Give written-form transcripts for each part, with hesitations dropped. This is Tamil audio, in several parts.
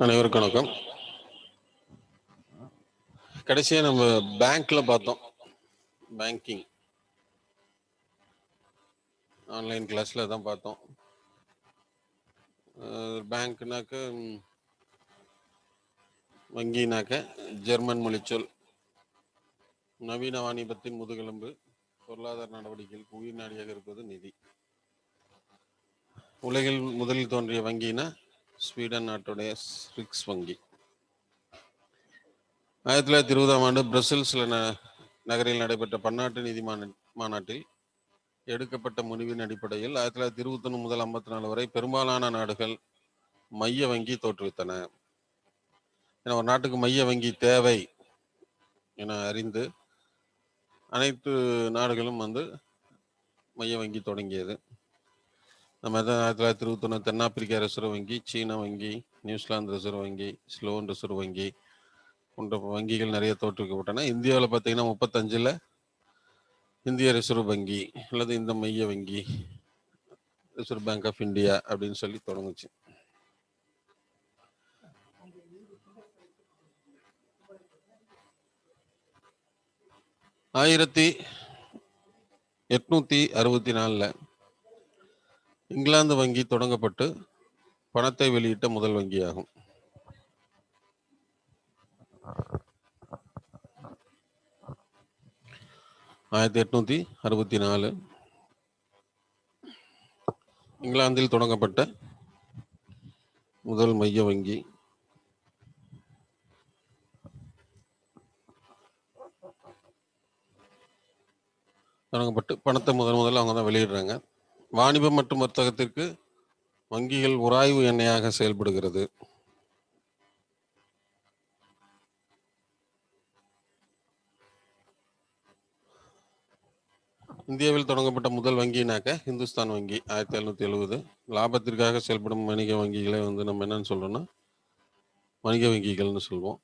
அனைவருக்கும் வணக்கம். கடைசியா நம்ம பேங்க்ல பார்த்தோம். பேங்கிங் ஆன்லைன் கிளாஸ்ல தான் பார்த்தோம். பேங்க்னாக்க வங்கினாக்க ஜெர்மன் மொழிச்சொல். நவீன வாணிபத்தின் முதுகெலும்பு. பொருளாதார நடவடிக்கைகளுக்கு உயிர் நாடியாக இருப்பது நிதி. உலகில் முதலில் தோன்றிய வங்கினா ஸ்வீடன் நாட்டுடைய ஸ்விஸ் வங்கி. 1920ஆம் ஆண்டு பிரசல்ஸ்ல நகரில் நடைபெற்ற பன்னாட்டு நிதி மாநாட்டில் எடுக்கப்பட்ட முடிவின் அடிப்படையில் 1921 முதல் 54 வரை பெரும்பாலான நாடுகள் மைய வங்கி தோற்றுவித்தன. ஏன்னா ஒரு நாட்டுக்கு மைய வங்கி தேவை என அறிந்து அனைத்து நாடுகளும் மைய வங்கி தொடங்கியது. நம்ம 1921 தென்னாப்பிரிக்கா ரிசர்வ் வங்கி, சீன வங்கி, நியூசிலாந்து ரிசர்வ் வங்கி, ஸ்லோவன் ரிசர்வ் வங்கி போன்ற வங்கிகள் நிறைய தோற்றுவிக்கப்பட்டன. இந்தியாவில் பார்த்தீங்கன்னா 35ல் இந்திய ரிசர்வ் வங்கி அல்லது இந்த மைய வங்கி ரிசர்வ் பேங்க் ஆஃப் இந்தியா அப்படின்னு சொல்லி தொடங்குச்சு. ஆயிரத்தி 864 இங்கிலாந்து வங்கி தொடங்கப்பட்டு பணத்தை வெளியிட்ட முதல் வங்கியாகும். 1864 இங்கிலாந்தில் தொடங்கப்பட்ட முதல் மைய வங்கி. தொடங்கப்பட்டு பணத்தை முதல்ல அவங்க தான் வெளியிடுறாங்க. வாணிபம் மற்றும் வர்த்தகத்திற்கு வங்கிகள் உராய்வு எண்ணெயாக செயல்படுகிறது. இந்தியாவில் தொடங்கப்பட்ட முதல் வங்கினாக்க இந்துஸ்தான் வங்கி 1770. லாபத்திற்காக செயல்படும் வணிக வங்கிகளை நம்ம என்னன்னு சொல்றோம்னா வணிக வங்கிகள்னு சொல்லுவோம்.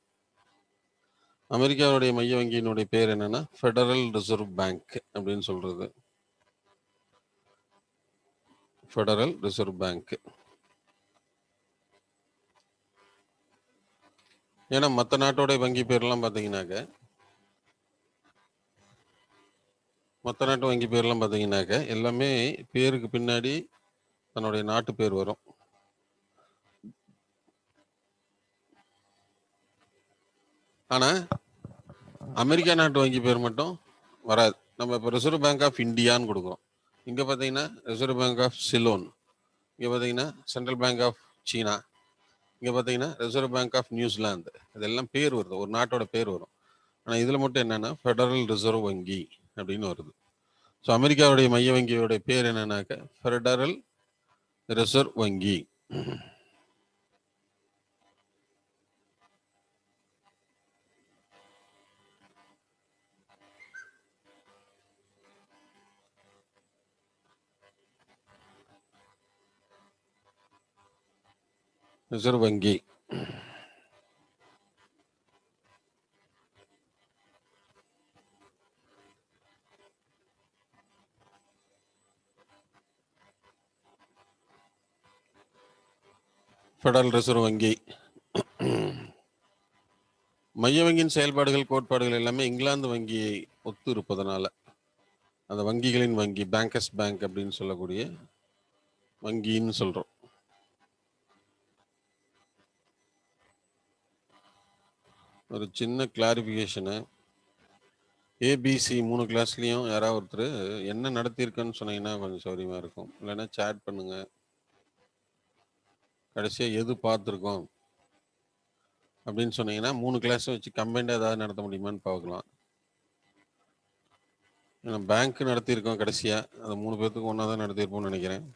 அமெரிக்காவுடைய மைய வங்கியினுடைய பேர் என்னன்னா ஃபெடரல் ரிசர்வ் பேங்க் அப்படின்னு சொல்றது. Federal reserve bank. ஏன்னா மற்ற நாட்டோட வங்கி பேர்லாம் பார்த்தீங்கன்னாக்க எல்லாமே பேருக்கு பின்னாடி தன்னுடைய நாட்டு பேர் வரும். ஆனா அமெரிக்கா நாட்டு வங்கி பேர் மட்டும் வராது. நம்ம இப்போ ரிசர்வ் பேங்க் ஆஃப் இந்தியான்னு கொடுக்குறோம். இங்கே பார்த்தீங்கன்னா ரிசர்வ் பேங்க் ஆஃப் சிலோன், இங்கே பார்த்தீங்கன்னா சென்ட்ரல் பேங்க் ஆஃப் சீனா, இங்கே பார்த்தீங்கன்னா ரிசர்வ் பேங்க் ஆஃப் நியூசிலாந்து. இதெல்லாம் பேர் வருது, ஒரு நாட்டோட பேர் வரும். ஆனால் இதில் மட்டும் என்னன்னா ஃபெடரல் ரிசர்வ் வங்கி அப்படின்னு வருது. ஸோ அமெரிக்காவுடைய மைய வங்கியோட பேர் என்னன்னாக்க ஃபெடரல் ரிசர்வ் வங்கி. ரிசர்வ் வங்கி. ஃபெடரல் ரிசர்வ் வங்கி. மைய வங்கியின் செயல்பாடுகள் கோட்பாடுகள் எல்லாமே இங்கிலாந்து வங்கியை ஒத்து இருப்பதனால அந்த வங்கிகளின் வங்கி பேங்கர்ஸ் பேங்க் அப்படின்னு சொல்லக்கூடிய வங்கின்னு சொல்றோம். ஒரு சின்ன கிளாரிஃபிகேஷனு, ஏபிசி 3 கிளாஸ்லையும் யாராவது ஒருத்தர் என்ன நடத்தியிருக்கேன்னு சொன்னீங்கன்னா கொஞ்சம் சௌரியமா இருக்கும். இல்லைன்னா சேட் பண்ணுங்க. கடைசியாக எது பார்த்துருக்கோம் அப்படின்னு சொன்னீங்கன்னா 3 கிளாஸும் வச்சு கம்பைண்டாக ஏதாவது நடத்த முடியுமான்னு பார்க்கலாம். ஏன்னா பேங்க் நடத்தியிருக்கோம் கடைசியாக, அது 3 பேர்த்துக்கு ஒன்றா தான் நடத்தியிருப்போம்னு நினைக்கிறேன்.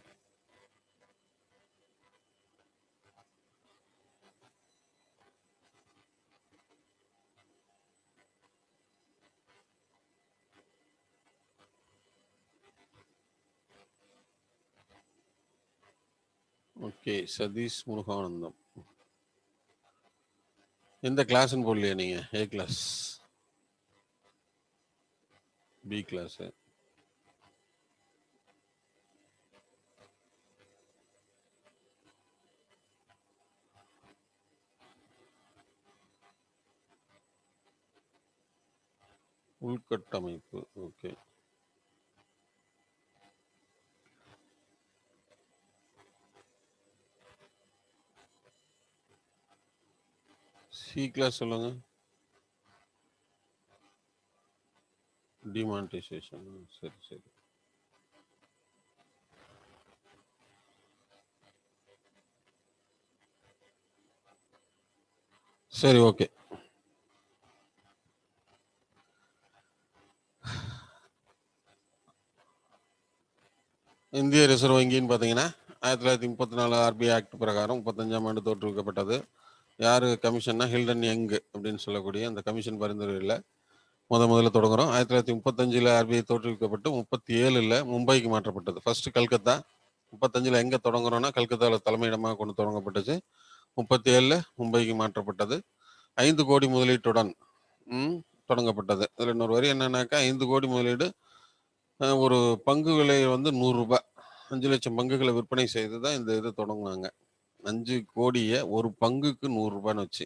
ஓகே, சதீஷ் முருகானந்தம். எந்த கிளாஸ்ன்னு போடலையா நீங்க? A class, B class? உள்கட்டமைப்பு. ஓகே. சி கிளாஸ் சொல்லுங்க. டிமானிட்டைசேஷன். சரி சரி. சரி, ஓகே. இந்திய ரிசர்வ் வங்கின்னு பார்த்தீங்கன்னா 1934 ஆர்பிஐ ஆக்ட் பிரகாரம் 35ஆம் ஆண்டு தோற்றுவிக்கப்பட்டது. யார் கமிஷன்னா ஹில்டன் யங் அப்படின்னு சொல்லக்கூடிய அந்த கமிஷன் பரிந்துரையில் முதல்ல தொடங்குறோம். 1935 ஆர்பிஐ தோற்றுவிக்கப்பட்டு 37 மும்பைக்கு மாற்றப்பட்டது. ஃபர்ஸ்ட் கல்கத்தா. 35 எங்கே தொடங்குறோம்னா கல்கத்தாவில் தலைமையிடமாக கொண்டு தொடங்கப்பட்டுச்சு. 37 மும்பைக்கு மாற்றப்பட்டது. 5 கோடி முதலீட்டுடன் தொடங்கப்பட்டது. இதில் இன்னொரு வரி என்னன்னாக்கா 5 கோடி முதலீடு, ஒரு பங்கு விலை வந்து 100 ரூபாய். 5 லட்சம் பங்குகளை விற்பனை செய்து தான் இந்த இது தொடங்குனாங்க. 5 கோடியை ஒரு பங்குக்கு 100 ரூபான்னு வச்சு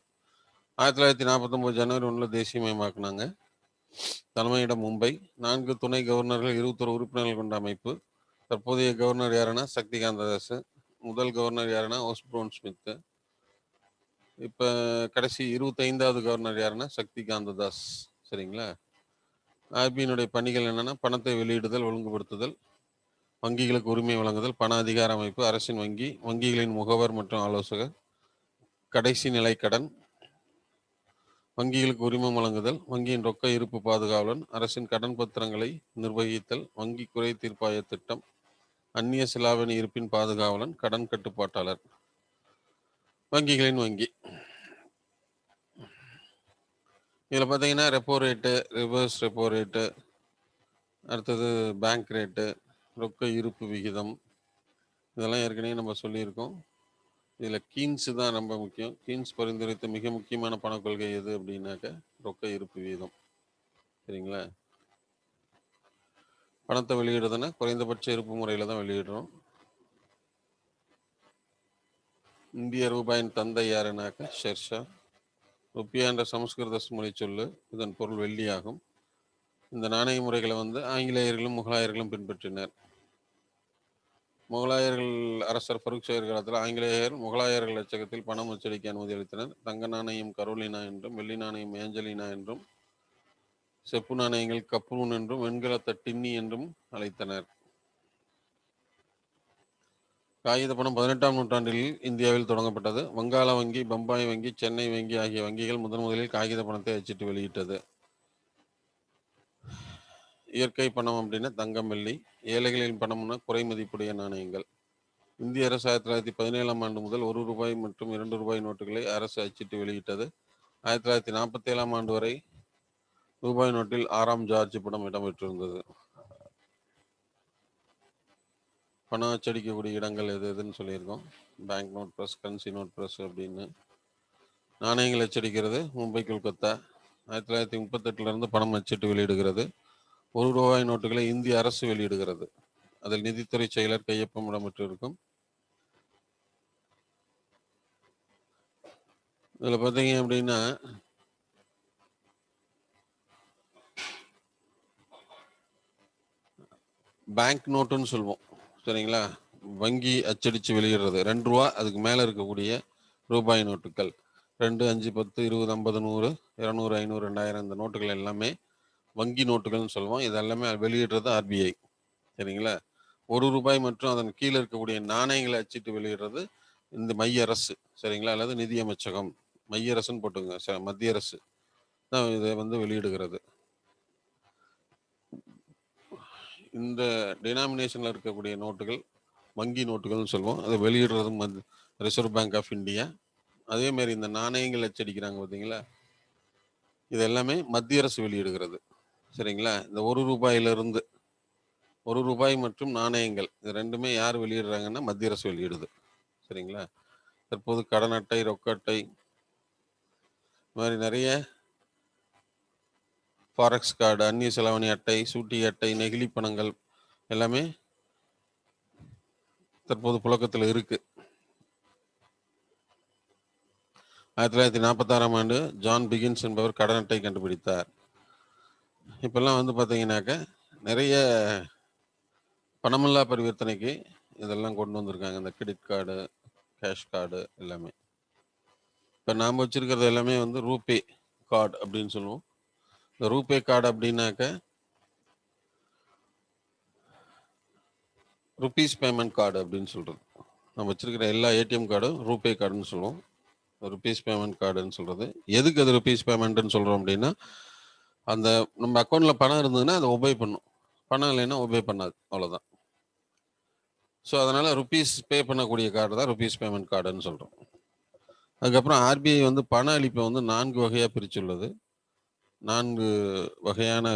1949 ஜனவரி 1 தேசியமயமாக்குனாங்க. தலைமையிடம் மும்பை. 4 துணை கவர்னர்கள், 21 உறுப்பினர்கள் கொண்ட அமைப்பு. தற்போதைய கவர்னர் யாருன்னா சக்திகாந்த தாஸ். முதல் கவர்னர் யாருன்னா ஓஸ்போர்ன் ஸ்மித். இப்போ கடைசி 25வது கவர்னர் யாருன்னா சக்திகாந்த தாஸ். சரிங்களா? ஆர்பிஐனுடைய பணிகள் என்னன்னா பணத்தை வெளியிடுதல், ஒழுங்குபடுத்துதல், வங்கிகளுக்கு உரிமை வழங்குதல், பண அதிகார அமைப்பு, அரசின் வங்கி, வங்கிகளின் முகவர் மற்றும் ஆலோசகர், கடைசி நிலை கடன், வங்கிகளுக்கு உரிமம் வழங்குதல், வங்கியின் ரொக்க இருப்பு பாதுகாவலன், அரசின் கடன் பத்திரங்களை நிர்வகித்தல், வங்கி குறை தீர்ப்பாய திட்டம், அந்நிய செலாவணி இருப்பின் பாதுகாவலன், கடன் கட்டுப்பாட்டாளர். வங்கிகளின் வங்கி. இதில் பார்த்தீங்கன்னா repo rate, reverse repo rate, அடுத்தது பேங்க் ரேட்டு, ரொக்க இருப்பு விகிதம், இதெல்லாம் ஏற்கனவே நம்ம சொல்லியிருக்கோம். இதில் கீன்ஸு தான் ரொம்ப முக்கியம். கீன்ஸ் பரிந்துரைத்த மிக முக்கியமான பணக்கொள்கை எது அப்படின்னாக்க ரொக்க இருப்பு வீதம். சரிங்களா? பணத்தை வெளியிடுறதுன்னா குறைந்தபட்ச இருப்பு முறையில் தான் வெளியிடுறோம். இந்திய ரூபாயின் தந்தை யாருனாக்க ஷெர்ஷா. ருப்பியா என்ற சமஸ்கிருத மொழி சொல்லு. இதன் பொருள் வெள்ளியாகும். இந்த நாணய முறைகளை வந்து ஆங்கிலேயர்களும் முகலாயர்களும் பின்பற்றினர். முகலாயர்கள் அரசர் ஃபருக் ஷாஹிர் காலத்தில் ஆங்கிலேயர் முகலாயர்கள் அச்சகத்தில் பணம் அச்சடிக்க அனுமதி அளித்தனர். தங்க நாணயம் கரோலினா என்றும், வெள்ளி நாணயம் ஏஞ்சலினா என்றும், செப்பு நாணயங்கள் கப்ரூன் என்றும், வெண்கலத்தை டின்னி என்றும் அழைத்தனர். காகித பணம் 18ஆம் நூற்றாண்டில் இந்தியாவில் தொடங்கப்பட்டது. வங்காள வங்கி, பம்பாய் வங்கி, சென்னை வங்கி ஆகிய வங்கிகள் முதலில் காகித பணத்தை அச்சிட்டு வெளியிட்டது. இயற்கை பணம் அப்படின்னா தங்கம், வெள்ளி. ஏழைகளின் பணம்னா குறை மதிப்புடைய நாணயங்கள். இந்திய அரசு 1917ஆம் ஆண்டு முதல் 1 ரூபாய் மற்றும் 2 ரூபாய் நோட்டுகளை அரசு அச்சிட்டு வெளியிட்டது. 1947ஆம் ஆண்டு வரை ரூபாய் நோட்டில் 6ஆம் ஜார்ஜ் படம் இடம்பெற்றிருந்தது. பணம் அச்சடிக்கக்கூடிய இடங்கள் எது எதுன்னு சொல்லியிருக்கோம். Bank note press, currency note press அப்படின்னு. நாணயங்கள் அச்சடிக்கிறது மும்பை, கொல்கத்தா. 1938 பணம் அச்சிட்டு வெளியிடுகிறது. 1 ரூபாய் நோட்டுகளை இந்திய அரசு வெளியிடுகிறது. அதில் நிதித்துறை செயலர் கையொப்பம் இடம்பெற்றிருக்கும். இதில் பார்த்தீங்க அப்படின்னா பேங்க் நோட்டுன்னு சொல்லுவோம். சரிங்களா? வங்கி அச்சடித்து வெளியிடுறது 2 ரூபா அதுக்கு மேலே இருக்கக்கூடிய ரூபாய் நோட்டுகள். 2, 5, 10, 20, 50, 100, 200, 500, 2000 இந்த நோட்டுகள் எல்லாமே வங்கி நோட்டுகள்னு சொல்லுவோம். இதெல்லாமே வெளியிடுறது ஆர்பிஐ. சரிங்களா? 1 ரூபாய் மற்றும் அதன் கீழே இருக்கக்கூடிய நாணயங்களை அச்சிட்டு வெளியிடுறது இந்த மைய அரசு. சரிங்களா? அல்லது நிதி அமைச்சகம். மைய அரசுன்னு போட்டுங்க. மத்திய அரசு தான் இதை வந்து வெளியிடுகிறது. இந்த டினாமினேஷனில் இருக்கக்கூடிய நோட்டுகள் வங்கி நோட்டுகள்னு சொல்லுவோம். அதை வெளியிடுறது ரிசர்வ் பேங்க் ஆஃப் இந்தியா. அதே மாதிரி இந்த நாணயங்கள் அச்சடிக்கிறாங்க பார்த்தீங்களா, இது எல்லாமே மத்திய அரசு வெளியிடுகிறது. சரிங்களா? இந்த 1 ரூபாயிலிருந்து 1 ரூபாய் மற்றும் நாணயங்கள் இது ரெண்டுமே யார் வெளியிடுறாங்கன்னா மத்திய அரசு வெளியிடுது. சரிங்களா? தற்போது கடன் அட்டை, ரொக்க அட்டை, இந்த மாதிரி நிறைய ஃபாரெக்ஸ் கார்டு, அந்நிய செலாவணி அட்டை, சூட்டி அட்டை, நெகிழி பணங்கள் எல்லாமே தற்போது புழக்கத்தில் இருக்கு. 1946ஆம் ஆண்டு ஜான் பிகின்ஸ் என்பவர் கடன் அட்டை கண்டுபிடித்தார். இப்பெல்லாம் வந்து பார்த்தீங்கன்னாக்க நிறைய பணமில்லா பரிவர்த்தனைக்கு இதெல்லாம் கொண்டு வந்திருக்காங்க. இந்த கிரெடிட் கார்டு, கேஷ் கார்டு எல்லாமே. இப்போ நாம் வச்சிருக்கிறது எல்லாமே வந்து ரூபே கார்டு அப்படின்னு சொல்லுவோம். இந்த ரூபே கார்டு அப்படின்னாக்க ருபீஸ் பேமெண்ட் கார்டு அப்படின்னு சொல்கிறது. நம்ம வச்சிருக்கிற எல்லா ஏடிஎம் கார்டும் ரூபே கார்டுன்னு சொல்லுவோம். ருபீஸ் பேமெண்ட் கார்டுன்னு சொல்கிறது. எதுக்கு அது ருபீஸ் பேமெண்ட்டுன்னு சொல்கிறோம் அப்படின்னா, அந்த நம்ம அக்கௌண்ட்டில் பணம் இருந்ததுன்னா அதை ஒபே பண்ணும், பணம் இல்லைன்னா ஒபே பண்ணாது, அவ்வளோதான். ஸோ அதனால் ருபீஸ் பே பண்ணக்கூடிய கார்டு தான் ருபீஸ் பேமெண்ட் கார்டுன்னு சொல்கிறோம். அதுக்கப்புறம் ஆர்பிஐ வந்து பண அளிப்பை வந்து 4 வகையாக பிரிச்சுள்ளது. 4 வகையான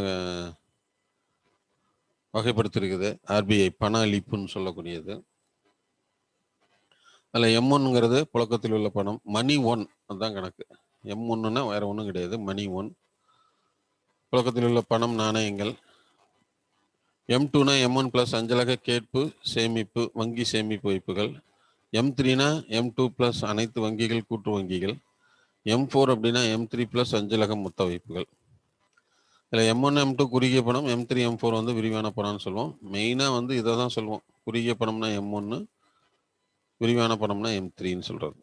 வகைப்படுத்திருக்குது ஆர்பிஐ பண அளிப்புன்னு சொல்லக்கூடியது. அதில் M1ங்கிறது புழக்கத்தில் உள்ள பணம், மணி ஒன் அதுதான் கணக்கு. M1ன்னா வேற ஒன்றும் கிடையாது, மணி ஒன் புழக்கத்தில் உள்ள பணம், நாணயங்கள். M2னா M1 ப்ளஸ் அஞ்சலக கேட்பு சேமிப்பு வங்கி சேமிப்பு வைப்புகள். M3னா M2 ப்ளஸ் அனைத்து வங்கிகள் கூட்டு வங்கிகள். M4 அப்படின்னா M3 ப்ளஸ் அஞ்சலக மொத்த வைப்புகள். இதில் M1 M2 குறுகிய பணம், M3 M4 வந்து விரிவான பணம்னு சொல்லுவோம். மெயினாக வந்து இதை தான் சொல்லுவோம். குறுகிய பணம்னா M1, விரிவான பணம்னா M3ன்னு சொல்கிறது.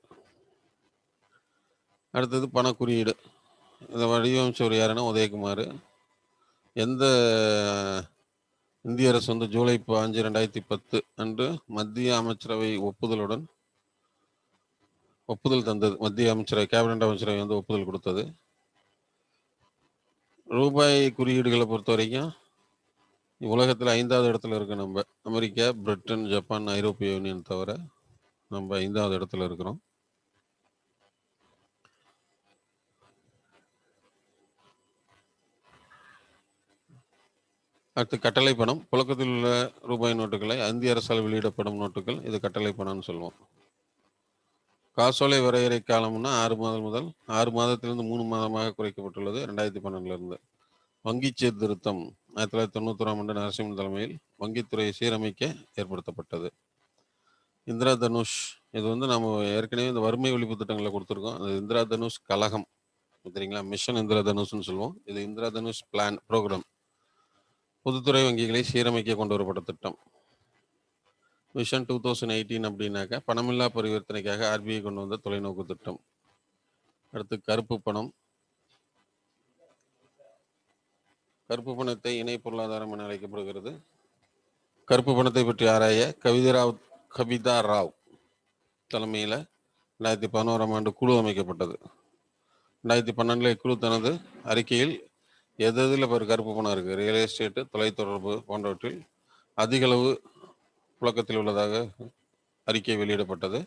அடுத்தது பண குறியீடு. இதை வடிவமைச்சவர் யாருன்னா உதயகுமார். எந்த இந்திய அரசு வந்து ஜூலை 5, 2010 அன்று மத்திய அமைச்சரவை ஒப்புதல் தந்தது. மத்திய அமைச்சரவை கேபினட் அமைச்சரவை வந்து ஒப்புதல் கொடுத்தது. ரூபாய் குறியீடுகளை பொறுத்த வரைக்கும் உலகத்தில் 5வது இடத்துல இருக்கு. நம்ம அமெரிக்கா, பிரிட்டன், ஜப்பான், ஐரோப்பிய யூனியன் தவிர நம்ம 5வது இடத்துல இருக்கிறோம். அடுத்து கட்டளை பணம். புழக்கத்தில் உள்ள ரூபாய் நோட்டுகளை இந்திய அரசால் வெளியிடப்படும் நோட்டுகள், இது கட்டளை பணம்னு சொல்லுவோம். காசோலை வரையறை காலம்னா 6 மாதத்திலிருந்து 3 மாதமாக குறைக்கப்பட்டுள்ளது 2012 வங்கி சீர்திருத்தம் 1991 ஆண்டு நரசிம்மன் தலைமையில் வங்கித்துறையை சீரமைக்க ஏற்படுத்தப்பட்டது. இந்திரா தனுஷ், இது வந்து நம்ம ஏற்கனவே இந்த வறுமை ஒழிப்பு திட்டங்களை கொடுத்துருக்கோம். அது இந்திரா தனுஷ் கழகம், சரிங்களா? மிஷன் இந்திரா தனுஷ்னு சொல்லுவோம். இது இந்திரா தனுஷ் பிளான் ப்ரோக்ராம். பொதுத்துறை வங்கிகளை சீரமைக்க கொண்டு வரப்பட்ட திட்டம். விஷன் 2018 அப்படின்னாக்கா பணமில்லா பரிவர்த்தனைக்காக ஆர்பிஐ கொண்டு வந்த தொலைநோக்கு திட்டம். அடுத்து கருப்பு பணம். கருப்பு பணத்தை இணை பொருளாதாரம் என அழைக்கப்படுகிறது. கருப்பு பணத்தை பற்றி ஆராய கவிதா ராவ் தலைமையில் 2011 ஆண்டு குழு அமைக்கப்பட்டது. 2012 இக்குழு தனது அறிக்கையில் எதில் கருப்பு பணம் இருக்குது, ரியல் எஸ்டேட்டு, தொலைத்தொடர்பு போன்றவற்றில் அதிக அளவு புழக்கத்தில் உள்ளதாக அறிக்கை வெளியிடப்பட்டது.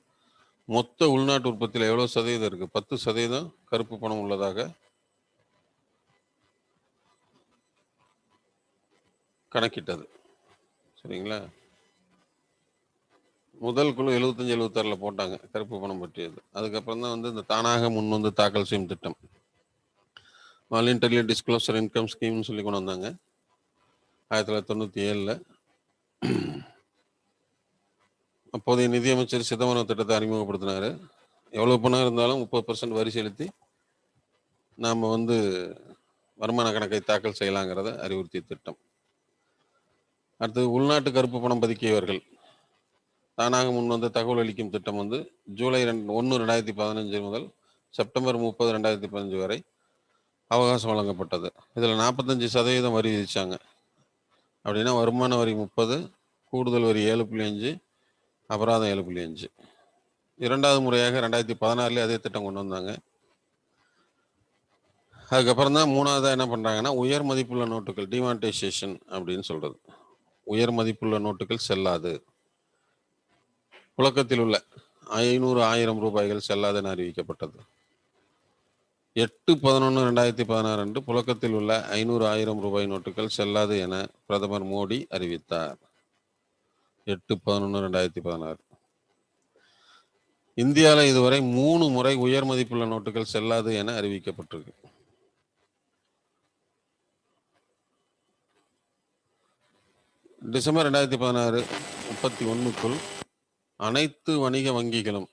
மொத்த உள்நாட்டு உற்பத்தியில் எவ்வளோ சதவீதம் இருக்குது? 10% கருப்பு பணம் உள்ளதாக கணக்கிட்டது, சரிங்களா? முதல் குழு 75-76 போட்டாங்க கருப்பு பணம் பற்றியது. அதுக்கப்புறம் தான் வந்து இந்த தானாக முன் வந்து தாக்கல் செய்யும் திட்டம், வாலண்டரி டிஸ்க்ளோசர் இன்கம் ஸ்கீம்னு சொல்லி கொண்டு வந்தாங்க 1997. அப்போதைய நிதியமைச்சர் சிதம்பரம் திட்டத்தை அறிமுகப்படுத்தினார். எவ்வளோ பணம் இருந்தாலும் 30% வரி செலுத்தி நாம் வந்து வருமான கணக்கை தாக்கல் செய்யலாங்கிறத அறிவுறுத்திய திட்டம். அடுத்தது உள்நாட்டு கருப்பு பணம் பதுக்கியவர்கள் தானாக முன் வந்து தகவல் அளிக்கும் திட்டம் வந்து ஜூலை 1, 2015 முதல் செப்டம்பர் 30, 2015 வரை அவகாசம் வழங்கப்பட்டது. இதில் 45% வரி விதிச்சாங்க. அப்படின்னா வருமான வரி 30, கூடுதல் வரி 7.5, அபராதம் 7.5. இரண்டாவது முறையாக 2016 அதே திட்டம் கொண்டு வந்தாங்க. அதுக்கப்புறம் தான் மூணாவதாக என்ன பண்ணுறாங்கன்னா உயர் மதிப்புள்ள நோட்டுகள் டிமானிட்டைசேஷன் அப்படின்னு சொல்கிறது. உயர் மதிப்புள்ள நோட்டுகள் செல்லாது, புழக்கத்தில் உள்ள 500, 1000 ரூபாய்கள் செல்லாதுன்னு அறிவிக்கப்பட்டது. 8/11/2016 அன்று புழக்கத்தில் உள்ள 500, 1000 ரூபாய் நோட்டுகள் செல்லாது என பிரதமர் மோடி அறிவித்தார். 8/11/2016. இந்தியாவில் இதுவரை 3 முறை உயர் மதிப்புள்ள நோட்டுகள் செல்லாது என அறிவிக்கப்பட்டிருக்கு. டிசம்பர் 2016 31க்குள் அனைத்து வணிக வங்கிகளும்,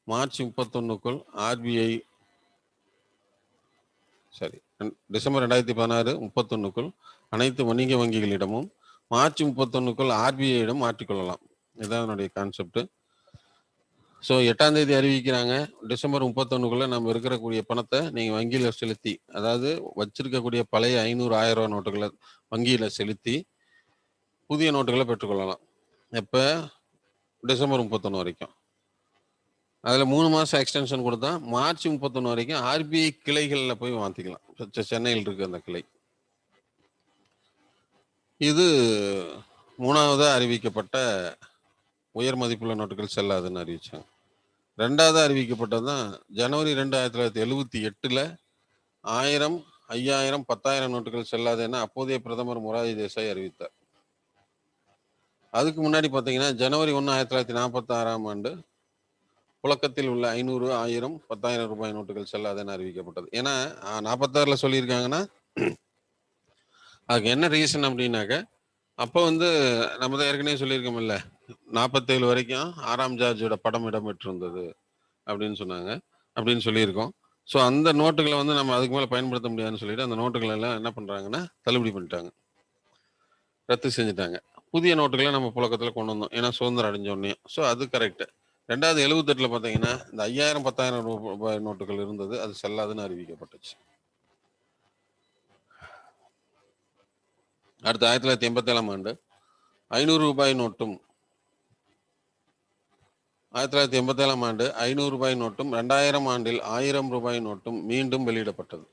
மார்ச் 31க்குள் ஆர்பிஐ டிசம்பர் 2016 31க்குள் அனைத்து வணிக வங்கிகளிடமும் மார்ச் 31க்குள் ஆர்பிஐயிடம் மாற்றிக்கொள்ளலாம். இதுதான் என்னுடைய கான்செப்ட். ஸோ 8ஆம் தேதி அறிவிக்கிறாங்க. டிசம்பர் 31க்குள்ள நம்ம இருக்கக்கூடிய பணத்தை நீங்கள் வங்கியில் செலுத்தி, அதாவது வச்சிருக்கக்கூடிய பழைய 500 1000 ரூபா நோட்டுகளை வங்கியில் செலுத்தி புதிய நோட்டுகளை பெற்றுக்கொள்ளலாம். எப்போ? டிசம்பர் 31 வரைக்கும். அதில் 3 மாதம் எக்ஸ்டென்ஷன் கொடுத்தா மார்ச் 31 வரைக்கும் ஆர்பிஐ கிளைகளில் போய் மாற்றிக்கலாம். சென்னையில் இருக்கு அந்த கிளை. இது 3வது அறிவிக்கப்பட்ட உயர் மதிப்புள்ள நோட்டுகள் செல்லாதுன்னு அறிவிச்சாங்க. 2வது அறிவிக்கப்பட்டது தான் ஜனவரி 2 1978 1000 5000 10,000 நோட்டுகள் செல்லாது என அப்போதைய பிரதமர் மொரார்ஜி தேசாய் அறிவித்தார். அதுக்கு முன்னாடி பார்த்தீங்கன்னா ஜனவரி 1 1946 புழக்கத்தில் உள்ள 500 1000 10,000 ரூபாய் நோட்டுகள் செல்லாது என அறிவிக்கப்பட்டது. ஏன்னா 46 சொல்லியிருக்காங்கன்னா அதுக்கு என்ன ரீசன் அப்படின்னாக்க, அப்போ நம்ம தான் ஏற்கனவே சொல்லியிருக்கோம்ல, 47 வரைக்கும் 6ஆம் ஜார்ஜோட படம் இடம்பெற்றிருந்தது அப்படின்னு சொன்னாங்க, அப்படின்னு சொல்லியிருக்கோம். ஸோ அந்த நோட்டுகளை நம்ம அதுக்கு மேலே பயன்படுத்த முடியாதுன்னு சொல்லிட்டு அந்த நோட்டுகள் எல்லாம் என்ன பண்ணுறாங்கன்னா தள்ளுபடி பண்ணிட்டாங்க, ரத்து செஞ்சுட்டாங்க. புதிய நோட்டுகளை நம்ம புழக்கத்தில் கொண்டு வந்தோம், ஏன்னா சுதந்திரம் அடைஞ்ச உடனே. ஸோ அது கரெக்டு. 2வது 78 பார்த்தீங்கன்னா இந்த 5000 10,000 ரூபாய் நோட்டுகள் இருந்தது, அது செல்லாதுன்னு அறிவிக்கப்பட்டுச்சு. அடுத்து 1987 500 ரூபாய் நோட்டும் 1987 500 ரூபாய் நோட்டும் 2000 1000 ரூபாய் நோட்டும் மீண்டும் வெளியிடப்பட்டது.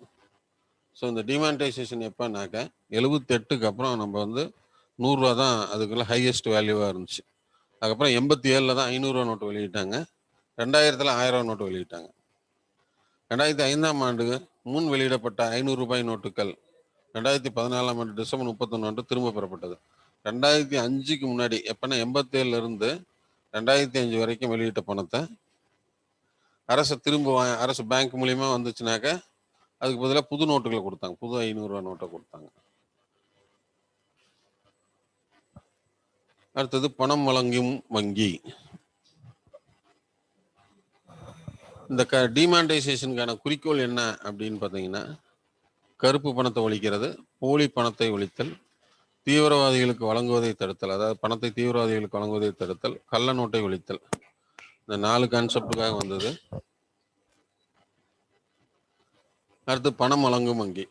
ஸோ இந்த டிமானிட்டைசேஷன் எப்போனாக்க 78க்கு அப்புறம் நம்ம 100 ரூபா தான் அதுக்குள்ள ஹையஸ்ட் வேல்யூவாக இருந்துச்சு. அதுக்கப்புறம் 87 தான் 500 ரூபா நோட்டு வெளியிட்டாங்க. 2000 1000 ரூபா நோட்டு வெளியிட்டாங்க. 2005 முன் வெளியிடப்பட்ட 500 ரூபாய் நோட்டுகள் 2014 டிசம்பர் 31 திரும்ப பெறப்பட்டது. 2005க்கு முன்னாடி எப்பன்னா 87 2005 வரைக்கும் வெளியிட்ட பணத்தை அரசு பேங்க் மூலியமா வந்துச்சுனாக்க அதுக்கு பதிலாக புது நோட்டுகளை கொடுத்தாங்க, புது 500 ரூபா நோட்டை கொடுத்தாங்க. அடுத்தது பணம் வழங்கும் வங்கி. இந்த டிமானிட்டைசேஷனுக்கான குறிக்கோள் என்ன அப்படின்னு பார்த்தீங்கன்னா, கருப்பு பணத்தை ஒழிக்கிறது, போலி பணத்தை ஒழித்தல், தீவிரவாதிகளுக்கு வழங்குவதை தடுத்தல், அதாவது பணத்தை தீவிரவாதிகளுக்கு வழங்குவதை தடுத்தல், கள்ள நோட்டை ஒழித்தல். இந்த 4 கான்செப்டுக்காக வந்தது. அடுத்து பணம் வழங்கும் வங்கி.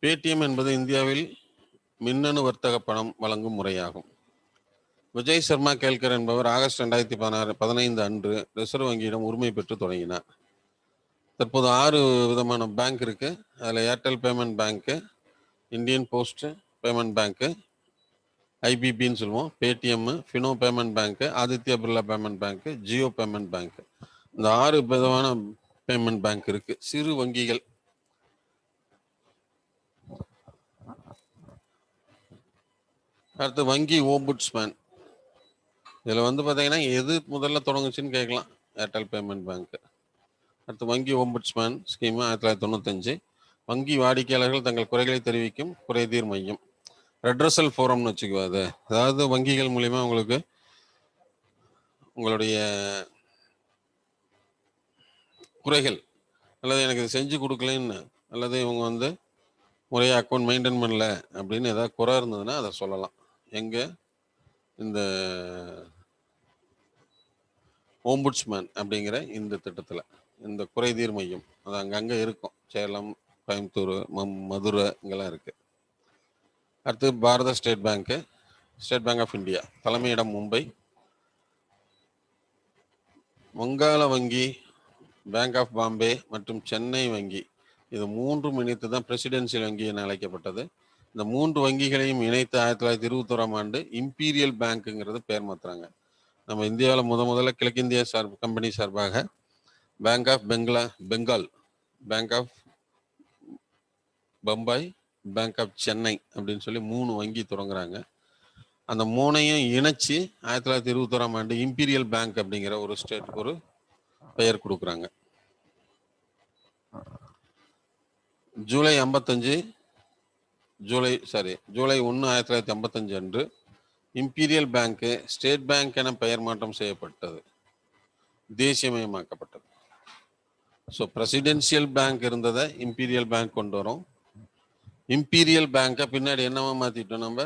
பேடிஎம் என்பது இந்தியாவில் மின்னணு வர்த்தக பணம் வழங்கும் முறையாகும். விஜய் சர்மா கேல்கர் என்பவர் ஆகஸ்ட் 2015 அன்று ரிசர்வ் வங்கியிடம் உரிமை பெற்று தொடங்கினார். தற்போது 6 விதமான பேங்க் இருக்கு. அதில் ஏர்டெல் பேமெண்ட் பேங்க்கு, இந்தியன் போஸ்ட் பேமெண்ட் பேங்க்கு, ஐபிபின்னு சொல்லுவோம், பேடிஎம், ஃபினோ பேமெண்ட் பேங்க்கு, ஆதித்யா பிர்லா பேமெண்ட் பேங்க்கு, ஜியோ பேமெண்ட் பேங்க். இந்த 6 விதமான பேமெண்ட் பேங்க் இருக்கு, சிறு வங்கிகள். அடுத்து வங்கி ஓம்புட்ஸ்மேன். இதில் பார்த்தீங்கன்னா எது முதல்ல தொடங்குச்சுன்னு கேட்கலாம், ஏர்டெல் பேமெண்ட் பேங்க். அடுத்து வங்கி ஓம்புட்ஸ்மேன் ஸ்கீம் 1995. வங்கி வாடிக்கையாளர்கள் தங்கள் குறைகளை தெரிவிக்கும் குறைதீர் மையம், ரெட்ரஸல் ஃபோரம்னு வச்சுக்குவாது. அதாவது வங்கிகள் மூலிமா உங்களுக்கு உங்களுடைய குறைகள், அல்லது எனக்கு இது செஞ்சு கொடுக்கலன்னு, அல்லது இவங்க முறையாக அக்கௌண்ட் மெயின்டைன் பண்ணல அப்படின்னு ஏதாவது குறை இருந்ததுன்னா அதை சொல்லலாம். எங்கே? இந்த ஓம்புட்ஸ்மேன் அப்படிங்கிற இந்த திட்டத்தில், இந்த குறைதீர் மையம் அது அங்கங்கே இருக்கும். சேலம், கோயம்புத்தூர், மதுரை இங்கெல்லாம் இருக்குது. அடுத்து Bharat state bank, state bank of India, தலைமையிடம் மும்பை. வங்காள வங்கி, பேங்க் ஆஃப் பாம்பே மற்றும் சென்னை வங்கி, இது 3 இணைத்து தான் பிரசிடென்சியல் வங்கி என அழைக்கப்பட்டது. இந்த 3 வங்கிகளையும் இணைத்து 1921 இம்பீரியல் பேங்க்குங்கிறது பேர் மாற்றுறாங்க. நம்ம இந்தியாவில் முதல்ல கிழக்கிந்திய கம்பெனி சார்பாக bank of Bengal, bank of Bombay, bank of Chennai அப்படின்னு சொல்லி 3 வங்கி தொடங்குறாங்க. அந்த 3ஐயும் இணைச்சி 1921 இம்பீரியல் பேங்க் அப்படிங்கிற ஒரு பெயர் கொடுக்குறாங்க. ஜூலை 1 1955 அன்று இம்பீரியல் பேங்க் ஸ்டேட் பேங்க் என பெயர் மாற்றம் செய்யப்பட்டது, தேசியமயமாக்கப்பட்டது. ஸோ பிரசிடென்சியல் பேங்க் இருந்ததை இம்பீரியல் பேங்க் கொண்டு வரோம். இம்பீரியல் பேங்கை பின்னாடி என்னவா மாற்றிட்டோம், நம்ம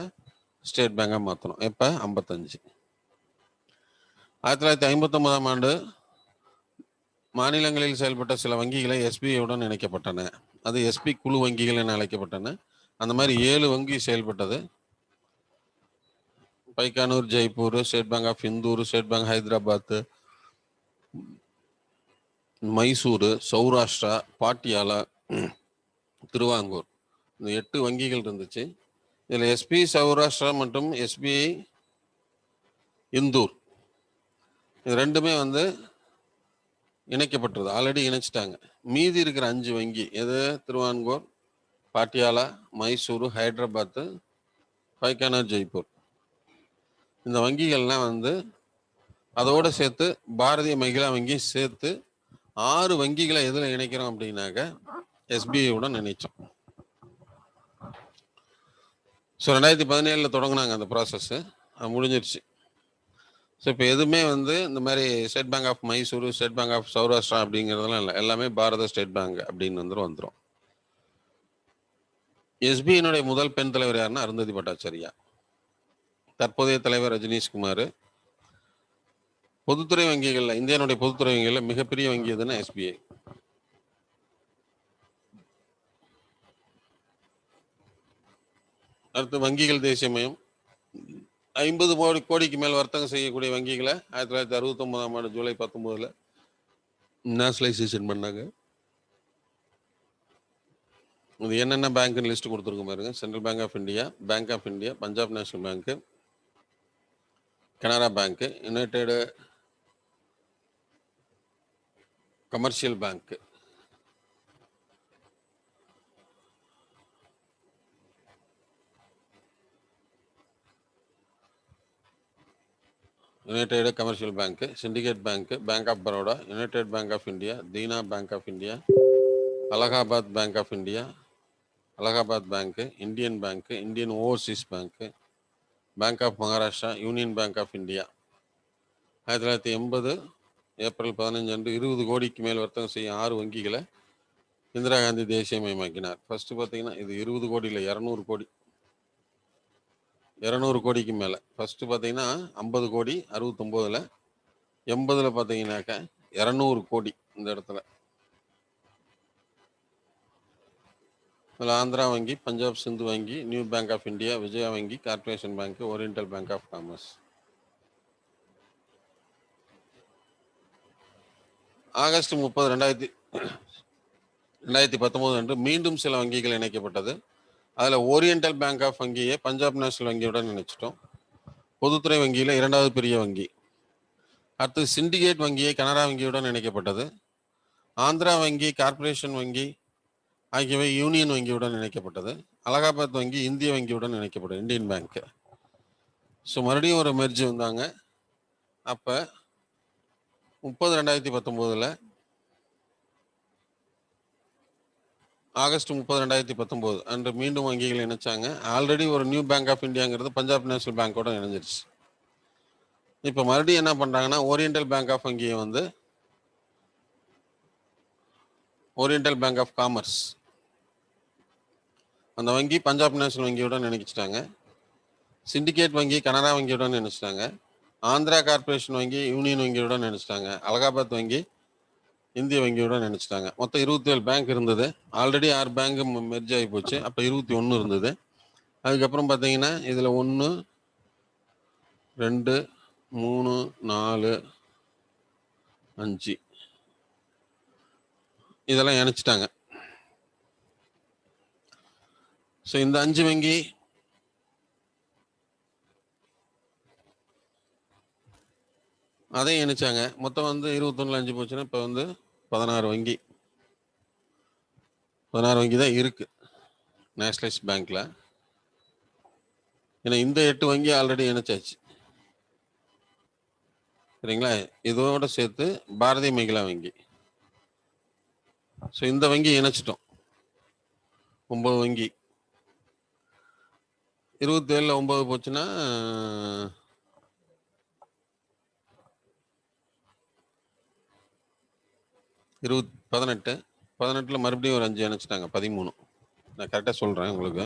ஸ்டேட் பேங்காக மாற்றணும். எப்போ 55. 1959ஆம் ஆண்டு மாநிலங்களில் செயல்பட்ட சில வங்கிகளை எஸ்பிஐயுடன் இணைக்கப்பட்டன. அது எஸ்பி குழு வங்கிகள் என அழைக்கப்பட்டன. அந்த மாதிரி 7 வங்கி செயல்பட்டது. Bikaner, Jaipur, state bank of Indore, state bank Hyderabad, Mysuru, Saurashtra, Patiala, Travancore, இந்த 8 வங்கிகள் இருந்துச்சு. இதில் எஸ்பி சௌராஷ்டிரா மற்றும் எஸ்பிஐ இந்தூர் இது ரெண்டுமே இணைக்கப்பட்டது, ஆல்ரெடி இணைச்சிட்டாங்க. மீதி இருக்கிற 5 வங்கி எது, திருவான்கூர், பாட்டியாலா, மைசூரு, ஹைதராபாத், பைக்கானூர், ஜெய்ப்பூர், இந்த வங்கிகள்லாம் அதோடு சேர்த்து பாரதிய மகிழா வங்கி சேர்த்து 6 வங்கிகளை எதில் இணைக்கிறோம் அப்படின்னாக்க எஸ்பிஐயுடன் இணைச்சோம். ஸோ 2017 தொடங்கினாங்க அந்த ப்ராசஸ், அது முடிஞ்சிருச்சு. ஸோ இப்போ எதுவுமே இந்த மாதிரி state bank of Mysuru, state bank of Saurashtra அப்படிங்கிறதுலாம் இல்லை, எல்லாமே பாரத ஸ்டேட் பேங்க் அப்படின்னு வந்துடும். எஸ்பிஐனுடைய முதல் பெண் தலைவர் யாருன்னா அருந்ததி பட்டாச்சாரியா. தற்போதைய தலைவர் ரஜினிஷ்குமார். பொதுத்துறை வங்கிகளில், இந்தியாவுடைய பொதுத்துறை வங்கிகளில் மிகப்பெரிய வங்கி எதுன்னா எஸ்பிஐ. அடுத்து வங்கிகள் தேசியமயம். 50 கோடிக்கு மேல் வர்த்தகம் செய்யக்கூடிய வங்கிகளை 1969ஆம் ஆண்டு ஜூலை 19 நேஷனலைசேஷன் பண்ணாங்க. இது என்னென்ன பேங்க்னு லிஸ்ட் கொடுத்துருக்க பாருங்க. Central bank of India, bank of India, Punjab national bank, Canara bank, united commercial bank, united commercial bank, syndicate bank, bank of Baroda, united bank of India, Dena bank of India, Allahabad bank of India, Allahabad bank, Indian bank, Indian overseas bank, bank of Maharashtra, union bank of India. 1980 April 15 அன்று 20 கோடிக்கு மேல் வர்த்தகம் செய்யும் 6 வங்கிகளை இந்திரா காந்தி தேசியமயமாக்கினார். ஃபர்ஸ்ட் பார்த்தீங்கன்னா இது 20 கோடி இல்லை, 200 கோடி, 200 கோடிக்கு மேலே. ஃபர்ஸ்ட் பார்த்தீங்கன்னா 50 கோடி 69ல், 80ல் பார்த்தீங்கன்னாக்க 200 கோடி. இந்த இடத்துல ஆந்திரா வங்கி, பஞ்சாப் சிந்து வங்கி, new bank of India, Vijaya வங்கி, corporation bank, oriental bank of commerce. August 30, 2019 அன்று மீண்டும் சில வங்கிகள் இணைக்கப்பட்டது. அதில் ஓரியண்டல் பேங்க் ஆஃப் வங்கியை பஞ்சாப் நேஷனல் வங்கியுடன் இணைச்சிட்டோம். பொதுத்துறை வங்கியில் 2வது பெரிய வங்கி. அடுத்து சிண்டிகேட் வங்கியை கனரா வங்கியுடன் இணைக்கப்பட்டது. ஆந்திரா வங்கி, கார்பரேஷன் வங்கி ஆகியவை யூனியன் வங்கியுடன் இணைக்கப்பட்டது. அலகாபாத் வங்கி இந்திய வங்கியுடன் இணைக்கப்பட்டது, இந்தியன் பேங்க். ஸோ மறுபடியும் ஒரு மெர்ஜ் வந்தாங்க. அப்போ 30, 2019 ஆகஸ்ட் 30, 2019 அன்று மீண்டும் வங்கிகள் இணைச்சாங்க. ஆல்ரெடி ஒரு நியூ பேங்க் ஆஃப் இந்தியாங்கிறது பஞ்சாப் நேஷனல் பேங்கோட இணைஞ்சிருச்சு. இப்போ மறுபடியும் என்ன பண்ணுறாங்கன்னா ஓரியண்டல் பேங்க் ஆஃப் வங்கியை ஓரியண்டல் பேங்க் ஆஃப் காமர்ஸ் அந்த வங்கி பஞ்சாப் நேஷனல் வங்கியுடன் இணைச்சிட்டாங்க. சிண்டிகேட் வங்கி கனரா வங்கியுடன் இணைச்சிட்டாங்க. ஆந்திரா கார்பரேஷன் வங்கி யூனியன் வங்கியுடன் நினைச்சிட்டாங்க. அலகாபாத் வங்கி இந்திய வங்கியுடன் நினைச்சிட்டாங்க. மொத்தம் 27 பேங்க் இருந்தது. ஆல்ரெடி 6 பேங்க் மெர்ஜ் ஆகி போச்சு. அப்போ 21 இருந்தது. அதுக்கப்புறம் பார்த்தீங்கன்னா இதில் 1, 2, 3, 4, 5 இதெல்லாம் இணைச்சிட்டாங்க. ஸோ இந்த 5 வங்கி அதையும் இணைச்சாங்க. மொத்தம் 21ல் 5 போச்சுன்னா இப்போ 16 வங்கி. 16 வங்கி தான் இருக்கு நேஷனலைஸ் பேங்க்ல. ஏன்னா இந்த 8 வங்கி ஆல்ரெடி இணைச்சாச்சு, சரிங்களா? இதோட சேர்த்து பாரதிய மகிழா வங்கி. ஸோ இந்த வங்கி இணைச்சிட்டோம், 9 வங்கி. 27ல் 9 போச்சுன்னா 18 18ல் மறுபடியும் ஒரு 5 இணைச்சிட்டாங்க, 13. நான் கரெக்டாக சொல்கிறேன் உங்களுக்கு.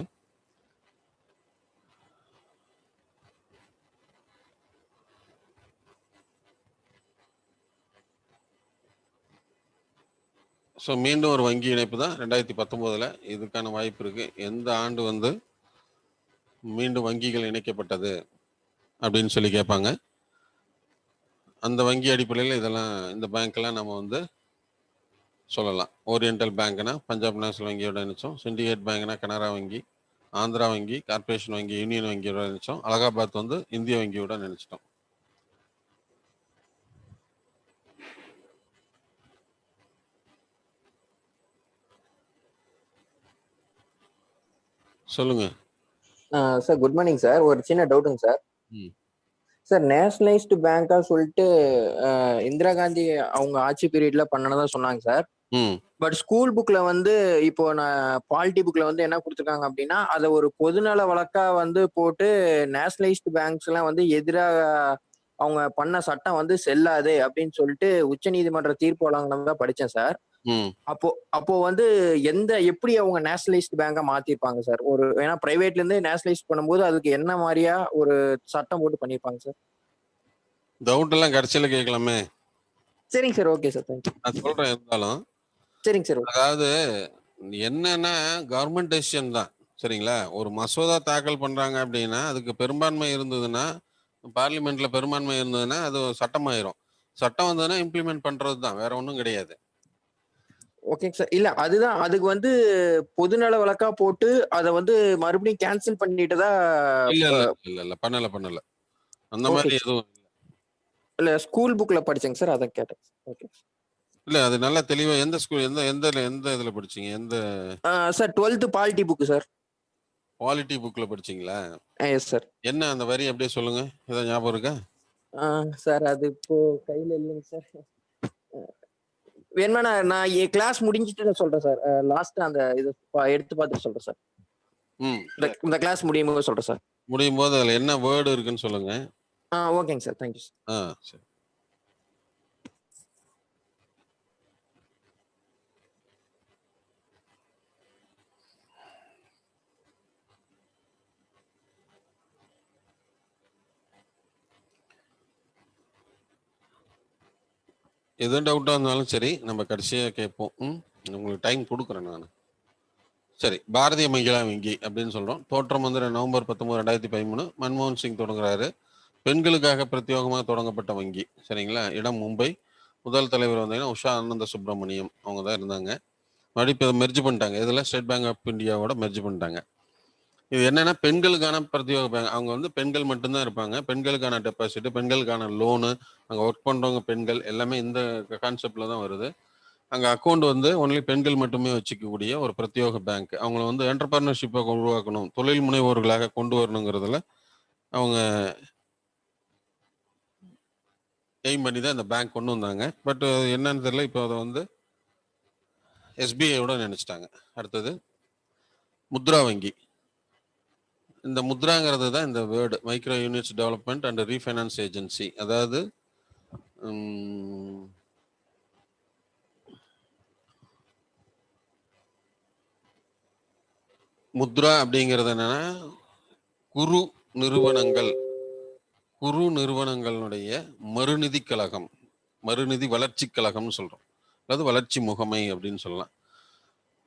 ஸோ மீண்டும் ஒரு வங்கி இணைப்பு தான் 2019ல் இதுக்கான வாய்ப்பு இருக்கு. எந்த ஆண்டு வந்து மீண்டும் வங்கிகள் இணைக்கப்பட்டது அப்படின்னு சொல்லி கேட்பாங்க. அந்த வங்கி அடிப்படையில் இதெல்லாம், இந்த பேங்க்லாம் நம்ம வந்து சொல்லலாம். ஓரியண்டல் பேங்க்னா பஞ்சாப் நேஷனல் வங்கியோட இணைச்சோம். சிண்டிகேட் பேங்க்னா கனரா வங்கி, ஆந்திரா வங்கி, கார்பரேஷன் வங்கி, யூனியன் வங்கியோட நினைச்சோம். அலகாபாத் வந்து இந்திய வங்கியோட நினைச்சிட்டோம். சொல்லுங்க. Sir good morning sir. ஒரு சின்ன டவுட்டுங்க சார். சார் நேஷனலைஸ்டு பேங்கா சொல்லிட்டு இந்திரா காந்தி அவங்க ஆட்சி பீரியட்ல பண்ணனதா சொன்னாங்க சார். பட் ஸ்கூல் புக்ல வந்து இப்போ நான் பாலிட்டி புக்ல வந்து என்ன கொடுத்துருக்காங்க அப்படின்னா, அதை ஒரு பொதுநல வழக்கா வந்து போட்டு நேஷனலைஸ்டு பேங்க்ஸ் எல்லாம் வந்து எதிராக அவங்க பண்ண சட்டம் வந்து செல்லாது அப்படின்னு சொல்லிட்டு உச்ச நீதிமன்ற தீர்ப்பு வழங்கினதான் படிச்சேன் சார். அப்போ அப்போ வந்து எப்படி அவங்க நேஷனலைஸ்ட் பேங்கா மாத்திருப்பாங்க சார்? ஒரு ஏன்னா பிரைவேட்ல இருந்து நேஷனலைஸ் பண்ணும்போது அதுக்கு என்ன மாதிரியா ஒரு சட்டம் போட்டு பண்ணிருப்பாங்க சார்? டவுட் எல்லாம் கடைசியில கேட்கலாமே. சரிங்க சார். Okay sir. தேங்க்யூ. நான் சொல்றேன் இருந்தாலும். சரிங்க சார். அதாவது என்னன்னா கவர்மெண்ட் டெசிஷன் தான், சரிங்களா? ஒரு மசோதா தாக்கல் பண்றாங்க அப்படின்னா அதுக்கு பெரும்பான்மை இருந்ததுன்னா, பார்லிமெண்ட்ல பெரும்பான்மை இருந்ததுன்னா அது சட்டமாயிரும். சட்டம் வந்ததுன்னா இம்ப்ளிமெண்ட் பண்றது தான், வேற ஒன்றும் கிடையாது. ஓகேங்க சார். இல்ல அதுதான், அதுக்கு வந்து பொதுநல வழக்கா போட்டு அதை வந்து மறுபடியும் கேன்சல் பண்ணிட்டதா. இல்ல இல்ல இல்ல இல்ல பண்ணல அந்த மாதிரி எதுவும் இல்ல. ஸ்கூல் புக்ல படிச்சேங்க சார், அதான் கேட்டேன். ஓகே. இல்ல அது நல்லா தெளிவா. எந்த ஸ்கூல், எந்த எந்த எந்த இதுல படிச்சீங்க? எந்த sir 12th polity book sir. Quality புக்ல படிச்சீங்களா? Yes sir. என்ன அந்த வரி அப்படியே சொல்லுங்க, ஏதாவது ஞாபகம் இருக்கா? சார் அது இப்போ கையில இல்லைங்க சார். வேணுமா நான் என் கிளாஸ் முடிஞ்சிட்டு நான் சொல்றேன் சார். லாஸ்ட் அந்த இது எடுத்து பார்த்துட்டு சொல்றேன் சார். இந்த கிளாஸ் முடியும் போது சொல்றேன் சார். முடியும் போது அதுல என்ன வேர்டு இருக்குன்னு சொல்லுங்க. ஓகேங்க சார். Thank you sir. சரி. எதுவும் டவுட்டாக இருந்தாலும் சரி நம்ம கடைசியாக கேட்போம். உங்களுக்கு டைம் கொடுக்குறேன் நான். சரி, பாரதிய மகிழா வங்கி அப்படின்னு சொல்கிறோம். தோற்றம் வந்து நவம்பர் 19, 2013 மன்மோகன் சிங் தொடங்குறாரு. பெண்களுக்காக பிரத்யேகமாக தொடங்கப்பட்ட வங்கி, சரிங்களா? இடம் மும்பை. முதல் தலைவர் வந்தீங்கன்னா உஷா ஆனந்த சுப்பிரமணியம், அவங்க தான் இருந்தாங்க. மறுபடியும் இப்போ மெர்ஜ் பண்ணிட்டாங்க. இதில் ஸ்டேட் பேங்க் ஆஃப் இந்தியாவோட மெர்ஜ் பண்ணிட்டாங்க. இது என்னன்னா பெண்களுக்கான பிரத்யேக பேங்க். அவங்க வந்து பெண்கள் மட்டும்தான் இருப்பாங்க. பெண்களுக்கான டெபாசிட், பெண்களுக்கான லோனு, அங்கே ஒர்க் பண்ணுறவங்க பெண்கள் எல்லாமே இந்த கான்செப்ட்ல தான் வருது. அங்கே அக்கௌண்ட் வந்து ஒன்லி பெண்கள் மட்டுமே வச்சுக்கக்கூடிய ஒரு பிரத்யேக பேங்க். அவங்கள வந்து என்டர்பிரனர்ஷிப்பை உருவாக்கணும், தொழில் முனைவோர்களாக கொண்டு வரணுங்கிறதுல அவங்க எய்ம் பண்ணி தான் இந்த பேங்க் கொண்டு வந்தாங்க. பட் என்னன்னு தெரியல, இப்போ அதை வந்து எஸ்பிஐயோட நினைச்சிட்டாங்க. அடுத்தது முத்ரா வங்கி. இந்த முத்ராங்கிறது தான் இந்த word, micro units development and refinance agency. அதாவது முத்ரா அப்படிங்கிறது என்னன்னா குறு நிறுவனங்களுடைய மறுநிதி கழகம், மறுநிதி வளர்ச்சி கழகம்னு சொல்றோம், அதாவது வளர்ச்சி முகமை அப்படின்னு சொல்லலாம்.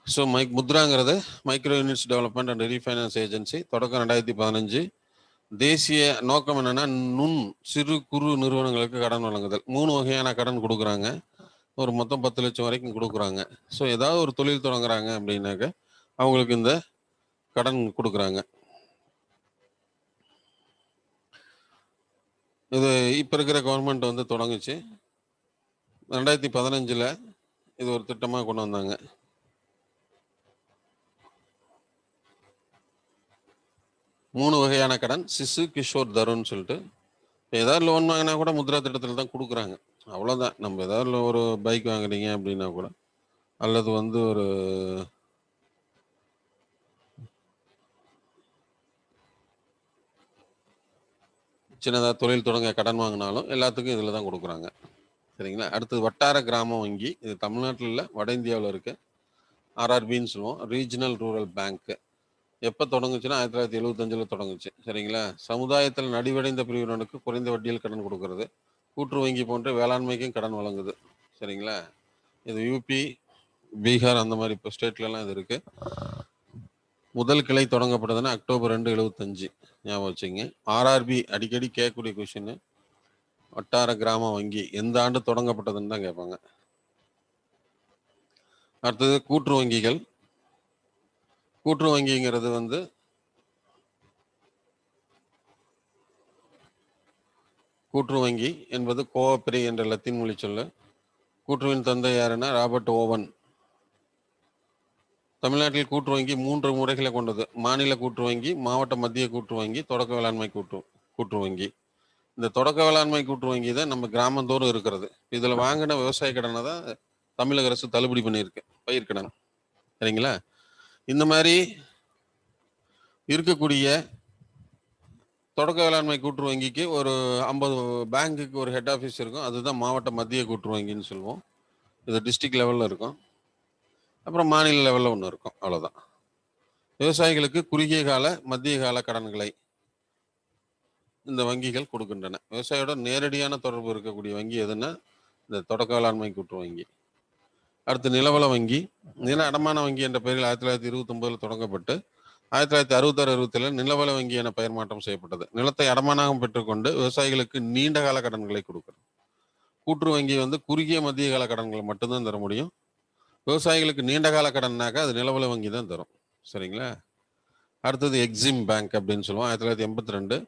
ஸோ முத்ராங்கிறது micro units development and refinance agency. தொடக்கம் 2015. தேசிய நோக்கம் என்னன்னா சிறு குறு நிறுவனங்களுக்கு கடன் வழங்குதல். 3 வகையான கடன் கொடுக்குறாங்க. ஒரு மொத்தம் 10 லட்சம் வரைக்கும் கொடுக்குறாங்க. ஸோ ஏதாவது ஒரு தொழில் தொடங்குறாங்க அப்படின்னாக்க அவங்களுக்கு இந்த கடன் கொடுக்குறாங்க. இது இப்போ இருக்கிற கவர்மெண்ட் வந்து தொடங்குச்சு. 2015 இது ஒரு திட்டமாக கொண்டு வந்தாங்க. மூணு வகையான கடன், சிசு, கிஷோர், தருண் சொல்லிட்டு. ஏதாவது லோன் வாங்கினா கூட முத்ரா திட்டத்தில் தான் கொடுக்குறாங்க. அவ்வளோதான். நம்ம ஏதாவது ஒரு பைக் வாங்குறீங்க அப்படின்னா கூட, அல்லது வந்து ஒரு சின்னதாக தொழில் தொடங்க கடன் வாங்கினாலும் எல்லாத்துக்கும் இதில் தான் கொடுக்குறாங்க. சரிங்களா. அடுத்தது வட்டார கிராம வங்கி, இது தமிழ்நாட்டில் இல்லை, வட இந்தியாவில் இருக்கு. ஆர்ஆர்பின்னு சொல்லுவோம், ரீஜனல் ரூரல் பேங்க். எப்போ தொடங்குச்சுன்னா 1975 தொடங்குச்சு. சரிங்களா. சமுதாயத்தில் நலிவடைந்த பிரிவினருக்கு குறைந்த வட்டியில் கடன் கொடுக்கறது. கூட்டுறவு வங்கி போன்ற வேளாண்மைக்கும் கடன் வழங்குது. சரிங்களா. இது யூபி, பீகார் அந்த மாதிரி இப்போ ஸ்டேட்லலாம் இது இருக்கு. முதல் கிளை தொடங்கப்பட்டதுன்னா அக்டோபர் 2, 1975. ஞாபகம் வச்சுங்க. ஆர்ஆர்பி அடிக்கடி கேட்கக்கூடிய கொஷின், வட்டார கிராம வங்கி எந்த ஆண்டு தொடங்கப்பட்டதுன்னு தான் கேட்பாங்க. அடுத்தது கூட்டுறவு வங்கிகள். கூட்டுறவு வங்கிங்கிறது வந்து கூட்டுறவு வங்கி என்பது கோஆபரே என்ற லத்தீன் மொழி சொல்லு. கூட்டுறவின் தந்தை யாருன்னா ராபர்ட் ஓவன். தமிழ்நாட்டில் கூட்டுறவு வங்கி 3 முறைகளை கொண்டது. மாநில கூட்டுறவு வங்கி, மாவட்ட மத்திய கூட்டுறவு வங்கி, தொடக்க வேளாண்மை கூட்டுறவு வங்கி. இந்த தொடக்க வேளாண்மை கூட்டுறவு வங்கி தான் நம்ம கிராமந்தோறும் இருக்கிறது. இதுல வாங்கின விவசாய கடனை தான் தமிழக அரசு தள்ளுபடி பண்ணியிருக்கு, பயிர்க்கடன். சரிங்களா. இந்த மாதிரி இருக்கக்கூடிய தொடக்க வேளாண்மை கூட்டுறவு வங்கிக்கு ஒரு 50 பேங்குக்கு ஒரு ஹெட் ஆஃபீஸ் இருக்கும். அதுதான் மாவட்ட மத்திய கூட்டுறவு வங்கின்னு சொல்லுவோம். இது டிஸ்ட்ரிக்ட் லெவலில் இருக்கும். அப்புறம் மாநில லெவலில் ஒன்று இருக்கும். அவ்வளோதான். விவசாயிகளுக்கு குறுகிய கால மத்திய கால கடன்களை இந்த வங்கிகள் கொடுக்கின்றன. விவசாயியோட நேரடியான தொடர்பு இருக்கக்கூடிய வங்கி எதுன்னா இந்த தொடக்க வேளாண்மை கூட்டுறவு வங்கி. அடுத்து நிலவள வங்கி. நில அடமான வங்கி என்ற பெயரில் 1929 தொடங்கப்பட்டு 1966-67 நிலவள வங்கி என பெயர் மாற்றம் செய்யப்பட்டது. நிலத்தை அடமானகம் பெற்றுக்கொண்டு விவசாயிகளுக்கு நீண்ட கால கடன்களை கொடுக்கிறது. கூட்டுறவு வங்கி வந்து குறுகிய மத்திய கால கடன்களை மட்டும்தான் தர முடியும். விவசாயிகளுக்கு நீண்ட கால கடன்னாக்கா அது நிலவள வங்கி தான் தரும். சரிங்களா. அடுத்தது எக்ஸிம் பேங்க் அப்படின்னு சொல்லுவோம். 1982.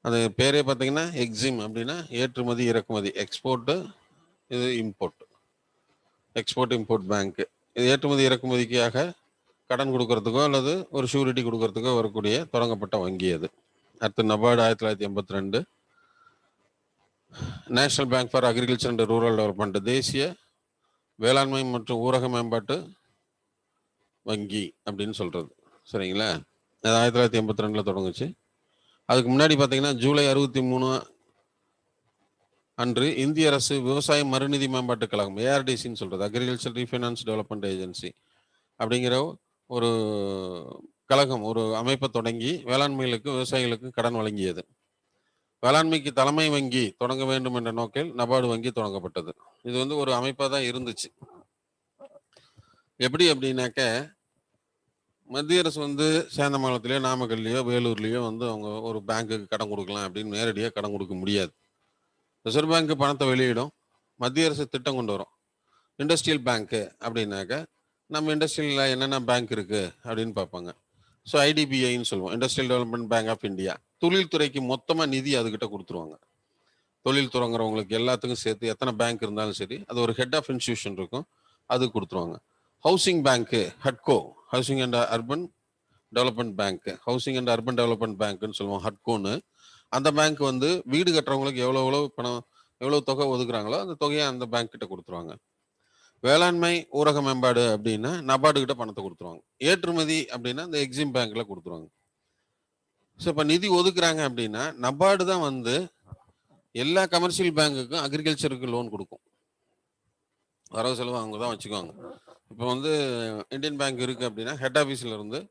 அது பேரே பார்த்தீங்கன்னா எக்ஸிம் அப்படின்னா ஏற்றுமதி இறக்குமதி, எக்ஸ்போர்ட்டு, இது இம்போர்ட். Export import bank. இது ஏற்றுமதி இறக்குமதிக்காக கடன் கொடுக்கறதுக்கோ அல்லது ஒரு ஷூரிட்டி கொடுக்கறதுக்கோ வரக்கூடிய தொடங்கப்பட்ட வங்கி அது. அடுத்து NABARD 1982. National bank for agriculture and rural development, தேசிய வேளாண்மை மற்றும் ஊரக மேம்பாட்டு வங்கி அப்படின்னு சொல்றது. சரிங்களா. அது 1982 தொடங்குச்சு. அதுக்கு முன்னாடி பார்த்தீங்கன்னா ஜூலை 63 அன்று இந்திய அரசு விவசாய மறுநிதி மேம்பாட்டு கழகம், ஏஆர்டிசின்னு சொல்றது, அக்ரிகல்ச்சர் ரீஃபைனான்ஸ் டெவலப்மெண்ட் ஏஜென்சி அப்படிங்கிற ஒரு கழகம், ஒரு அமைப்பை தொடங்கி வேளாண்மைகளுக்கு விவசாயிகளுக்கு கடன் வழங்கியது. வேளாண்மைக்கு தலைமை வங்கி தொடங்க வேண்டும் என்ற நோக்கில் நபார்டு வங்கி தொடங்கப்பட்டது. இது வந்து ஒரு அமைப்பாக தான் இருந்துச்சு. எப்படி அப்படின்னாக்க மத்திய அரசு வந்து சேந்தமங்கலத்திலேயோ நாமக்கல்லையோ வேலூர்லேயோ வந்து அவங்க ஒரு பேங்க்குக்கு கடன் கொடுக்கலாம் அப்படின்னு நேரடியாக கடன் கொடுக்க முடியாது. ரிசர்வ் பேங்க் பணத்தை வெளியிடும், மத்திய அரசு திட்டம் கொண்டு வரும். இண்டஸ்ட்ரியல் பேங்க்கு அப்படின்னாக்க நம்ம இண்டஸ்ட்ரியலில் என்னென்ன பேங்க் இருக்குது அப்படின்னு பார்ப்பாங்க. ஸோ ஐடிபிஐன்னு சொல்லுவோம், industrial development bank of India. தொழில்துறைக்கு மொத்தமாக நிதி அதுக்கிட்ட கொடுத்துருவாங்க. தொழில் தொடங்குறவங்களுக்கு எல்லாத்துக்கும் சேர்த்து எத்தனை பேங்க் இருந்தாலும் சரி, அது ஒரு ஹெட் ஆஃப் இன்ஸ்டியூஷன் இருக்கும், அது கொடுத்துருவாங்க. ஹவுசிங் பேங்க்கு, ஹட்கோ, housing and urban development bank, housing and urban development பேங்க்னு சொல்லுவோம், ஹட்கோன்னு. அந்த பேங்க் வந்து வீடு கட்டுறவங்களுக்கு எவ்வளோ பணம், எவ்வளோ தொகை ஒதுக்குறாங்களோ அந்த தொகையை அந்த பேங்க் கிட்ட கொடுத்துருவாங்க. வேளாண்மை ஊரக மேம்பாடு அப்படின்னா நபார்டு கிட்ட பணத்தை கொடுத்துருவாங்க. ஏற்றுமதி அப்படின்னா இந்த எக்ஸிம் பேங்க்ல கொடுத்துருவாங்க. ஸோ இப்போ நிதி ஒதுக்குறாங்க அப்படின்னா நபார்டு தான் வந்து எல்லா கமர்ஷியல் பேங்குக்கும் அக்ரிகல்ச்சருக்கு லோன் கொடுக்கும். வரவு செலவு அவங்க தான் வச்சுக்குவாங்க. இப்போ வந்து இந்தியன் பேங்க் இருக்கு அப்படின்னா ஹெட் ஆஃபீஸ்ல இருந்து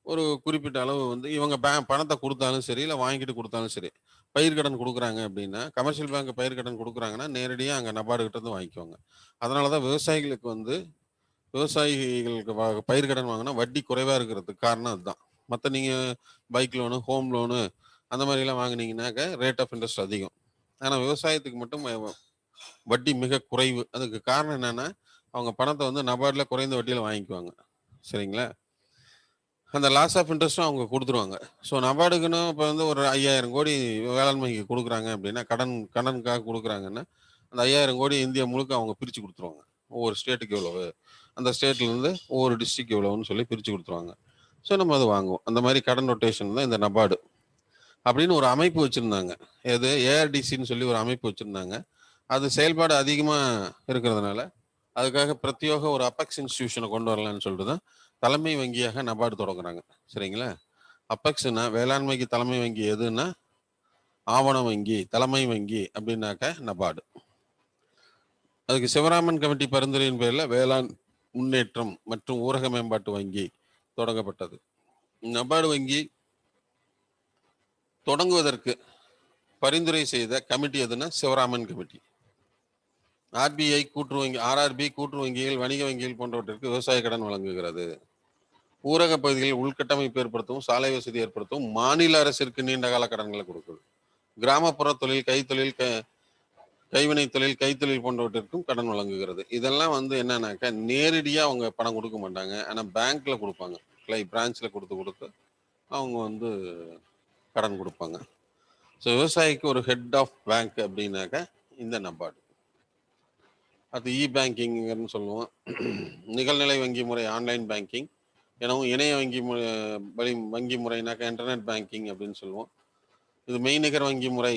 ஒரு குறிப்பிட்ட அளவு வந்து இவங்க பணத்தை கொடுத்தாலும் சரி, இல்லை வாங்கிட்டு கொடுத்தாலும் சரி, பயிர்க்கடன் கொடுக்குறாங்க அப்படின்னா, கமர்ஷியல் பேங்க் பயிர்க்கடன் கொடுக்குறாங்கன்னா நேரடியாக அங்கே நபார்டு கிட்ட இருந்து வாங்கிக்குவாங்க. அதனால தான் விவசாயிகளுக்கு வந்து பயிர்க்கடன் வாங்கினா வட்டி குறைவாக இருக்கிறதுக்கு காரணம் அதுதான். மற்ற நீங்கள் பைக் லோனு, ஹோம் லோனு அந்த மாதிரிலாம் வாங்கினீங்கன்னாக்க ரேட் ஆஃப் இன்ட்ரெஸ்ட் அதிகம். ஆனால் விவசாயத்துக்கு மட்டும் வட்டி மிக குறைவு. அதுக்கு காரணம் என்னன்னா அவங்க பணத்தை வந்து நபார்டில் குறைந்த வட்டியில் வாங்கிக்குவாங்க. சரிங்களா. அந்த லாஸ் ஆஃப் இன்ட்ரெஸ்ட்டும் அவங்க கொடுத்துருவாங்க. ஸோ நபார்டுக்குன்னு இப்போ வந்து ஒரு 5000 கோடி வேளாண்மைக்கு கொடுக்குறாங்க அப்படின்னா, கடனுக்காக கொடுக்குறாங்கன்னா அந்த 5000 கோடி இந்தியா முழுக்க அவங்க பிரித்து கொடுத்துருவாங்க. ஒவ்வொரு ஸ்டேட்டுக்கு எவ்வளவு, அந்த ஸ்டேட்லேருந்து ஒவ்வொரு டிஸ்ட்ரிக்ட் எவ்வளோன்னு சொல்லி பிரித்து கொடுத்துருவாங்க. ஸோ நம்ம அது வாங்குவோம். அந்த மாதிரி கடன் ரொட்டேஷன் தான் இந்த நபார்டு அப்படின்னு ஒரு அமைப்பு வச்சுருந்தாங்க. எது ஏஆர்டிசின்னு சொல்லி ஒரு அமைப்பு வச்சுருந்தாங்க. அது செயல்பாடு அதிகமாக இருக்கிறதுனால அதுக்காக பிரத்யோக ஒரு அப்பெக்ஸ் இன்ஸ்டிடியூஷனை கொண்டு வரலான்னு சொல்லிட்டு தான் தலைமை வங்கியாக நபார்டு தொடங்குறாங்க. சரிங்களா. அப்பெக்ஸ்னா வேளாண்மைக்கு தலைமை வங்கி எதுன்னா ஆவண வங்கி, தலைமை வங்கி அப்படின்னாக்க நபார்டு. அதுக்கு சிவராமன் கமிட்டி பரிந்துரையின் பேரில் வேளாண் முன்னேற்றம் மற்றும் ஊரக மேம்பாட்டு வங்கி தொடங்கப்பட்டது. நபார்டு வங்கி தொடங்குவதற்கு பரிந்துரை செய்த கமிட்டி எதுன்னா சிவராமன் கமிட்டி. ஆர்பிஐ கூட்டுறவு வங்கி, ஆர்ஆர்பி கூட்டுறவு வங்கிகள், வணிக வங்கிகள் போன்றவற்றிற்கு விவசாய கடன் வழங்குகிறது. ஊரக பகுதிகளில் உள்கட்டமைப்பு ஏற்படுத்தவும் சாலை வசதி ஏற்படுத்தவும் மாநில அரசிற்கு நீண்டகால கடன்களை கொடுக்குது. கிராமப்புற தொழில், கைத்தொழில், கைவினை தொழில், கைத்தொழில் போன்றவற்றிற்கும் கடன் வழங்குகிறது. இதெல்லாம் வந்து என்னன்னாக்கா நேரடியா அவங்க பணம் கொடுக்க மாட்டாங்க, ஆனா பேங்க்ல கொடுப்பாங்க. பிரான்ச்ல கொடுத்து அவங்க வந்து கடன் கொடுப்பாங்க. ஸோ விவசாயிக்கு ஒரு ஹெட் ஆஃப் பேங்க் அப்படின்னாக்க இந்த நபார்டு. அது பேங்கிங்னு சொல்லுவோம். நிகழ்நிலை வங்கி முறை ஆன்லைன் பேங்கிங் எனவும், இணைய வங்கி முறைனாக்கா இன்டர்நெட் பேங்கிங் அப்படின்னு சொல்லுவோம். இது மெய்நிகர் வங்கி முறை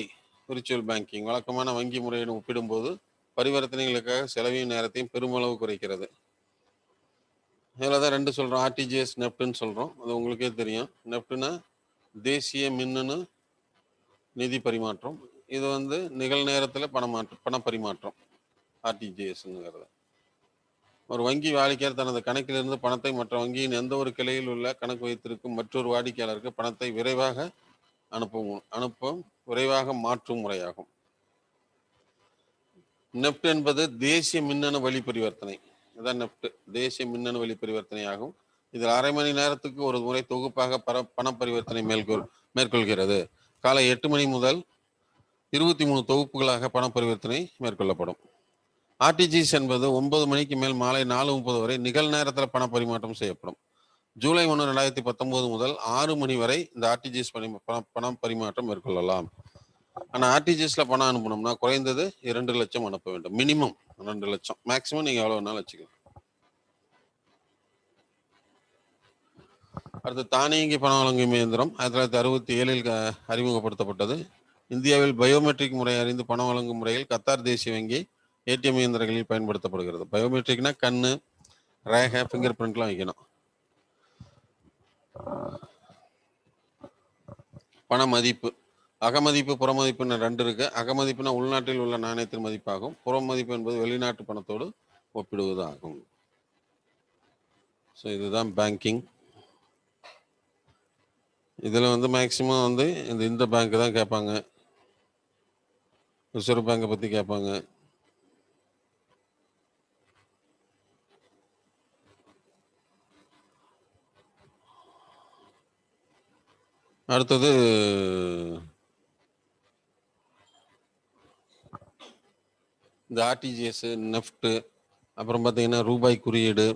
விர்ச்சுவல் பேங்கிங். வழக்கமான வங்கி முறையுடன் ஒப்பிடும்போது பரிவர்த்தனைகளுக்காக செலவையும் நேரத்தையும் பெருமளவு குறைக்கிறது. இதில் தான் 2 சொல்கிறோம், ஆர்டிஜிஎஸ், நெஃப்ட்னு சொல்கிறோம். அது உங்களுக்கே தெரியும். நெஃப்ட்னா தேசிய மின்னணு நிதி பரிமாற்றம். இது வந்து நிகழ்நேரத்தில் பண பரிமாற்றம். ஆர்டிஜிஎஸ்ங்கிறது ஒரு வங்கி வாடிக்கையாளர் தனது கணக்கிலிருந்து பணத்தை மற்ற வங்கியின் எந்த ஒரு கிளையில் உள்ள கணக்கு வைத்திருக்கும் மற்றொரு வாடிக்கையாளருக்கு பணத்தை விரைவாக அனுப்பும் விரைவாக மாற்றும் முறையாகும். நெஃப்ட் என்பது தேசிய மின்னணு வழி பரிவர்த்தனை. இதான் நெஃப்ட், தேசிய மின்னணு வழி பரிவர்த்தனை ஆகும். இதில் அரை மணி நேரத்துக்கு ஒரு முறை தொகுப்பாக பண பரிவர்த்தனை மேற்கொள்கிறது. காலை 8 மணி முதல் 23 தொகுப்புகளாக பண பரிவர்த்தனை மேற்கொள்ளப்படும். ஆர்டிஜிஎஸ் என்பது 9 மணிக்கு மேல் மாலை 4:30 வரை நிகழ்நேரத்தில் பண பரிமாற்றம் செய்யப்படும். ஜூலை 1, 2019 முதல் 6 மணி வரை இந்த ஆர்டிஜிஎஸ் பணம் பரிமாற்றம் மேற்கொள்ளலாம். ஆனால் ஆர்டிஜிஎஸ்ல பணம் அனுப்பணும்னா குறைந்தது 2 லட்சம் அனுப்ப வேண்டும். மினிமம் 2 லட்சம், மேக்சிமம் நீங்க எவ்வளவு வேணாலும் வச்சுக்கலாம். அடுத்து தானியங்கி பணம் வழங்கும் இயந்திரம் 1967 அறிமுகப்படுத்தப்பட்டது. இந்தியாவில் பயோமெட்ரிக் முறை அறிந்து பணம் வழங்கும் முறையில் கத்தார் தேசிய வங்கி ஏடிஎம் இயந்திரங்களில் பயன்படுத்தப்படுகிறது. பயோமெட்ரிக்னா கண்ணு, ரேகை, ஃபிங்கர் பிரிண்ட்லாம் வைக்கணும். பண மதிப்பு, அகமதிப்பு, புறமதிப்புன்னு 2 இருக்கு. அகமதிப்புனா உள்நாட்டில் உள்ள நாணயத்தின் மதிப்பாகும். புறமதிப்பு என்பது வெளிநாட்டு பணத்தோடு ஒப்பிடுவது ஆகும். ஸோ இதுதான் பேங்கிங். இதில் வந்து மேக்சிமம் வந்து இந்த பேங்க் தான் கேட்பாங்க. ரிசர்வ் பேங்கை பற்றி கேட்பாங்க. அடுத்தது இந்த ஆர்டிஜிஎஸ், நெஃப்ட், அப்புறம் பார்த்தீங்கன்னா ரூபாய் குறியீடு,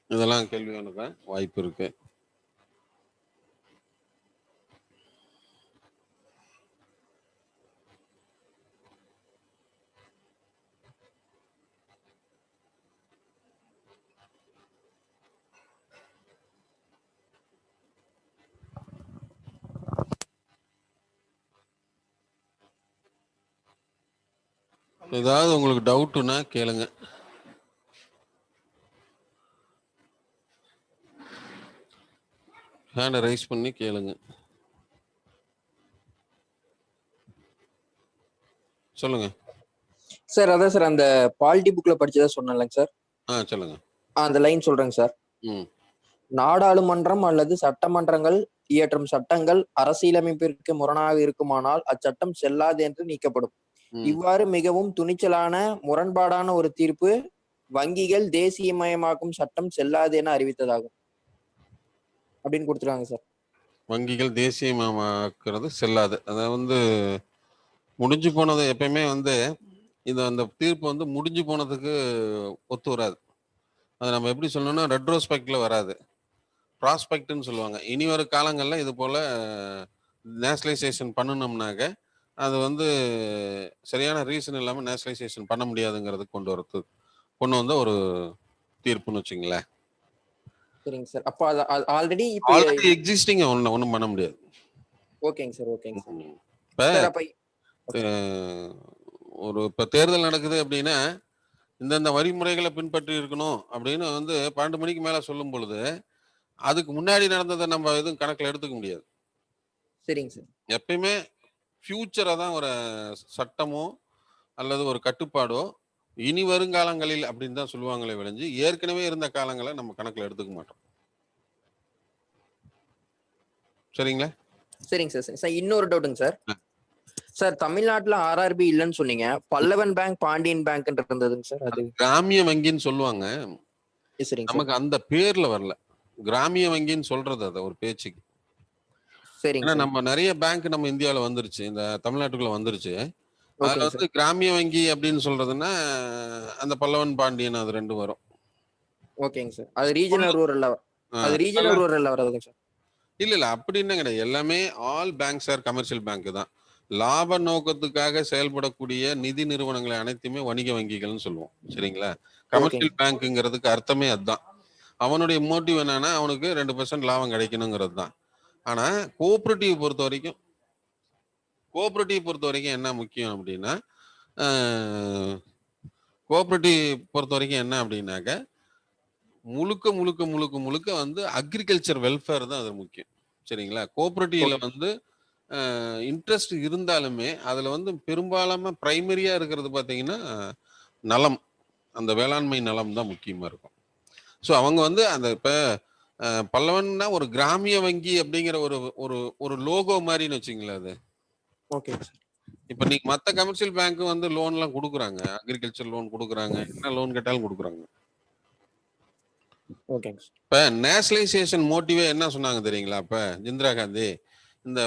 இதெல்லாம் கேள்வி எனக்கு வாய்ப்பு இருக்கு. ஏதாவது உங்களுக்கு டவுட்டுன்னா கேளுங்க. ஹேண்டை ரைஸ் பண்ணி கேளுங்க. சொல்லுங்க சார். அதான் சார் அந்த பாலிட்டி புக்ல படிச்சதா சொன்னேன்லங்க சார். சொல்லுங்க. அந்த லைன் சொல்றேங்க சார். நாடாளுமன்றம் அல்லது சட்டமன்றங்கள் இயற்றும் சட்டங்கள் அரசியலமைப்பிற்கு முரணாக இருக்குமானால் அச்சட்டம் செல்லாது என்று நீக்கப்படும். இவ்வாறு மிகவும் துணிச்சலான முரண்பாடான ஒரு தீர்ப்பு வங்கிகள் தேசியமயமாக்கும் சட்டம் செல்லாது என அறிவித்ததாகும் அப்படின்னு கொடுத்துருக்காங்க சார். வங்கிகள் தேசியமயமாக்குறது செல்லாது. அதை வந்து முடிஞ்சு போனது எப்பயுமே வந்து அந்த தீர்ப்பு வந்து முடிஞ்சு போனதுக்கு ஒத்து வராது. அதை நம்ம எப்படி சொல்லணும்னா ரெட்ரோஸ்பெக்ட்ல வராது, ப்ராஸ்பெக்ட்னு சொல்லுவாங்க. இனி வர காலங்களில் இது போல நேஷனலைசேஷன் பண்ணணும்னாக்க அது வந்து சரியான ரீசன் இல்லாமல் நேஷனலைசேஷன் பண்ண முடியாதுங்கிறது கொண்டு வந்த ஒரு தீர்ப்புன்னு வச்சுங்களேன். சரிங்க சார். அப்போ ஆல்ரெடி எக்ஸிஸ்டிங் ஒன்றும் பண்ண முடியாது. ஓகேங்க சார். ஓகேங்க சார். இப்போ தேர்தல் நடக்குது அப்படின்னா இந்தந்த வழிமுறைகளை பின்பற்றி இருக்கணும் அப்படின்னு வந்து 12 மணிக்கு மேல சொல்லும் பொழுது அதுக்கு முன்னாடி நடந்ததை நம்ம எதுவும் கணக்கில் எடுத்துக்க முடியாது. சரிங்க சார். எப்பயுமே ஃபியூச்சரை தான் ஒரு சட்டமோ அல்லது ஒரு கட்டுப்பாடோ இனி வருங்காலங்களில் அப்படின்னு தான் சொல்லுவாங்களே விளைஞ்சு, ஏற்கனவே இருந்த காலங்களை நம்ம கணக்குல எடுத்துக்க மாட்டோம். சரிங்களா? சரிங்க சார். சார் இன்னொரு டவுட்டுங்க சார். சார் தமிழ்நாட்டுல ஆர்ஆர்பி இல்லைன்னு சொன்னீங்க, பல்லவன் பேங்க், பாண்டியன் பேங்க் இருந்ததுங்க சார். அது கிராமிய வங்கின்னு சொல்லுவாங்க. சரிங்க சார். நமக்கு அந்த பேர்ல வரல. கிராமிய வங்கின்னு சொல்றது அத ஒரு பேச்சுக்கு. சரிங்க ஏன்னா சார். நம்ம நிறைய பேங்க் நம்ம இந்தியாவில வந்துருச்சு, இந்த தமிழ்நாட்டுக்குள்ள வந்துருச்சு. அதுல ஓகேங்க வந்து சார். கிராமிய வங்கி அப்படின்னு சொல்றதுன்னா அந்த பல்லவன் பாண்டியன் அது 2 வரும். ஓகேங்க சார். அது ரீஜனல் ரூரல்ல அது ரீஜனல் ரூரல்ல வராதுங்க சார். இல்ல அப்படின்னு கிடையாது. எல்லாமே all banks R commercial bank தான். லாப நோக்கத்துக்காக செயல்படக்கூடிய நிதி நிறுவனங்களை அனைத்துமே வணிக வங்கிகள்னு சொல்லுவோம். சரிங்களா? கமர்ஷியல் பேங்க்குங்கிறதுக்கு அர்த்தமே அதுதான். அவனுடைய மோட்டிவ் என்னன்னா அவனுக்கு 2% லாபம் கிடைக்கணுங்கிறது தான். ஆனா கோஆபரேட்டிவ் பொறுத்த வரைக்கும் என்ன முக்கியம் அப்படின்னா, கோஆபரேட்டிவ் பொறுத்த வரைக்கும் என்ன அப்படின்னாக்க, முழுக்க முழுக்க முழுக்க முழுக்க வந்து அக்ரிகல்ச்சர் வெல்ஃபேர் தான் அது முக்கியம். சரிங்களா? கோஆபரேட்டிவ்ல வந்து இன்ட்ரெஸ்ட் இருந்தாலுமே அதுல வந்து பெரும்பாலான பிரைமரியா இருக்கிறது பார்த்தீங்கன்னா நலம், அந்த வேளாண்மை நலம் தான் முக்கியமா இருக்கும். ஸோ அவங்க வந்து அந்த இப்போ பல்லவன்னா ஒரு கிராமிய வங்கி அப்படிங்கிற ஒரு ஒரு ஒரு லோகோ மாதிரின்னு வச்சுங்களேன் அது. Okay sir. இப்போ நீங்க மற்ற கமர்ஷியல் பேங்க் வந்து லோன்லாம் கொடுக்குறாங்க, அக்ரிகல்ச்சர் லோன் கொடுக்குறாங்க, என்ன லோன் கேட்டாலும் கொடுக்குறாங்க. ஓகேங்க சார். இப்போ நேஷனலைசேஷன் மோட்டிவே என்ன சொன்னாங்க தெரியுங்களா? இப்போ இந்திரா காந்தி இந்த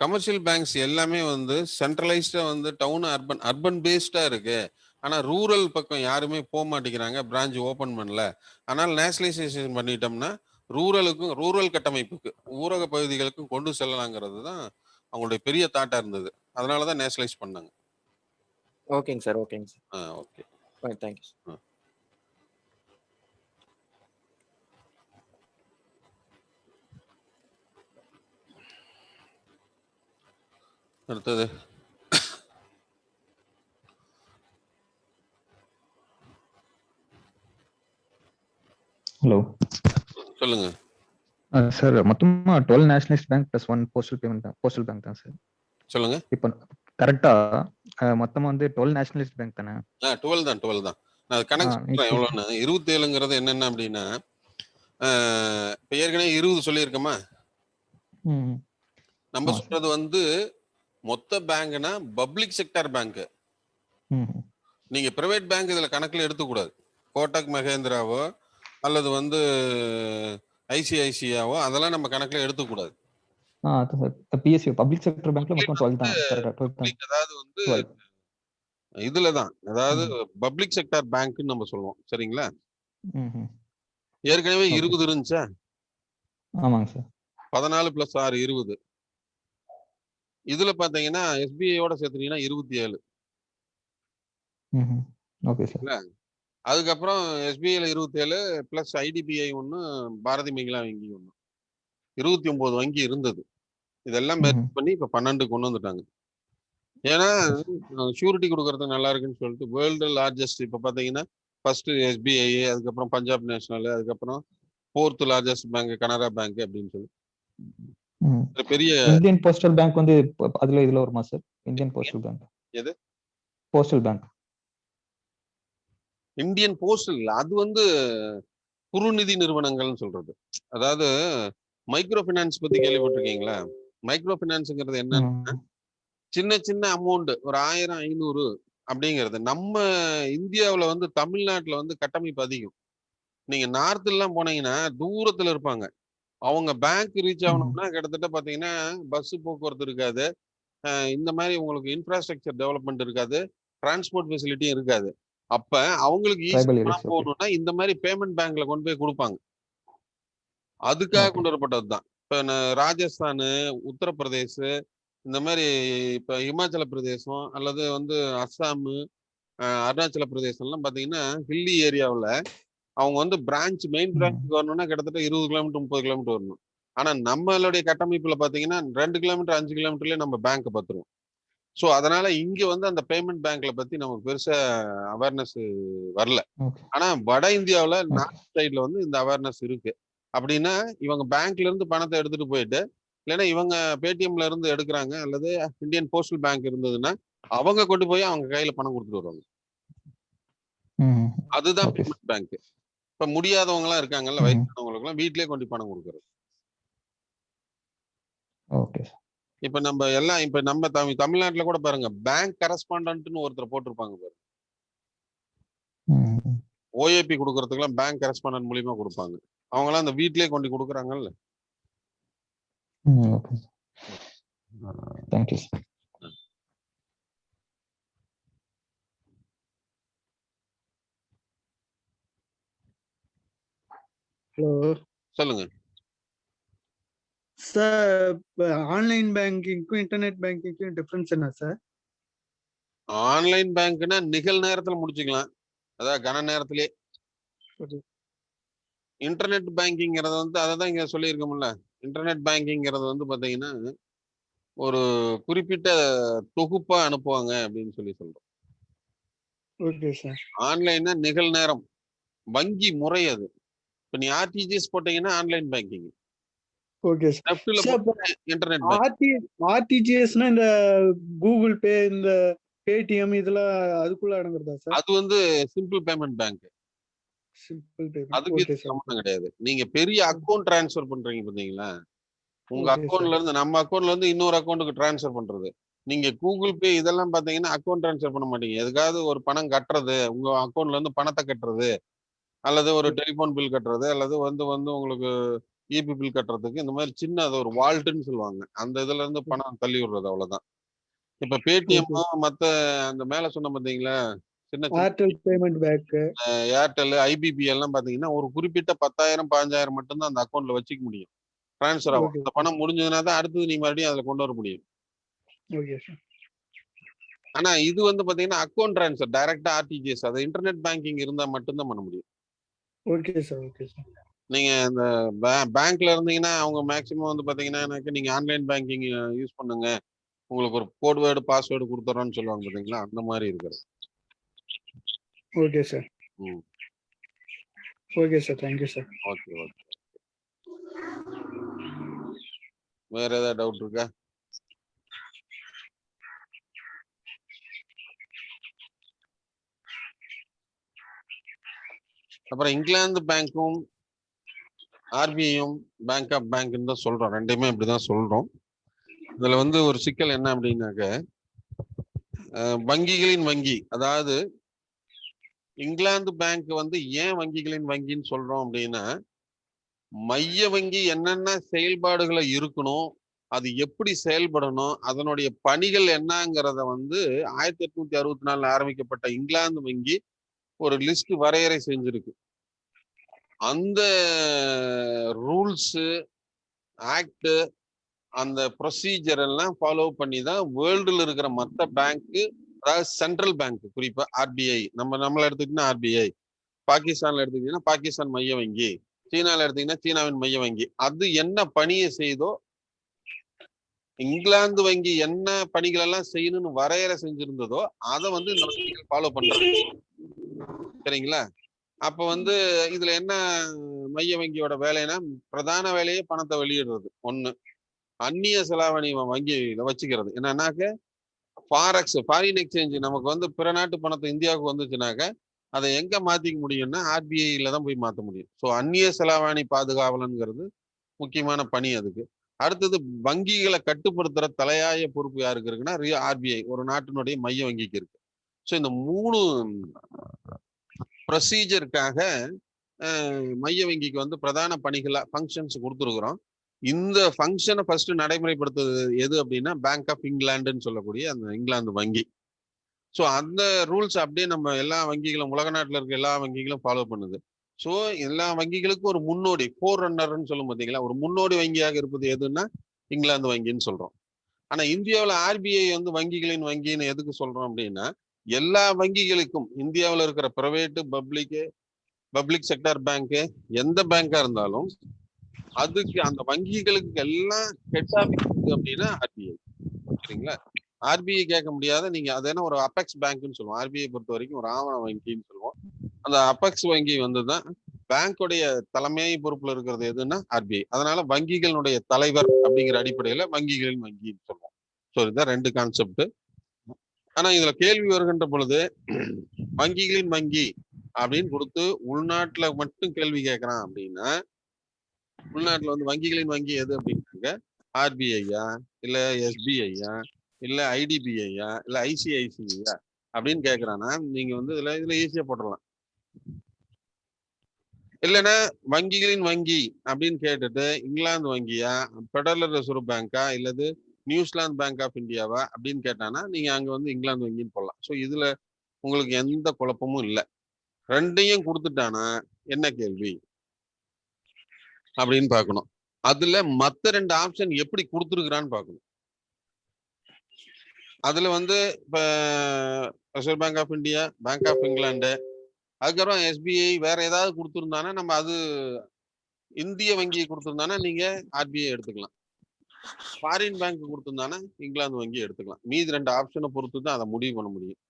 கமர்ஷியல் பேங்க்ஸ் எல்லாமே வந்து சென்ட்ரலைஸ்டா வந்து டவுன் அர்பன் பேஸ்டா இருக்கு. ஆனா ரூரல் பக்கம் யாருமே போக மாட்டேங்கிறாங்க, பிரான்ச் ஓபன் பண்ணல. ஆனால் நேஷனலைசேஷன் பண்ணிட்டோம்னா ரூரலுக்கும் ரூரல் கட்டமைப்புக்கு ஊரக பகுதிகளுக்கும் கொண்டு செல்லலாங்கிறது தான் அவங்களுடைய பெரிய தாட்டா இருந்தது. அதனால தான் நேஷனலைஸ் பண்ணாங்க. ஓகேங்க சார். ஓகேங்க சார். ஓகே. Thank you sir. அடுத்தது ஹலோ சொல்லுங்க சார். மொத்தமா 12 nationalised bank plus 1 postal bank தான் சார். சொல்லுங்க. இப்போ கரெக்டா மொத்தமா வந்து 12 நேஷனலைஸ்ட் பேங்க் தானே? 12 தான். நான் கணக்கு சொல்றேன் எவ்வளோன்னு. 27ங்கிறது என்னென்ன அப்படின்னா, இப்போ ஏற்கனவே 20 சொல்லியிருக்கோமா? நம்ம சொல்றது வந்து மொத்த பேங்க்னா பப்ளிக் செக்டர் பேங்க். நீங்க பிரைவேட் பேங்க் இதுல கணக்குல எடுத்துக்கூடாது. கோட்டக் மகேந்திராவோ அல்லது வந்து ஐசிஐசியாவோ அதெல்லாம் நம்ம கணக்குல எடுத்துக்கூடாது. பிஎஸ்சி பப்ளிக் செக்டர் பேங்க்ல மொத்தம் 12 தான். கரெக்ட்டா 12. அதாவது வந்து இதுலதான், அதாவது பப்ளிக் செக்டர் பேங்க்னு நம்ம சொல்லுவோம். சரிங்களா? ஏற்கனவே 20 இருந்துச்சா? ஆமாங்க சார். 14 + 6 20. இதுல பாத்தீங்கன்னா எஸ்பிஐயோட சேர்த்துட்டீங்கன்னா 27. Okay sir. அதுக்கப்புறம் எஸ்பிஐல 27 பிளஸ் ஐடிபிஐ 1, பாரதி மகிழா வங்கி 1, 29 வங்கி இருந்தது. இதெல்லாம் மெர்ஜ் பண்ணி இப்ப 12 கொண்டு வந்துட்டாங்க. ஏன்னா ஷூரிட்டி கொடுக்கறது நல்லா இருக்குன்னு சொல்லிட்டு வேர்ல்டு லார்ஜஸ்ட் இப்ப பாத்தீங்கன்னா ஃபர்ஸ்ட் எஸ்பிஐ, அதுக்கப்புறம் பஞ்சாப் நேஷனல், அதுக்கப்புறம் 4th largest bank Canara bank அப்படின்னு சொல்லி பெரிய இந்தியன் போஸ்டல் பேங்க் வந்து அதுல இதுல வருமா சார்? இந்தியன் போஸ்டல் பேங்க் எது? Postal bank. இந்தியன் போஸ்டல் அது வந்து குறுநிதி நிறுவனங்கள்னு சொல்றது. அதாவது மைக்ரோ பினான்ஸ் பத்தி கேள்விப்பட்டிருக்கீங்களா? மைக்ரோ பினான்ஸ்ங்கிறது என்னன்னா சின்ன சின்ன அமௌண்ட், ஒரு 1000 500 அப்படிங்கிறது. நம்ம இந்தியாவுல வந்து தமிழ்நாட்டுல வந்து கட்டமைப்பு அதிகம். நீங்க நார்த்ல எல்லாம் போனீங்கன்னா தூரத்துல இருப்பாங்க. அவங்க பேங்க் ரீச் ஆகணும்னா கிட்டத்தட்ட பாத்தீங்கன்னா பஸ் போக்குவரத்து இருக்காது, இந்த மாதிரி உங்களுக்கு இன்ஃப்ராஸ்ட்ரக்சர் டெவலப்மெண்ட் இருக்காது, டிரான்ஸ்போர்ட் ஃபெசிலிட்டியும் இருக்காது. அப்ப அவங்களுக்கு ஈஸியா போகணும்னா இந்த மாதிரி பேமெண்ட் பேங்க்ல கொண்டு போய் கொடுப்பாங்க. அதுக்காக கொண்டு வரப்பட்டதுதான். இப்ப ராஜஸ்தான், உத்தரப்பிரதேஷ், இந்த மாதிரி இப்ப இமாச்சல பிரதேசம் அல்லது வந்து அஸ்ஸாம், அருணாச்சல பிரதேசம் எல்லாம் பாத்தீங்கன்னா ஹில்லி ஏரியாவில் அவங்க வந்து மெயின் பிரான்ச்சுக்கு வரணும்னா கிட்டத்தட்ட 20 கிலோமீட்டர் 30 கிலோமீட்டர் வரணும். ஆனா நம்மளுடைய கட்டமைப்புல பாத்தீங்கன்னா 2 கிலோமீட்டர் 5 கிலோமீட்டர்லயே நம்ம பேங்க் பார்த்துருவோம். ஸோ அதனால இங்க வந்து அந்த பேமெண்ட் பேங்க்ல பத்தி நமக்கு பெருசா அவேர்னஸ் வரல. ஆனா வட இந்தியாவில் நார்த் சைட்ல வந்து இந்த அவேர்னஸ் இருக்கு. அப்படின்னா இவங்க பேங்க்ல இருந்து பணத்தை எடுத்துட்டு போயிட்டு, இல்லைன்னா இவங்க பேடிஎம்ல இருந்து எடுக்கிறாங்க, அல்லது இந்தியன் போஸ்டல் பேங்க் இருந்ததுன்னா அவங்க கொண்டு போய் அவங்க கையில பணம் கொடுத்துட்டு வருவாங்க. ம். அதுதான் ஓகே. Payment bank. இப்ப முடியாதவங்க எல்லாம் இருக்காங்கல்ல, ம். வயசானவங்களுக்கு எல்லாம் வீட்லயே கொண்டு பணம் கொடுக்கறது. ஓகே. இப்ப நம்ம தமிழ்நாட்டுல கூட பாருங்க, பேங்க் கரஸ்பாண்டன்ட்னு ஒருத்தர் போட்டிருப்பாங்க பாருங்க. ம். ஓஏபி கொடுக்கறதுக்குலாம் பேங்க் கரஸ்பாண்டன்ட் மூலியமா கொடுப்பாங்க. அவங்க எல்லாம் அந்த வீட்லயே கொண்டு கொடுக்குறாங்கல்ல. ம். ஓகே. Thank you sir. ஹலோ சொல்லுங்க. சார், ஆன்லைன் பேங்கிங்க்கும் இன்டர்நெட் பேங்கிங்க்கும் டிஃபரன்ஸ் என்ன சார்? ஆன்லைன் பேங்க்னா நிகழ் நேரத்துல முடிச்சுக்கலாம், அதாவது கன நேரத்திலேயே. சரி. இன்டர்நெட் பேங்கிங்கிறது வந்து அதை தான் இங்க சொல்லியிருக்கோம்ல. இன்டர்நெட் பேங்கிங்கிறது வந்து பாத்தீங்கன்னா ஒரு குறிப்பிட்ட தொகுப்பா அனுப்புவாங்க அப்படின்னு சொல்றோம். Okay sir. ஆன்லைன்னா நிகழ் நேரம், வங்கி முறை அது. இப்ப நீ ஆர்டிஜிஎஸ் போட்டீங்கன்னா ஆன்லைன் பேங்கிங், ஓகே சார். நெஃப்ட்ல சார், இன்டர்நெட் பேங்கிங். ஆர்டிஜிஎஸ்னா இந்த கூகுள் பே, இந்த பேடிஎம் இதெல்லாம் அதுக்குள்ள அடங்குறதா சார்? அது வந்து simple payment bank. Simple payment. அதுக்கு ஓகே சார். சம்பந்தம் கிடையாது. நீங்க பெரிய அக்கௌண்ட் டிரான்ஸ்ஃபர் பண்றீங்க பாத்தீங்களா, உங்க ஓகே அக்கௌண்ட்ல இருந்து நம்ம அக்கௌண்ட்ல இருந்து இன்னொரு அக்கௌண்ட்டுக்கு டிரான்ஸ்ஃபர் பண்றது. நீங்க கூகுள் பே இதெல்லாம் பாத்தீங்கன்னா அக்கௌண்ட் டிரான்ஸ்ஃபர் பண்ண மாட்டீங்க. எதுக்காவது ஒரு பணம் கட்டுறது, உங்க அக்கௌண்ட்ல இருந்து பணத்தை கட்டுறது, அல்லது ஒரு டெலிபோன் பில் கட்டுறது, அல்லது வந்து வந்து உங்களுக்கு இபி பில் கட்டுறதுக்கு, இந்த மாதிரி சின்ன அது ஒரு வால்ட்னு சொல்லுவாங்க, அந்த இதுல இருந்து பணம் தள்ளி விடுறது, அவ்வளவுதான். இப்ப பேடிஎம் மத்த அந்த மேல சொன்ன பாத்தீங்களா, சின்ன Airtel payment bank, Airtel, IPP எல்லாம் பாத்தீங்கன்னா ஒரு குறிப்பிட்ட 10,000 15,000 மட்டும்தான் அந்த அக்கௌண்ட்ல வச்சுக்க முடியும், டிரான்ஸ்ஃபர் ஆகும். ஓகே அந்த பணம் முடிஞ்சதுன்னா தான் அடுத்தது நீ மறுபடியும் அதுல கொண்டு வர முடியும். Okay sir. ஆனா இது வந்து பாத்தீங்கன்னா அக்கௌண்ட் டிரான்ஸ்ஃபர் டைரக்டா ஆர்டிஜிஎஸ், அது இன்டர்நெட் பேங்கிங் இருந்தா மட்டும்தான் பண்ண முடியும். Okay sir. Okay sir. நீங்க இந்த பேங்க்ல இருந்தீங்கன்னா அவங்க மேக்சிமம் வந்து பாத்தீங்கன்னா எனக்கு நீங்க ஆன்லைன் பேங்கிங் யூஸ் பண்ணுங்க, உங்களுக்கு ஒரு கோட் வேர்டு பாஸ்வேர்டு கொடுத்துறோம்னு சொல்லுவாங்க பாத்தீங்களா, அந்த மாதிரி இருக்கிறது. Okay sir. Okay sir. Thank you sir. Okay okay. வேற ஏதாவது டவுட் இருக்கா? அப்புறம் இங்கிலாந்து பேங்க்கும் ஆர்பிஐயும் பேங்க் ஆஃப் பேங்க்னு தான் சொல்றோம், ரெண்டையுமே இப்படிதான் சொல்றோம். இதுல வந்து ஒரு சிக்கல் என்ன அப்படின்னாக்க, வங்கிகளின் வங்கி, அதாவது இங்கிலாந்து பேங்க் வந்து ஏன் வங்கிகளின் வங்கின்னு சொல்றோம் அப்படின்னா, மைய வங்கி என்னென்ன செயல்பாடுகளை இருக்கணும், அது எப்படி செயல்படணும், அதனுடைய பணிகள் என்னங்கிறத வந்து 1864 ஆரம்பிக்கப்பட்ட இங்கிலாந்து வங்கி ஒரு லிஸ்ட் வரையறை செஞ்சிருக்கு. அந்த ரூல்ஸ், ஆக்ட், அந்த ப்ரொசீஜர் எல்லாம் ஃபாலோ பண்ணி தான் வேர்ல்டுல இருக்கிற மற்ற பேங்க், அதாவது சென்ட்ரல் பேங்க், குறிப்பா ஆர்பிஐ, நம்மள எடுத்துக்கிட்டீங்கன்னா ஆர்பிஐ, பாகிஸ்தான்ல எடுத்துக்கிட்டீங்கன்னா பாகிஸ்தான் மைய வங்கி, சீனால எடுத்தீங்கன்னா சீனாவின் மைய வங்கி, அது என்ன பணியை செய்தோ, இங்கிலாந்து வங்கி என்ன பணிகள் எல்லாம் செய்யணும்னு வரையறை செஞ்சிருந்ததோ அதை வந்து இந்த வங்கிகள் ஃபாலோ பண்றாங்க. சரிங்களா? அப்ப வந்து இதுல என்ன மைய வங்கியோட வேலைன்னா, பிரதான வேலையே பணத்தை வெளியிடுறது ஒண்ணு, அந்நிய செலாவணி வங்கியில வச்சுக்கிறது. என்னன்னாக்க ஃபாரெக்ஸ், ஃபாரின் எக்ஸ்சேஞ்ச், நமக்கு வந்து பிற நாட்டு பணத்தை இந்தியாவுக்கு வந்துச்சுனாக்க அதை எங்க மாத்திக்க முடியும்னா ஆர்பிஐல தான் போய் மாத்த முடியும். ஸோ அந்நிய செலாவணி பாதுகாவலன்கிறது முக்கியமான பணி அதுக்கு. அடுத்தது வங்கிகளை கட்டுப்படுத்துற தலையாய பொறுப்பு யாருக்கு இருக்குன்னா ஆர்பிஐ, ஒரு நாட்டினுடைய மைய வங்கிக்கு இருக்கு. ஸோ இந்த 3 ப்ரொசீஜருக்காக மைய வங்கிக்கு வந்து பிரதான பணிகளா ஃபங்க்ஷன்ஸ் கொடுத்துருக்குறோம். இந்த ஃபங்க்ஷனை ஃபர்ஸ்ட் நடைமுறைப்படுத்துறது எது அப்படின்னா பேங்க் ஆஃப் இங்கிலாந்துன்னு சொல்லக்கூடிய அந்த இங்கிலாந்து வங்கி. ஸோ அந்த ரூல்ஸ் அப்படியே நம்ம எல்லா வங்கிகளும், உலக நாட்டில் இருக்க எல்லா வங்கிகளும் ஃபாலோ பண்ணுது. ஸோ எல்லா வங்கிகளுக்கும் ஒரு முன்னோடி, ஃபோர் ரன்னர்ன்னு சொல்லும் பார்த்தீங்களா, ஒரு முன்னோடி வங்கியாக இருப்பது எதுன்னா இங்கிலாந்து வங்கின்னு சொல்றோம். ஆனா இந்தியாவில் ஆர்பிஐ வந்து வங்கிகளின் வங்கின்னு எதுக்கு சொல்றோம் அப்படின்னா, எல்லா வங்கிகளுக்கும் இந்தியாவில் இருக்கிற பிரைவேட், பப்ளிக் செக்டர் பேங்க், எந்த பேங்கா இருந்தாலும் அதுக்கு அந்த வங்கிகளுக்கு எல்லாம் ஹெட் ஆஃபீஸ் அப்படின்னா ஆர்பிஐ. சரிங்களா? ஆர்பிஐ கேட்க முடியாத, நீங்க அது என்ன ஒரு அபெக்ஸ் பேங்க்னு சொல்லுவோம், ஆர்பிஐ பொறுத்த வரைக்கும் ஒரு ஆவண வங்கின்னு சொல்லுவோம். அந்த அபெக்ஸ் வங்கி வந்துதான் பேங்கோடைய தலைமை பொறுப்புல இருக்கிறது எதுன்னா ஆர்பிஐ. அதனால வங்கிகளுடைய தலைவர் அப்படிங்கிற அடிப்படையில வங்கிகளின் வங்கின்னு சொல்லுவோம். ஸோ இதுதான் 2 கான்செப்ட். ஆனா இதுல கேள்வி வருகின்ற பொழுது, வங்கிகளின் வங்கி அப்படின்னு கொடுத்து உள்நாட்டுல மட்டும் கேள்வி கேட்கறான் அப்படின்னா, உள்நாட்டுல வந்து வங்கிகளின் வங்கி எது அப்படின்னாங்க, ஆர்பிஐயா இல்ல எஸ்பிஐயா இல்ல ஐடிபிஐயா இல்ல ஐசிஐசிஐயா அப்படின்னு கேட்கறான்னா நீங்க வந்து இதுல ஈஸியா போட்டுடலாம். இல்லைன்னா வங்கிகளின் வங்கி அப்படின்னு கேட்டுட்டு இங்கிலாந்து வங்கியா, பெடரல் ரிசர்வ் பேங்கா இல்லது நியூசிலாந்து பேங்க் ஆஃப் இந்தியாவா அப்படின்னு கேட்டானா நீங்க அங்க வந்து இங்கிலாந்து வங்கின்னு போடலாம். ஸோ இதுல உங்களுக்கு எந்த குழப்பமும் இல்லை. ரெண்டையும் கொடுத்துட்டானா என்ன கேள்வி அப்படின்னு பார்க்கணும். அதுல மத்த 2 ஆப்ஷன் எப்படி கொடுத்துருக்குறான்னு பார்க்கணும். அதுல வந்து இப்ப reserve bank of India, bank of இங்கிலாந்து, அதுக்கப்புறம் எஸ்பிஐ வேற ஏதாவது கொடுத்துருந்தானா நம்ம அது இந்திய வங்கியை கொடுத்துருந்தானா நீங்க ஆர்பிஐ எடுத்துக்கலாம். ஃபாரின் பேங்க் கொடுத்துருந்தானா இங்கிலாந்து வங்கி எடுத்துக்கலாம். மீதி 2 ஆப்ஷனை பொறுத்து தான் அதை முடிவு பண்ண முடியும்.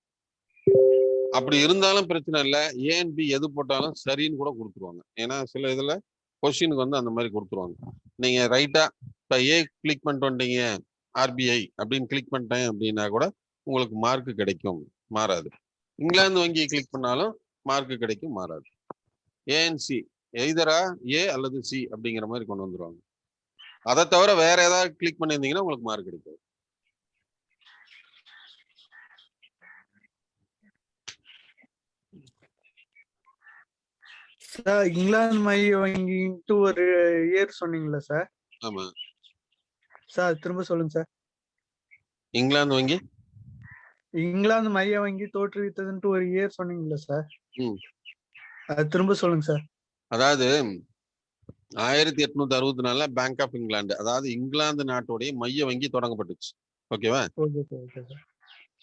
அப்படி இருந்தாலும் பிரச்சனை இல்லை. ஏன் பி எது போட்டாலும் சரின்னு கூட கொடுத்துருவாங்க. ஏன்னா சில இதுல கொஸ்டினுக்கு வந்து அந்த மாதிரி கொடுத்துருவாங்க. நீங்க ரைட்டா இப்ப ஏ கிளிக் பண்ணிட்டு வந்துட்டீங்க ஆர்பிஐ அப்படின்னு கிளிக் பண்ணிட்டேன் அப்படின்னா கூட உங்களுக்கு மார்க் கிடைக்கும், மாறாது. இங்கிலாந்து வங்கியை கிளிக் பண்ணாலும் மார்க் கிடைக்கும், மாறாது. ஏஎன்சி எய்தரா ஏ அல்லது சி அப்படிங்கிற மாதிரி கொண்டு வந்துருவாங்க. அதை தவிர வேற ஏதாவது கிளிக் பண்ணியிருந்தீங்கன்னா உங்களுக்கு மார்க் கிடைக்காது. சார் இங்கிலாந்து மைய வங்கிட்டு ஒரு இயர் சொன்னீங்களா சார்? ஆமா சார் திரும்ப சொல்லுங்க சார். இங்கிலாந்து வங்கி இங்கிலாந்து மைய வங்கி தோற்றுவித்ததுன்ட்டு ஒரு இயர் சொன்னீங்களா சார்? ம். அது திரும்ப சொல்லுங்க சார். அதாவது 1864 பேங்க் ஆஃப் இங்கிலாந்து, அதாவது இங்கிலாந்து நாட்டுடைய மைய வங்கி தொடங்கப்பட்டுச்சு. ஓகேவா? Okay sir, okay sir.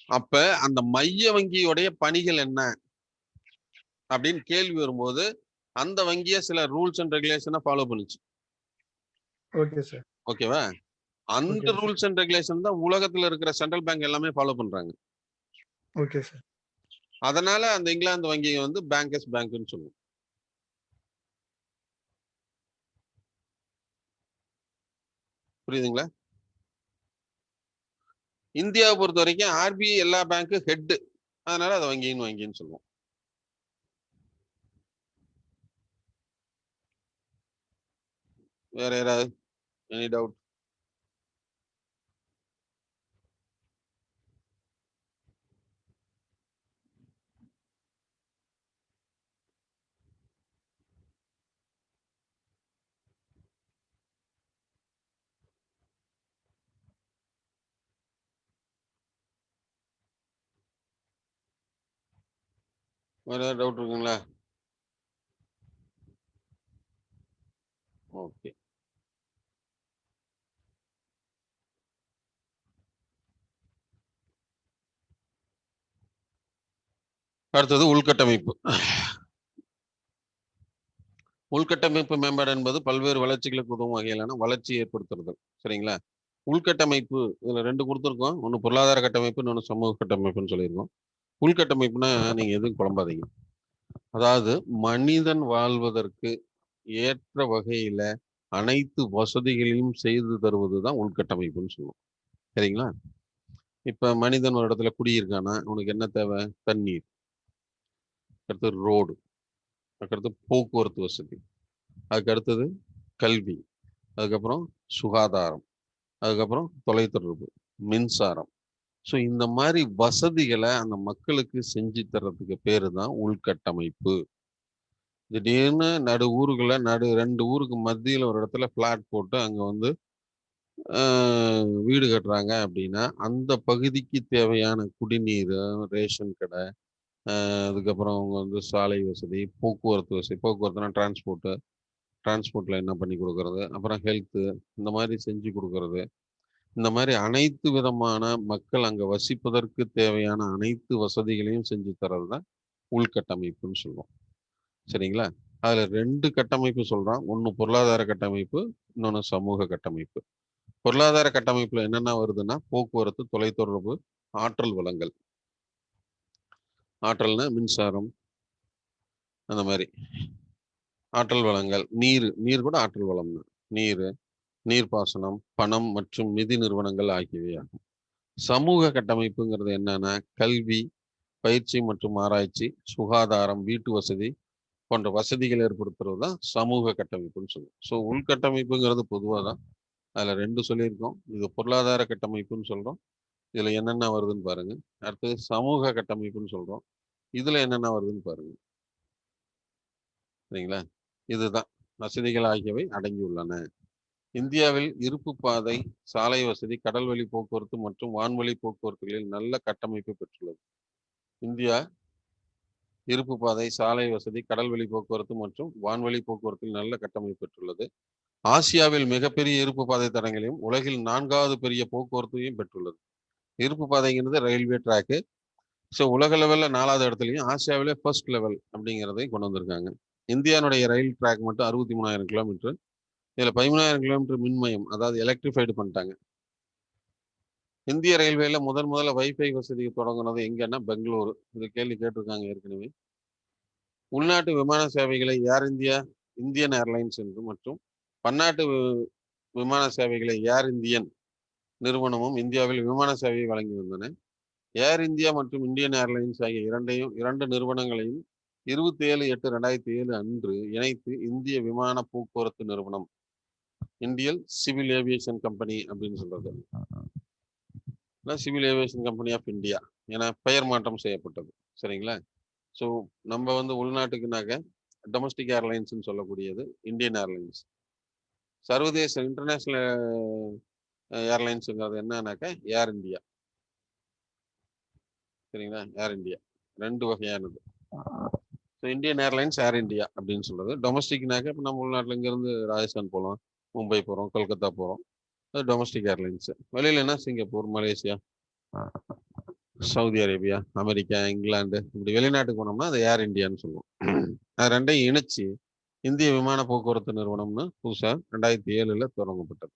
அப்ப அந்த மைய வங்கியோடைய பணிகள் என்ன அப்படின்னு கேள்வி வரும்போது அந்த வங்கியை சில ரூல்ஸ் அண்ட் ரெகுலேஷனை ஃபாலோ பண்ணுச்சு. Okay sir. ஓகேவா? அந்த Okay. ரூல்ஸ் அண்ட் ரெகுலேஷன் தான் உலகத்துல இருக்கிற சென்ட்ரல் பேங்க் எல்லாமே ஃபாலோ பண்றாங்க. Okay sir. அதனால அந்த இங்கிலாந்து வங்கியை வந்து பேங்கர்ஸ் பேங்க்னு சொல்லுவோம். புரியுதுங்களா? இந்தியாவை பொறுத்த வரைக்கும் ஆர்பிஐ எல்லா பேங்க்கு ஹெட், அதனால அதை வங்கின்னு சொல்லுவோம். வேற யாராவது எனி டவுட்? வேற ஏதாவது டவுட் இருக்குங்களா? ஓகே. அடுத்தது உள்கட்டமைப்பு. உள்கட்டமைப்பு மேம்பாடு என்பது பல்வேறு வளர்ச்சிகளுக்கு உதவும் வகையிலான வளர்ச்சி ஏற்படுத்துறது. சரிங்களா? உள்கட்டமைப்பு இதுல 2 கொடுத்துருக்கோம். ஒன்று பொருளாதார கட்டமைப்பு, இன்னொன்று சமூக கட்டமைப்புன்னு சொல்லியிருக்கோம். உள்கட்டமைப்புனா நீங்க எதுவும் குழம்பாதீங்க. அதாவது மனிதன் வாழ்வதற்கு ஏற்ற வகையில அனைத்து வசதிகளையும் செய்து தருவதுதான் உள்கட்டமைப்புன்னு சொல்லுவோம். சரிங்களா? இப்ப மனிதன் ஒரு இடத்துல குடியிருக்கானா உனக்கு என்ன தேவை? தண்ணீர், அடுத்தது ரோடு, அதுக்கடுத்து போக்குவரத்து வசதி, அதுக்கு அடுத்தது கல்வி, அதுக்கப்புறம் சுகாதாரம், அதுக்கப்புறம் தொலைத்தொடர்பு, மின்சாரம். ஸோ இந்த மாதிரி வசதிகளை அந்த மக்களுக்கு செஞ்சு தர்றதுக்கு பேரு தான் உள்கட்டமைப்பு. திடீர்னு நடு ஊருக்குள்ள 2 ஊருக்கு மத்தியில் ஒரு இடத்துல பிளாட் போட்டு அங்க வந்து வீடு கட்டுறாங்க அப்படின்னா அந்த பகுதிக்கு தேவையான குடிநீர், ரேஷன் கடை, அதுக்கப்புறம் அவங்க வந்து சாலை வசதி, போக்குவரத்து வசதி, போக்குவரத்துனா டிரான்ஸ்போர்ட்ல என்ன பண்ணி கொடுக்கறது, அப்புறம் ஹெல்த்து, இந்த மாதிரி செஞ்சு கொடுக்கறது. இந்த மாதிரி அனைத்து விதமான மக்கள் அங்க வசிப்பதற்கு தேவையான அனைத்து வசதிகளையும் செஞ்சு தர்றது தான் உள்கட்டமைப்புன்னு சொல்லுவோம். சரிங்களா? அதுல 2 கட்டமைப்பு சொல்றான். ஒன்று பொருளாதார கட்டமைப்பு, இன்னொன்று சமூக கட்டமைப்பு. பொருளாதார கட்டமைப்புல என்னென்ன வருதுன்னா போக்குவரத்து, தொலைத்தொடர்பு, ஆற்றல் வளங்கள். ஆற்றல்னா மின்சாரம், அந்த மாதிரி ஆற்றல் வளங்கள். நீர் கூட ஆற்றல் வளம் தான். நீர்ப்பாசனம், பணம் மற்றும் நிதி நிறுவனங்கள் ஆகியவை ஆகும். சமூக கட்டமைப்புங்கிறது என்னன்னா கல்வி, பயிற்சி மற்றும் ஆராய்ச்சி, சுகாதாரம், வீட்டு வசதி போன்ற வசதிகள் ஏற்படுத்துறது தான் சமூக கட்டமைப்புன்னு சொல்லுவோம். ஸோ உள்கட்டமைப்புங்கிறது பொதுவாக தான். அதில் 2 சொல்லியிருக்கோம். இது பொருளாதார கட்டமைப்புன்னு சொல்கிறோம். இதில் என்னென்ன வருதுன்னு பாருங்க. அடுத்தது சமூக கட்டமைப்புன்னு சொல்கிறோம். இதில் என்னென்ன வருதுன்னு பாருங்க. சரிங்களா? இதுதான் வசதிகள் ஆகியவை அடங்கியுள்ளன. இந்தியாவில் இருப்பு பாதை, சாலை வசதி, கடல்வழி போக்குவரத்து மற்றும் வான்வழி போக்குவரத்துகளில் நல்ல கட்டமைப்பு பெற்றுள்ளது. இந்தியா இருப்பு பாதை, சாலை வசதி, கடல்வழி போக்குவரத்து மற்றும் வான்வழி போக்குவரத்தில் நல்ல கட்டமைப்பு பெற்றுள்ளது. ஆசியாவில் மிகப்பெரிய இருப்பு பாதை தடங்களையும் உலகில் 4வது பெரிய போக்குவரத்தையும் பெற்றுள்ளது. இருப்பு பாதைங்கிறது ரயில்வே ட்ராக்கு. ஸோ உலக லெவலில் 4வது இடத்துலையும் ஆசியாவிலே ஃபர்ஸ்ட் லெவல் அப்படிங்கிறதையும் கொண்டு வந்திருக்காங்க. இந்தியானுடைய ரயில் ட்ராக் மட்டும் 63,000 கிலோமீட்டர். இதில் 13,000 கிலோமீட்டர் மின்மயம், அதாவது எலக்ட்ரிஃபைடு பண்ணிட்டாங்க. இந்திய ரயில்வேல முதல்ல வைஃபை வசதி தொடங்குனது எங்கன்னா பெங்களூரு. இது கேள்வி கேட்டிருக்காங்க ஏற்கனவே. உள்நாட்டு விமான சேவைகளை ஏர் இந்தியா, இந்தியன் ஏர்லைன்ஸ் என்று மற்றும் பன்னாட்டு விமான சேவைகளை ஏர் இந்தியன் நிறுவனமும் இந்தியாவில் விமான சேவையை வழங்கி வந்தன. ஏர் இந்தியா மற்றும் இந்தியன் ஏர்லைன்ஸ் ஆகிய இரண்டு நிறுவனங்களையும் 27/8/2007 அன்று இணைத்து இந்திய விமான போக்குவரத்து நிறுவனம், இந்தியன் சிவில் ஏவியேஷன் கம்பெனி அப்படின்னு சொல்றது, civil aviation company of India என பெயர் மாற்றம் செய்யப்பட்டது. சரிங்களா? ஸோ நம்ம உள்நாட்டுக்குனாக்க டொமஸ்டிக் ஏர்லைன்ஸ்ன்னு சொல்லக்கூடியது இந்தியன் ஏர்லைன்ஸ். சர்வதேச இன்டர்நேஷனல் ஏர்லைன்ஸுங்கிறது என்னன்னாக்கா ஏர் இந்தியா. சரிங்களா? ஏர் இந்தியா 2 வகையானது. ஸோ இந்தியன் ஏர்லைன்ஸ், ஏர் இந்தியா அப்படின்னு சொல்றது. டொமஸ்டிக்னாக்க இப்போ நம்ம உள்நாட்டில் இங்கேருந்து ராஜஸ்தான் போகலாம், மும்பை போகிறோம், கொல்கத்தா போகிறோம், அது டொமஸ்டிக் ஏர்லைன்ஸு. வெளியிலன்னா Singapore, Malaysia, Saudi Arabia, America, England, இப்படி வெளிநாட்டுக்கு போனோம்னா அது ஏர் இந்தியான்னு சொல்லுவோம். அது 2ஐயும் இணைச்சு இந்திய விமான போக்குவரத்து நிறுவனம்னு புதுசாக 2007 தொடங்கப்பட்டது.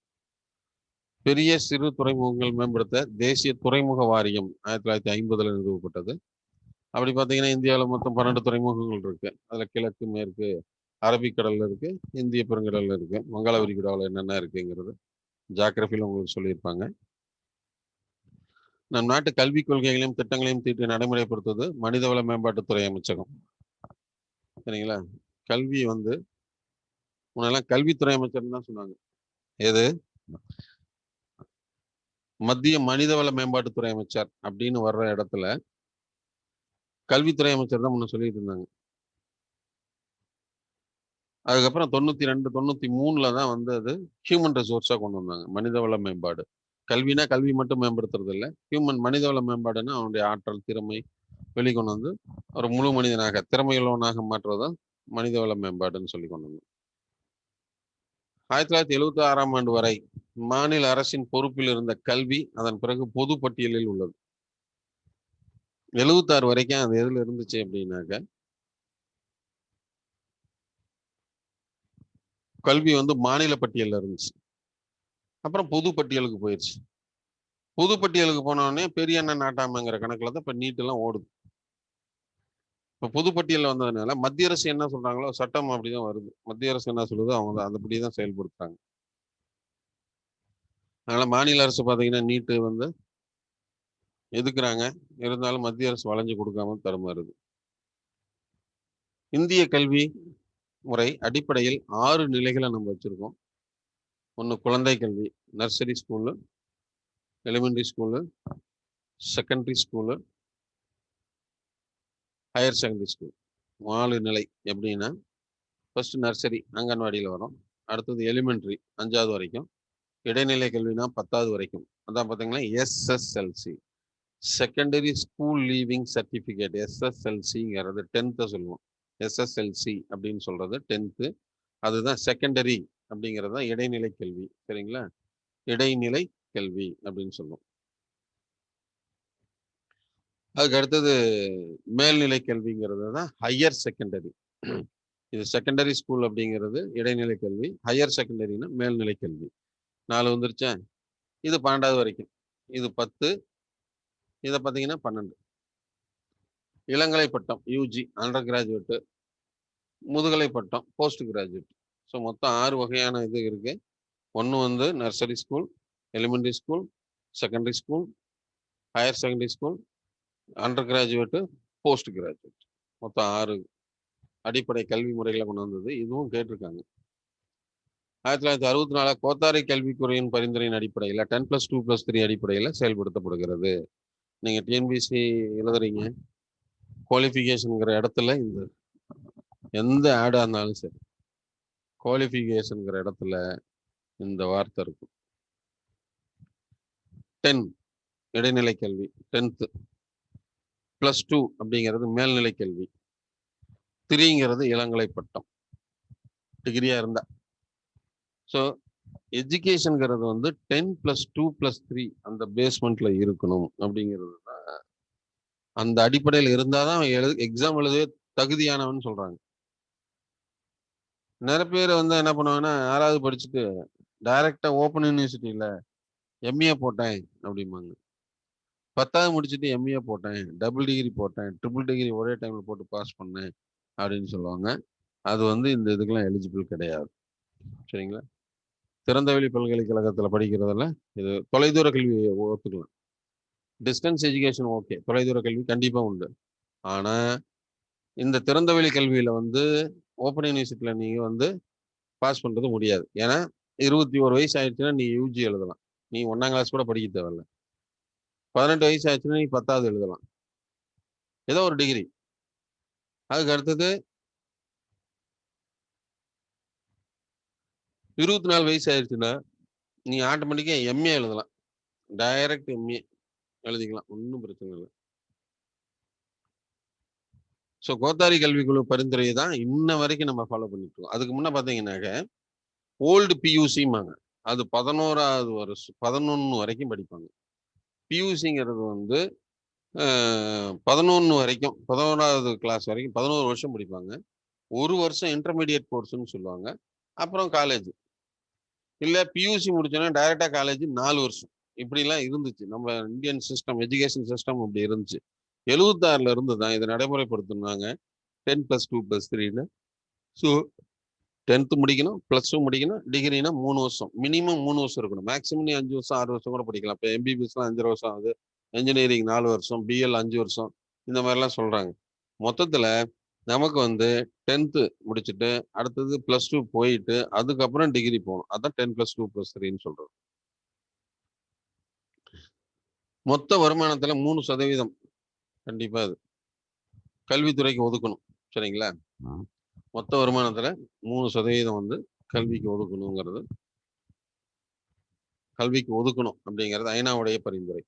பெரிய சிறு துறைமுகங்கள் மேம்படுத்த தேசிய துறைமுக வாரியம் 1950 நிறுவப்பட்டது. அப்படி பார்த்தீங்கன்னா இந்தியாவில் மொத்தம் 12 துறைமுகங்கள் இருக்கு. அதில் கிழக்கு, மேற்கு, அரபிக்கடல்ல இருக்கு, இந்திய பெருங்கடல்ல இருக்கு, வங்காள விரிகுடாவில் என்னென்ன இருக்குங்கிறது ஜாகிரபியில் உங்களுக்கு சொல்லியிருப்பாங்க. நம் நாட்டு கல்விக் கொள்கைகளையும் திட்டங்களையும் தீட்டி நடைமுறைப்படுத்துவது மனிதவள மேம்பாட்டுத்துறை அமைச்சகம். சரிங்களா? கல்வி முன்னெல்லாம் கல்வித்துறை அமைச்சர் தான் சொன்னாங்க. எது? மத்திய மனிதவள மேம்பாட்டுத்துறை அமைச்சர் அப்படின்னு வர்ற இடத்துல கல்வித்துறை அமைச்சர் தான் முன்ன சொல்லிட்டு இருந்தாங்க. அதுக்கப்புறம் 92, 93 தான் அது ஹியூமன் ரிசோர்ஸா கொண்டு வந்தாங்க. மனிதவள மேம்பாடு. கல்வினா கல்வி மட்டும் மேம்படுத்துறது இல்லை, மனிதவள மேம்பாடுன்னா அவனுடைய ஆற்றல், திறமை வெளிக்கொண்டு வந்து ஒரு முழு மனிதனாக, திறமையுள்ளவனாக மாற்றுவதுதான் மனிதவள மேம்பாடுன்னு சொல்லி கொண்டு வந்தோம். 1976 ஆண்டு வரை மாநில அரசின் பொறுப்பில் இருந்த கல்வி அதன் பிறகு பொது பட்டியலில் உள்ளது. 76 வரைக்கும் அது எதுல இருந்துச்சு அப்படின்னாக்க கல்வி மாநில பட்டியல்ல இருந்துச்சு. அப்புறம் பொது பட்டியலுக்கு போயிடுச்சு. பொது பட்டியலுக்கு போனோடனே பெரிய அண்ணன் நாட்டாமைங்கிற கணக்குல தான் இப்ப நீட் எல்லாம் ஓடுது. இப்ப பொது பட்டியலில் வந்ததுனால மத்திய அரசு என்ன சொல்றாங்களோ சட்டம் அப்படிதான் வருது. மத்திய அரசு என்ன சொல்லுதோ அவங்க அதுபடிதான் செயல்படுத்துறாங்க. அதனால மாநில அரசு பாத்தீங்கன்னா நீட்டு எதுக்குறாங்க, இருந்தாலும் மத்திய அரசு வளைஞ்சு கொடுக்காம தடுமாறுது. இந்திய கல்வி முறை அடிப்படையில் 6 நிலைகளை நம்ம வச்சிருக்கோம். ஒன்று குழந்தை கல்வி, nursery school, elementary school, secondary school, higher secondary school. 4 நிலை. எப்படின்னா ஃபர்ஸ்ட் நர்சரி அங்கன்வாடியில் வரும், அடுத்தது எலிமெண்டரி 5வது வரைக்கும், இடைநிலை கல்வினா 10வது வரைக்கும், அதான் பார்த்தீங்கன்னா SSLC, secondary school leaving certificate, எஸ்எஸ்எல்சிங்கிறது 10th சொல்லுவோம். எஸ்எஸ்எல்சி அப்படின்னு சொல்றது 10th. அதுதான் செகண்டரி அப்படிங்கிறது தான் இடைநிலை கல்வி. சரிங்களா? இடைநிலை கல்வி அப்படின்னு சொல்லுவோம். அதுக்கு அடுத்தது மேல்நிலை கல்விங்கிறது தான் ஹையர் செகண்டரி. இது செகண்டரி ஸ்கூல் அப்படிங்கிறது இடைநிலை கல்வி, ஹையர் செகண்டரினா மேல்நிலை கல்வி. 4 வந்துருச்சா? இது 12வது வரைக்கும், இது 10, இதை பார்த்தீங்கன்னா 12. இளங்கலை பட்டம் யூஜி அண்டர் கிராஜுவேட்டு, முதுகலை பட்டம் போஸ்ட் கிராஜுவேட். ஸோ மொத்தம் 6 வகையான இது இருக்கு. ஒன்று nursery school, elementary school, secondary school, higher secondary school, under graduate, post graduate, மொத்தம் 6 அடிப்படை கல்வி முறைகளை கொண்டு வந்தது. இதுவும் கேட்டிருக்காங்க. 1964 கோத்தாரி கல்விக்குறையின் பரிந்துரையின் அடிப்படையில் 10+2+3 அடிப்படையில் செயல்படுத்தப்படுகிறது. நீங்க டிஎன்பிசி எழுதுறீங்க, குவாலிஃபிகேஷனுங்கிற இடத்துல இந்த எந்த ஆடா இருந்தாலும் சரி, குவாலிஃபிகேஷனுங்கிற இடத்துல இந்த வார்த்தை இருக்கும். 10 இடைநிலை கல்வி, 10th, +2 அப்படிங்கிறது மேல்நிலை கல்வி, 3ங்கிறது இளங்கலை பட்டம், டிகிரியா இருந்தா. ஸோ எஜுகேஷனுங்கிறது வந்து 10+2+3 அந்த பேஸ்மெண்ட்ல இருக்கணும் அப்படிங்கிறது தான். அந்த அடிப்படையில் இருந்தாதான் எக்ஸாம் எழுதவே தகுதியானவன் சொல்றாங்க. நிறைய பேர் வந்து என்ன பண்ணுவாங்கன்னா, 6வது படிச்சுட்டு டைரக்டா ஓப்பன் யூனிவர்சிட்டியில எம்ஏ போட்டேன் அப்படிம்பாங்க. 10வது முடிச்சுட்டு எம்ஏ போட்டேன், டபுள் டிகிரி போட்டேன், ட்ரிபிள் டிகிரி ஒரே டைம்ல போட்டு பாஸ் பண்ணேன் அப்படின்னு சொல்லுவாங்க. அது வந்து இந்த இதுக்கெல்லாம் எலிஜிபிள் கிடையாது. சரிங்களா? திறந்தவெளி பல்கலைக்கழகத்தில் படிக்கிறதுல இது தொலைதூர கல்வி ஒத்துக்கலாம். டிஸ்டன்ஸ் எஜுகேஷன் ஓகே, தொலைதூர கல்வி கண்டிப்பா உண்டு. ஆனா இந்த திறந்தவெளி கல்வியில வந்து ஓப்பன் யூனிவர்சிட்டியில நீங்க வந்து பாஸ் பண்றது முடியாது. ஏன்னா 21 வயசு ஆயிடுச்சுன்னா நீ யூஜி எழுதலாம், நீ 1ஆம் கிளாஸ் கூட படிக்க தேவையில்ல. 18 வயசு ஆயிடுச்சுன்னா நீ 10வது எழுதலாம், ஏதோ ஒரு டிகிரி. அதுக்கு அடுத்தது 24 வயசு ஆயிடுச்சுன்னா நீ ஆட்டோமேட்டிக்கா எம்ஏ எழுதலாம், டைரக்ட் எம்ஏ எழுதிக்கலாம், ஒன்றும் பிரச்சனை இல்லை. ஸோ கோத்தாரி கல்விக்குழு பரிந்துரையை தான் இன்ன வரைக்கும் நம்ம ஃபாலோ பண்ணிட்டு இருக்கோம். அதுக்கு முன்ன பார்த்தீங்கன்னாக்க ஓல்டு பியூசிமாங்க, அது 11வது வருஷம் 11 வரைக்கும் படிப்பாங்க. பியூசிங்கிறது வந்து 11 வரைக்கும், 11வது கிளாஸ் வரைக்கும் 11 வருஷம் படிப்பாங்க. 1 வருஷம் இன்டர்மீடியட் கோர்ஸ்ன்னு சொல்லுவாங்க. அப்புறம் காலேஜ். இல்லை பியூசி முடிச்சோன்னா டைரக்டா காலேஜ் 4 வருஷம். இப்படிலாம் இருந்துச்சு நம்ம இந்தியன் சிஸ்டம், எஜுகேஷன் சிஸ்டம் அப்படி இருந்துச்சு. 76ல இருந்து தான் இதை நடைமுறைப்படுத்தினாங்க 10+2+3ன்னு. ஸோ 10th முடிக்கணும், +2 முடிக்கணும், டிகிரினா 3 வருஷம், மினிமம் 3 வருஷம் இருக்கணும். மேக்ஸிமம் நீ 5 வருஷம் 6 வருஷம் கூட படிக்கலாம். இப்போ எம்பிபிஎஸ்லாம் 5 வருஷம் ஆகுது, இன்ஜினியரிங் 4 வருஷம், பிஎல் 5 வருஷம், இந்த மாதிரிலாம் சொல்றாங்க. மொத்தத்துல நமக்கு வந்து 10th முடிச்சுட்டு அடுத்தது +2 போயிட்டு அதுக்கப்புறம் டிகிரி போகணும். அதான் 10+2+3ன்னு சொல்றது. மொத்த வருமானத்துல 3% கண்டிப்பா அது கல்வித்துறைக்கு ஒதுக்கணும். சரிங்களா? மொத்த வருமானத்துல 3% வந்து கல்விக்கு ஒதுக்கணுங்கிறது, கல்விக்கு ஒதுக்கணும் அப்படிங்கிறது ஐநாவுடைய பரிந்துரை.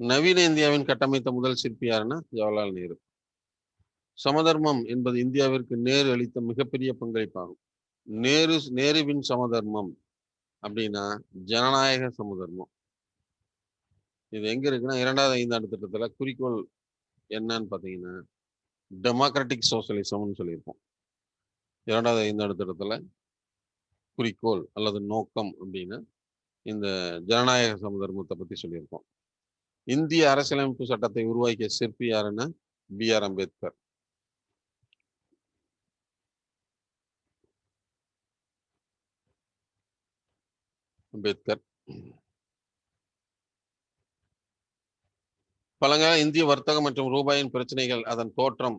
நவீன இந்தியாவின் கட்டமைத்த முதல் சிற்பி யாருன்னா ஜவஹர்லால் நேரு. சமதர்மம் என்பது இந்தியாவிற்கு நேரு அளித்த மிகப்பெரிய பங்களிப்பாகும். நேருவின் சமதர்மம் அப்படின்னா ஜனநாயக சமதர்மம். இது எங்க இருக்குன்னா 2வது ஐந்தாண்டு திட்டத்துல குறிக்கோள் என்னன்னு பாத்தீங்கன்னா டெமோக்ராட்டிக் சோசியலிசம்னு சொல்லியிருப்போம். 2வது ஐந்தாண்டு திட்டத்துல குறிக்கோள் அல்லது நோக்கம் அப்படின்னா இந்த ஜனநாயக சமதர்மத்தை பத்தி சொல்லியிருக்கோம். இந்திய அரசியலமைப்பு சட்டத்தை உருவாக்கிய சிற்பி யாருன்னா BR அம்பேத்கர். பழங்கால இந்திய வர்த்தகம் மற்றும் ரூபாயின் பிரச்சனைகள், அதன் தோற்றம்,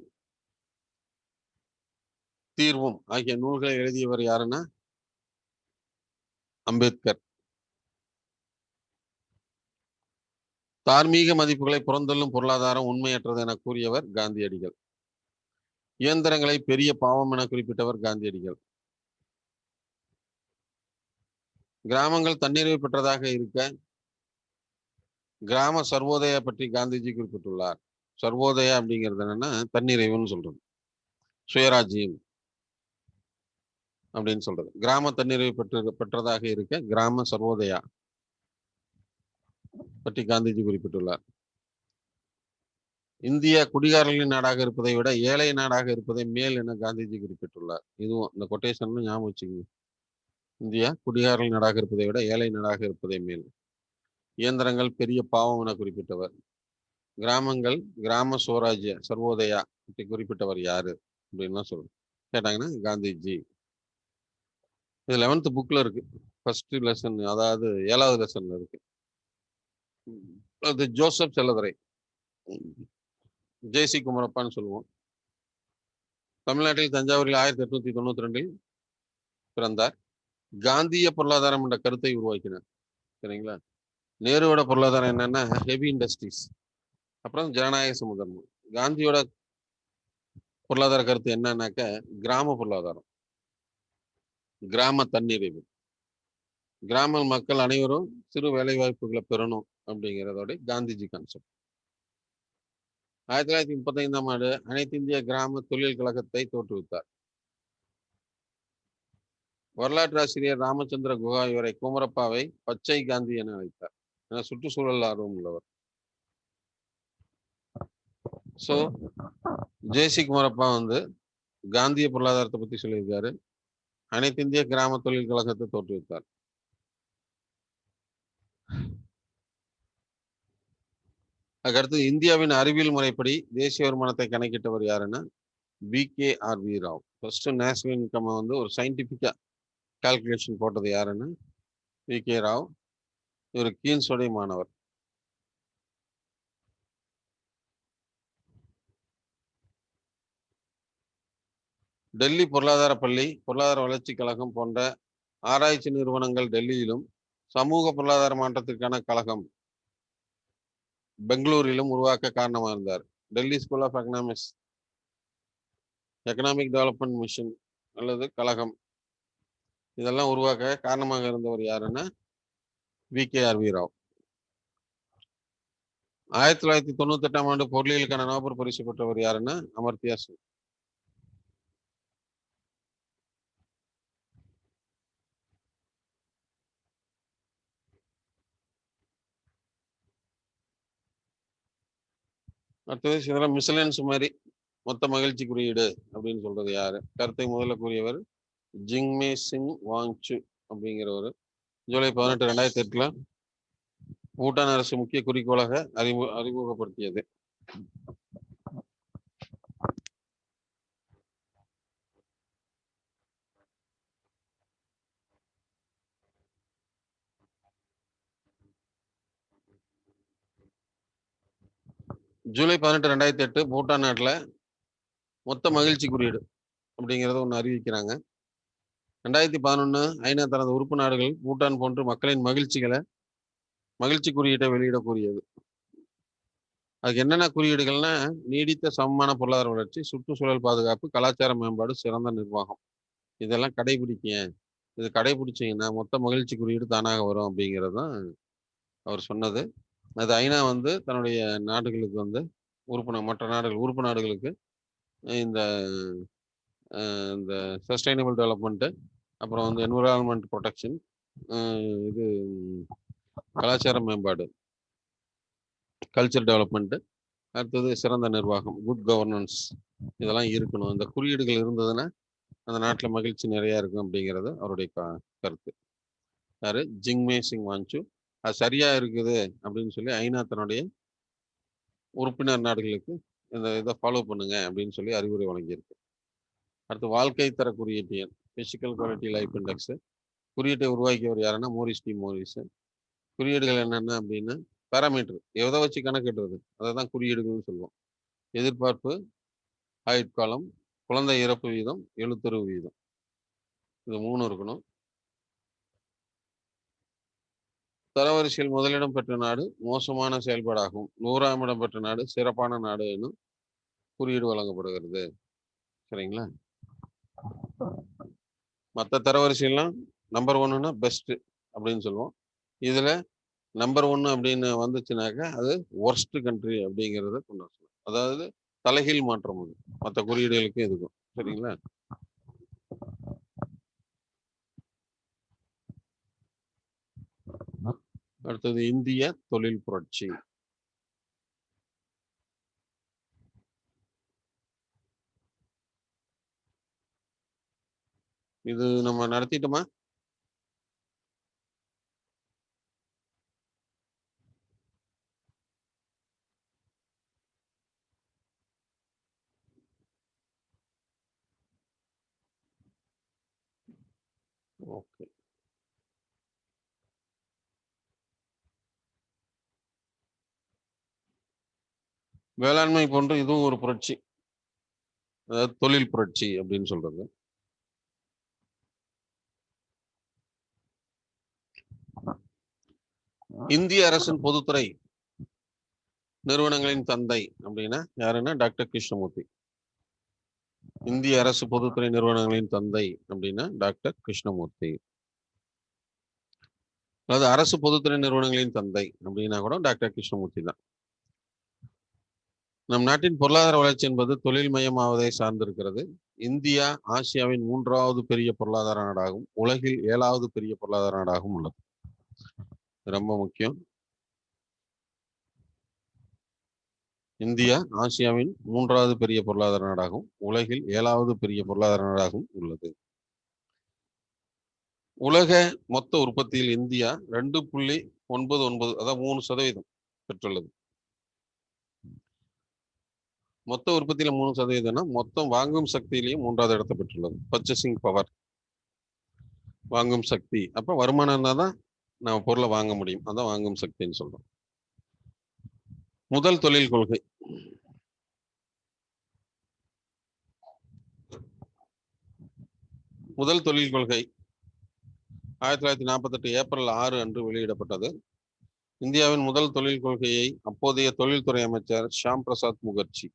தீர்வும் ஆகிய நூல்களை எழுதியவர் யாருன்னா அம்பேத்கர். தார்மீக மதிப்புகளை புறந்தள்ளும் பொருளாதாரம் உண்மையற்றது என கூறியவர் காந்தியடிகள். இயந்திரங்களை பெரிய பாவம் என குறிப்பிட்டவர் காந்தியடிகள். கிராமங்கள் தன்னிறைவு பெற்றதாக இருக்க கிராம சர்வோதயா பற்றி காந்திஜி குறிப்பிட்டுள்ளார். சர்வோதயா அப்படிங்கிறது என்னன்னா தன்னிறைவுன்னு சொல்றது, சுயராஜ்யம் அப்படின்னு சொல்றது. கிராம தன்னிறைவு பெற்றதாக இருக்க கிராம சர்வோதயா பற்றி காந்திஜி குறிப்பிட்டுள்ளார். இந்தியா குடிகாரர்களின் நாடாக இருப்பதை விட ஏழை நாடாக இருப்பதை மேல் என காந்திஜி குறிப்பிட்டுள்ளார். இதுவும் இந்த கொட்டேஷன் ஞாபகம் வச்சுக்கோங்க. இந்தியா குடிகாரர்கள் நாடாக இருப்பதை விட ஏழை நாடாக இருப்பதை மேல். இயந்திரங்கள் பெரிய பாவம் என குறிப்பிட்டவர். கிராமங்கள் கிராம சுவராஜ்ய சர்வோதயா பற்றி குறிப்பிட்டவர் யாரு அப்படின்லாம் சொல்லுங்க கேட்டாங்கன்னா காந்திஜி. இது 11th புக்ல இருக்கு, ஃபர்ஸ்ட் லெசன், அதாவது 7வது லெசன்ல இருக்கு. அது ஜோசப் செல்லதுரை. ஜேசி குமரப்பான்னு சொல்லுவோம். தமிழ்நாட்டில் தஞ்சாவூரில் 1892 பிறந்தார். காந்திய பொருளாதாரம் என்ற கருத்தை உருவாக்கினார். சரிங்களா? நேருவோட பொருளாதாரம் என்னன்னா ஹெவி இண்டஸ்ட்ரீஸ், அப்புறம் ஜனநாயக சமூகம். காந்தியோட பொருளாதார கருத்து என்னன்னாக்க கிராம பொருளாதாரம், கிராம தன்னிறைவு, கிராம மக்கள் அனைவரும் சிறு வேலை வாய்ப்புகளை பெறணும் அப்படிங்கிறதோட காந்திஜி கான்செப்ட். 1935ஆம் ஆண்டு அனைத்து இந்திய கிராம தொழில் கழகத்தை தோற்றுவித்தார். வரலாற்று ஆசிரியர் ராமச்சந்திர குஹா இவரை குமரப்பாவை பச்சை காந்தி என அழைத்தார். ஏன்னா சுற்றுச்சூழல் ஆர்வம் உள்ளவர். ஸோ ஜேசி குமரப்பா வந்து காந்திய பொருளாதாரத்தை பத்தி சொல்லியிருக்காரு. அனைத்து இந்திய கிராம தொழில் கழகத்தை தோற்றுவித்தார். அதுக்கடுத்து இந்தியாவின் அறிவியல் முறைப்படி தேசிய வருமானத்தை கணக்கிட்டவர் யாருன்னா BKRV Rao. First national income வந்து ஒரு சயின்டிபிக்கா கால்குலேஷன் போட்டது யாருன்னா VK ராவ். இவர் கீன்ஸோடைய மாணவர். டெல்லி பொருளாதார பள்ளி, பொருளாதார வளர்ச்சி கழகம் போன்ற ஆராய்ச்சி நிறுவனங்கள் டெல்லியிலும், சமூக பொருளாதார மாற்றத்திற்கான கழகம் பெங்களூரிலும் உருவாக்க காரணமாக இருந்தார். Delhi school of economics, economic development mission அல்லது கழகம், இதெல்லாம் உருவாக்க காரணமாக இருந்தவர் யாருன்னா VKRV ராவ். 1998ஆம் ஆண்டு பொருளியலுக்கான நோபல் பரிசு பெற்றவர் யாருன்னா அமர்த்தியா சென். அடுத்தது இதெல்லாம் மிஸ்லன்ஸ் மாதிரி மொத்த மகிழ்ச்சி குறியீடு அப்படின்னு சொல்றது யாரு? கருத்தை முதல்ல கூறியவர் ஜிங்மே சிங் வாங்சு அப்படிங்கிறவர். ஜூலை 18, 2008 பூட்டான் அரசு முக்கிய குறிக்கோளாக அறிமுகப்படுத்தியது. ஜூலை 18, 2008 பூட்டான் நாட்டில் மொத்த மகிழ்ச்சி குறியீடு அப்படிங்கிறத ஒன்று அறிவிக்கிறாங்க. 2011 ஐநா தனது உறுப்பு நாடுகள் பூட்டான் போன்று மக்களின் மகிழ்ச்சி குறியீட்டை வெளியிட கூறியது. அதுக்கு என்னென்ன குறியீடுகள்னா நீடித்த சமமான பொருளாதார வளர்ச்சி, சுற்றுச்சூழல் பாதுகாப்பு, கலாச்சார மேம்பாடு, சிறந்த நிர்வாகம், இதெல்லாம் இது கடைபிடிச்சீங்கன்னா மொத்த மகிழ்ச்சி குறியீடு தானாக வரும் அப்படிங்கிறது தான் அவர் சொன்னது. அது ஐநா வந்து தன்னுடைய நாடுகளுக்கு வந்து உறுப்பு நாடுகளுக்கு இந்த இந்த சஸ்டைனபிள் டெவலப்மெண்ட்டு, அப்புறம் வந்து என்விரான்மெண்ட் ப்ரொடெக்ஷன், இது கலாச்சார மேம்பாடு, கல்ச்சர் டெவலப்மெண்ட்டு, அடுத்தது சிறந்த நிர்வாகம், குட் கவர்னன்ஸ், இதெல்லாம் இருக்கணும். இந்த குறியீடுகள் இருந்ததுன்னா அந்த நாட்டில் மகிழ்ச்சி நிறையா இருக்கும் அப்படிங்கிறது அவருடைய கருத்து. யாரு? ஜிங்மே சிங் வாங்சு. அது சரியா இருக்குது அப்படின்னு சொல்லி ஐநா தன்னுடைய உறுப்பினர் நாடுகளுக்கு இந்த இதை ஃபாலோ பண்ணுங்க அப்படின்னு சொல்லி அறிவுரை வழங்கியிருக்கு. அடுத்து வாழ்க்கை தர குறியீட்டு எண், பிசிக்கல் குவாலிட்டி லைஃப் இண்டெக்ஸ். குறியீட்டை உருவாக்கியவர் யாருன்னா மோரிஸ். குறியீடுகள் என்னென்ன அப்படின்னா பேராமீட்டர், எதை வச்சு கணக்கிடுறது, அதை தான் குறியீடுகள்னு சொல்லுவோம். எதிர்பார்ப்பு, ஆயுட்காலம், குழந்தை இறப்பு வீதம், எழுத்துறவு வீதம், இது 3 இருக்கணும். தரவரிசையில் முதலிடம் பெற்ற நாடு மோசமான செயல்பாடாகும். 100ஆம் இடம் பெற்ற நாடு சிறப்பான நாடு எனும் குறியீடு வழங்கப்படுகிறது. சரிங்களா? மற்ற தரவரிசையெல்லாம் நம்பர் 1ன்னா பெஸ்ட் அப்படின்னு சொல்லுவோம். இதுல நம்பர் 1 அப்படின்னு வந்துச்சுனாக்க அது ஒர்ஸ்ட் கண்ட்ரி அப்படிங்கிறத கொண்டு வரணும். அதாவது தலைகீழ் மாற்றம் அது மற்ற குறியீடுகளுக்கும் இருக்கும். சரிங்களா? அடுத்தது இந்திய தொழில் புரட்சி. இது நம்ம நடத்திட்டோமா? ஓகே. வேளாண்மை போன்று இதுவும் ஒரு புரட்சி, அதாவது தொழில் புரட்சி அப்படின்னு சொல்றது. இந்திய அரசின் பொதுத்துறை நிறுவனங்களின் தந்தை அப்படின்னா யாருன்னா டாக்டர் கிருஷ்ணமூர்த்தி. இந்திய அரசு பொதுத்துறை நிறுவனங்களின் தந்தை அப்படின்னா டாக்டர் கிருஷ்ணமூர்த்தி. அதாவது அரசு பொதுத்துறை நிறுவனங்களின் தந்தை அப்படின்னா கூட டாக்டர் கிருஷ்ணமூர்த்தி தான். நம் நாட்டின் பொருளாதார வளர்ச்சி என்பது தொழில் மயமாவதை சார்ந்திருக்கிறது. இந்தியா ஆசியாவின் 3வது பெரிய பொருளாதார நாடாகவும் உலகில் 7வது பெரிய பொருளாதார நாடாகவும் உள்ளது. ரொம்ப முக்கியம். இந்தியா ஆசியாவின் 3வது பெரிய பொருளாதார நாடாகவும் உலகில் 7வது பெரிய பொருளாதார நாடாகவும் உள்ளது. உலக மொத்த உற்பத்தியில் இந்தியா 2.99 அதாவது 3% பெற்றுள்ளது. மொத்த உற்பத்தியில 3%, மொத்தம் வாங்கும் சக்தியிலையும் 3வது இடத்தை பெற்றுள்ளது. பர்ச்சேசிங் பவர், வாங்கும் சக்தி. அப்ப வருமானம் இருந்தா தான் நம்ம பொருளை வாங்க முடியும். அதான் வாங்கும் சக்தின்னு சொல்றோம். முதல் தொழில் கொள்கை. முதல் தொழில் கொள்கை 1948 ஏப்ரல் 6 அன்று வெளியிடப்பட்டது. இந்தியாவின் முதல் தொழில் கொள்கையை அப்போதைய தொழில்துறை அமைச்சர் ஷியாம் பிரசாத் முகர்ஜி,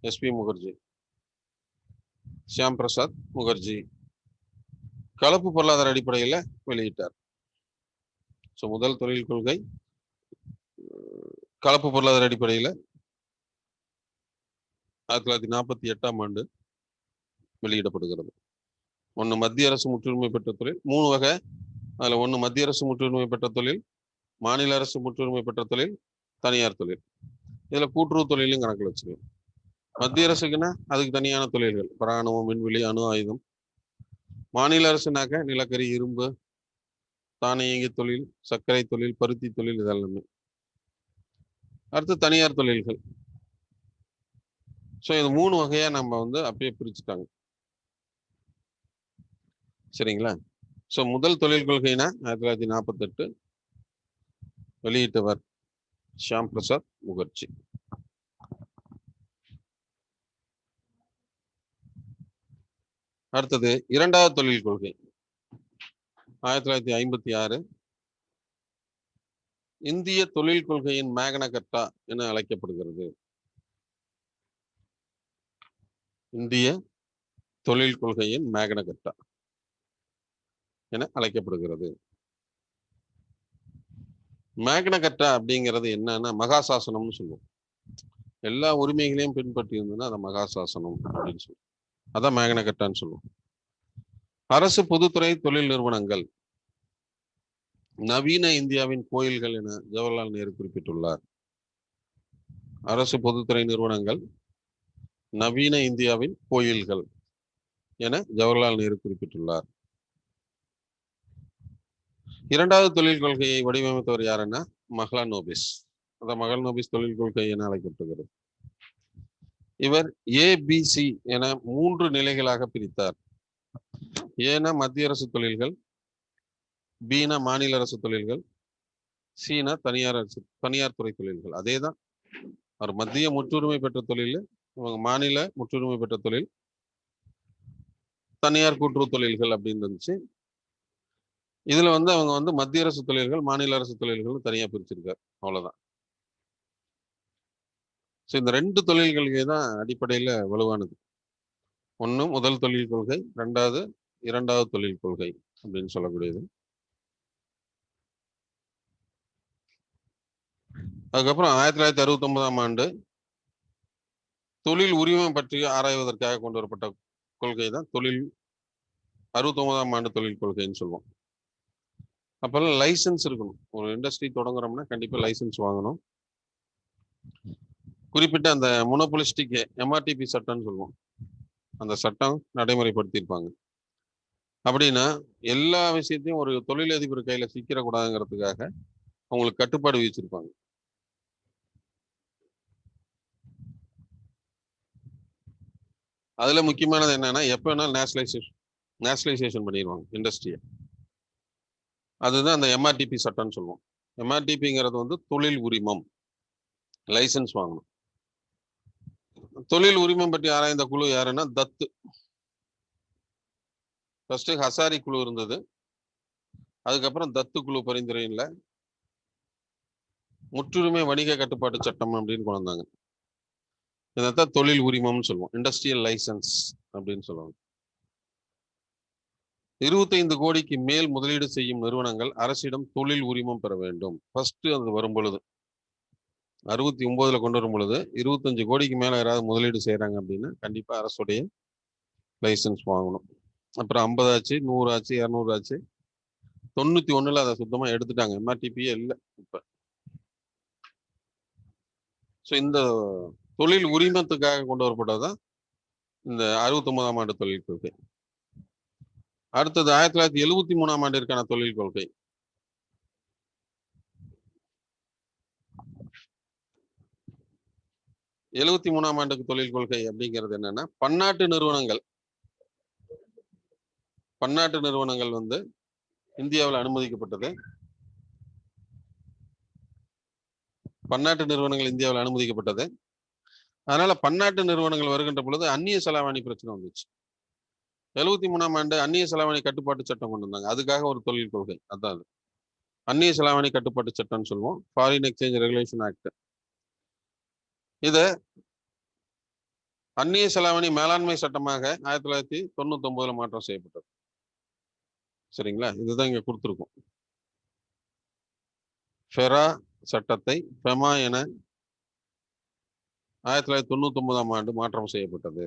எஸ்பி முகர்ஜி, ஷியாம் பிரசாத் முகர்ஜி கலப்பு பொருளாதார அடிப்படையில் வெளியிட்டார். ஸோ முதல் தொழில் கொள்கை கலப்பு பொருளாதார அடிப்படையில் 1948ஆம் ஆண்டு வெளியிடப்படுகிறது. ஒன்று மத்திய அரசு முற்றுரிமை பெற்ற தொழில், 3 வகை. அதில் ஒன்று மத்திய அரசு முற்றுரிமை பெற்ற தொழில், மாநில அரசு முற்றுரிமை பெற்ற தொழில், தனியார் தொழில். இதில் கூட்டுறவு தொழிலும் கணக்கில் வச்சுக்கலாம். மத்திய அரசுக்குன்னா அதுக்கு தனியான தொழில்கள், பிராணவம், விண்வெளி, அணு ஆயுதம். மாநில அரசுனாக்க நிலக்கரி, இரும்பு, தானியங்கி தொழில், சர்க்கரை தொழில், பருத்தி தொழில், இதெல்லாமே. அடுத்து தனியார் தொழில்கள். ஸோ இது 3 வகையா நம்ம அப்பயே பிரிச்சுட்டாங்க. சரிங்களா? ஸோ முதல் தொழில் கொள்கைனா 1948 வெளியிட்டவர் ஷியாம் பிரசாத் முகர்ஜி. அடுத்தது 2வது தொழில் கொள்கை 1956 இந்திய தொழில் கொள்கையின் மேக்னா கர்ட்டா என அழைக்கப்படுகிறது. இந்திய தொழில் கொள்கையின் மேக்னா கர்ட்டா என அழைக்கப்படுகிறது. மேக்னா கர்ட்டா அப்படிங்கிறது என்னன்னா மகாசாசனம்னு சொல்லுவோம். எல்லா உரிமைகளையும் பின்பற்றி இருந்ததுன்னா அதை மகாசாசனம் அப்படின்னு சொல்லுவோம். அதான் மேக்னா கர்ட்டான்னு சொல்லுவோம். அரசு பொதுத்துறை தொழில் நிறுவனங்கள் நவீன இந்தியாவின் கோயில்கள் என ஜவஹர்லால் நேரு குறிப்பிட்டுள்ளார். அரசு பொதுத்துறை நிறுவனங்கள் நவீன இந்தியாவின் கோயில்கள் என ஜவஹர்லால் நேரு குறிப்பிட்டுள்ளார். 2வது தொழில் கொள்கையை வடிவமைத்தவர் யாருன்னா மஹ்லனோபிஸ். அதான் மஹ்லனோபிஸ் தொழில் கொள்கை என அழைக்கப்படுகிறது. இவர் ஏபிசி என 3 நிலைகளாக பிரித்தார். ஏனா மத்திய அரசு தொழில்கள், பீனா மாநில அரசு தொழில்கள், சீனா தனியார் துறை தொழில்கள். அதேதான் அவர் மத்திய முற்றுரிமை பெற்ற தொழில், இவங்க மாநில முற்றுரிமை பெற்ற தொழில், தனியார் கூட்டுறவு தொழில்கள் அப்படின்னு இருந்துச்சு. இதுல அவங்க மத்திய அரசு தொழில்கள், மாநில அரசு தொழில்கள் தனியா பிரிச்சிருக்காரு. அவ்வளவுதான். ஸோ இந்த 2 தொழில் கொள்கை தான் அடிப்படையில வலுவானது. ஒன்று முதல் தொழில் கொள்கை, 2வது தொழில் கொள்கை அப்படின்னு சொல்லக்கூடியது. அதுக்கப்புறம் 1969ஆம் ஆண்டு தொழில் உரிமை பற்றி ஆராய்வதற்காக கொண்டு வரப்பட்ட கொள்கை தான் 69ஆம் ஆண்டு தொழில் கொள்கைன்னு சொல்லுவோம். அப்பெல்லாம் லைசன்ஸ் இருக்கணும். ஒரு இண்டஸ்ட்ரி தொடங்குறோம்னா கண்டிப்பா லைசன்ஸ் வாங்கணும். குறிப்பிட்ட அந்த மொனோபொலிஸ்டிக் எம்ஆர்டிபி சட்டம்னு சொல்லுவோம். அந்த சட்டம் நடைமுறைப்படுத்தியிருப்பாங்க. அப்படின்னா எல்லா விஷயத்தையும் ஒரு தொழிலதிபர் கையில சிக்கிடக்கூடாதுங்கிறதுக்காக அவங்களுக்கு கட்டுப்பாடு விதிச்சிருப்பாங்க. அதுல முக்கியமானது என்னன்னா எப்ப வேணாலும் நேஷனலைசேஷன் பண்ணிடுவாங்க இண்டஸ்ட்ரியை. அதுதான் அந்த எம்ஆர்டிபி சட்டம்னு சொல்லுவோம். எம்ஆர்டிபிங்கிறது தொழில் உரிமம், லைசன்ஸ் வாங்கணும். தொழில் உரிமம் பற்றி ஆராய்ந்த குழு யாருன்னா தத்து. ஃபர்ஸ்ட் ஹசாரி குழு இருந்தது, அதுக்கப்புறம் தத்து குழு பரிந்துரையில முற்றுரிமை வணிக கட்டுப்பாட்டு சட்டம் அப்படின்னு கொண்டு வந்தாங்க. இதைத்தான் தொழில் உரிமம்னு சொல்லுவோம், இண்டஸ்ட்ரியல் லைசன்ஸ் அப்படின்னு சொல்லுவாங்க. 25 கோடிக்கு மேல் முதலீடு செய்யும் நிறுவனங்கள் அரசிடம் தொழில் உரிமம் பெற வேண்டும். ஃபர்ஸ்ட் அது வரும் பொழுது 69ல கொண்டு வரும் பொழுது 25 கோடிக்கு மேல யாராவது முதலீடு செய்யறாங்க அப்படின்னா கண்டிப்பா அரசுடைய லைசன்ஸ் வாங்கணும். அப்புறம் 50 ஆச்சு, 100 ஆச்சு, 200 ஆச்சு. 91ல அதை சுத்தமா எடுத்துட்டாங்க, எம்ஆர்டிபியே இல்லை இப்ப. ஸோ இந்த தொழில் உரிமத்துக்காக கொண்டு வரப்பட்டதுதான் இந்த 69ஆம் ஆண்டு தொழில் கொள்கை. அடுத்தது 1973ஆம் ஆண்டிற்கான தொழில் கொள்கை. 73ஆம் ஆண்டுக்கு தொழில் கொள்கை அப்படிங்கிறது என்னன்னா, பன்னாட்டு நிறுவனங்கள் வந்து இந்தியாவில் அனுமதிக்கப்பட்டது. அதனால பன்னாட்டு நிறுவனங்கள் வருகின்ற பொழுது அந்நிய செலாவணி பிரச்சனை வந்துச்சு. 73ஆம் ஆண்டு அந்நிய செலாவணி கட்டுப்பாட்டு சட்டம் கொண்டு வந்தாங்க. அதுக்காக ஒரு தொழில் கொள்கை, அதான் அது அந்நிய செலாவணி கட்டுப்பாட்டு சட்டம்னு சொல்லுவோம், ஃபாரின் எக்ஸ்சேஞ்ச் ரெகுலேஷன் ஆக்ட். இத அந்நிய செலாவணி மேலாண்மை சட்டமாக 1999ல மாற்றம் செய்யப்பட்டது. சரிங்களா, இதுதான் இங்க கொடுத்துருக்கோம். ஃபெரா சட்டத்தை ஃபெமா என 1999ஆம் ஆண்டு மாற்றம் செய்யப்பட்டது.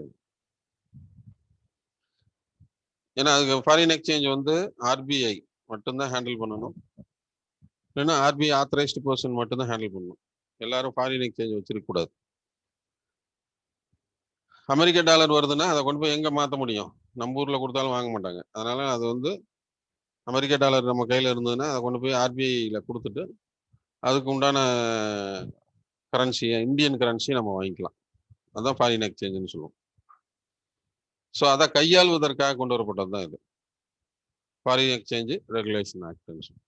ஏன்னா அதுக்கு ஃபாரின் எக்ஸ்சேஞ்ச் வந்து ஆர்பிஐ மட்டும்தான் ஹேண்டில் பண்ணணும், இல்லைன்னா ஆர்பிஐ ஆத்தரைஸ்டு பர்சன் மட்டும்தான் ஹேண்டில் பண்ணணும். எல்லாரும் ஃபாரின் எக்ஸ்சேஞ்ச் வச்சிருக்க கூடாது. அமெரிக்க டாலர் வருதுன்னா அதை கொண்டு போய் எங்க மாற்ற முடியும்? நம்ம ஊர்ல கொடுத்தாலும் வாங்க மாட்டாங்க. அதனால அது வந்து அமெரிக்க டாலர் நம்ம கையில இருந்ததுன்னா அதை கொண்டு போய் ஆர்பிஐல கொடுத்துட்டு அதுக்கு உண்டான கரன்சியை, இந்தியன் கரன்சியை நம்ம வாங்கிக்கலாம். அதுதான் ஃபாரின் எக்ஸ்சேஞ்சுன்னு சொல்லுவோம். ஸோ அதை கையாளுவதற்காக கொண்டு வரப்பட்டது தான் இது ஃபாரின் எக்ஸ்சேஞ்ச் ரெகுலேஷன் ஆக்ட்னு சொல்லுவோம்.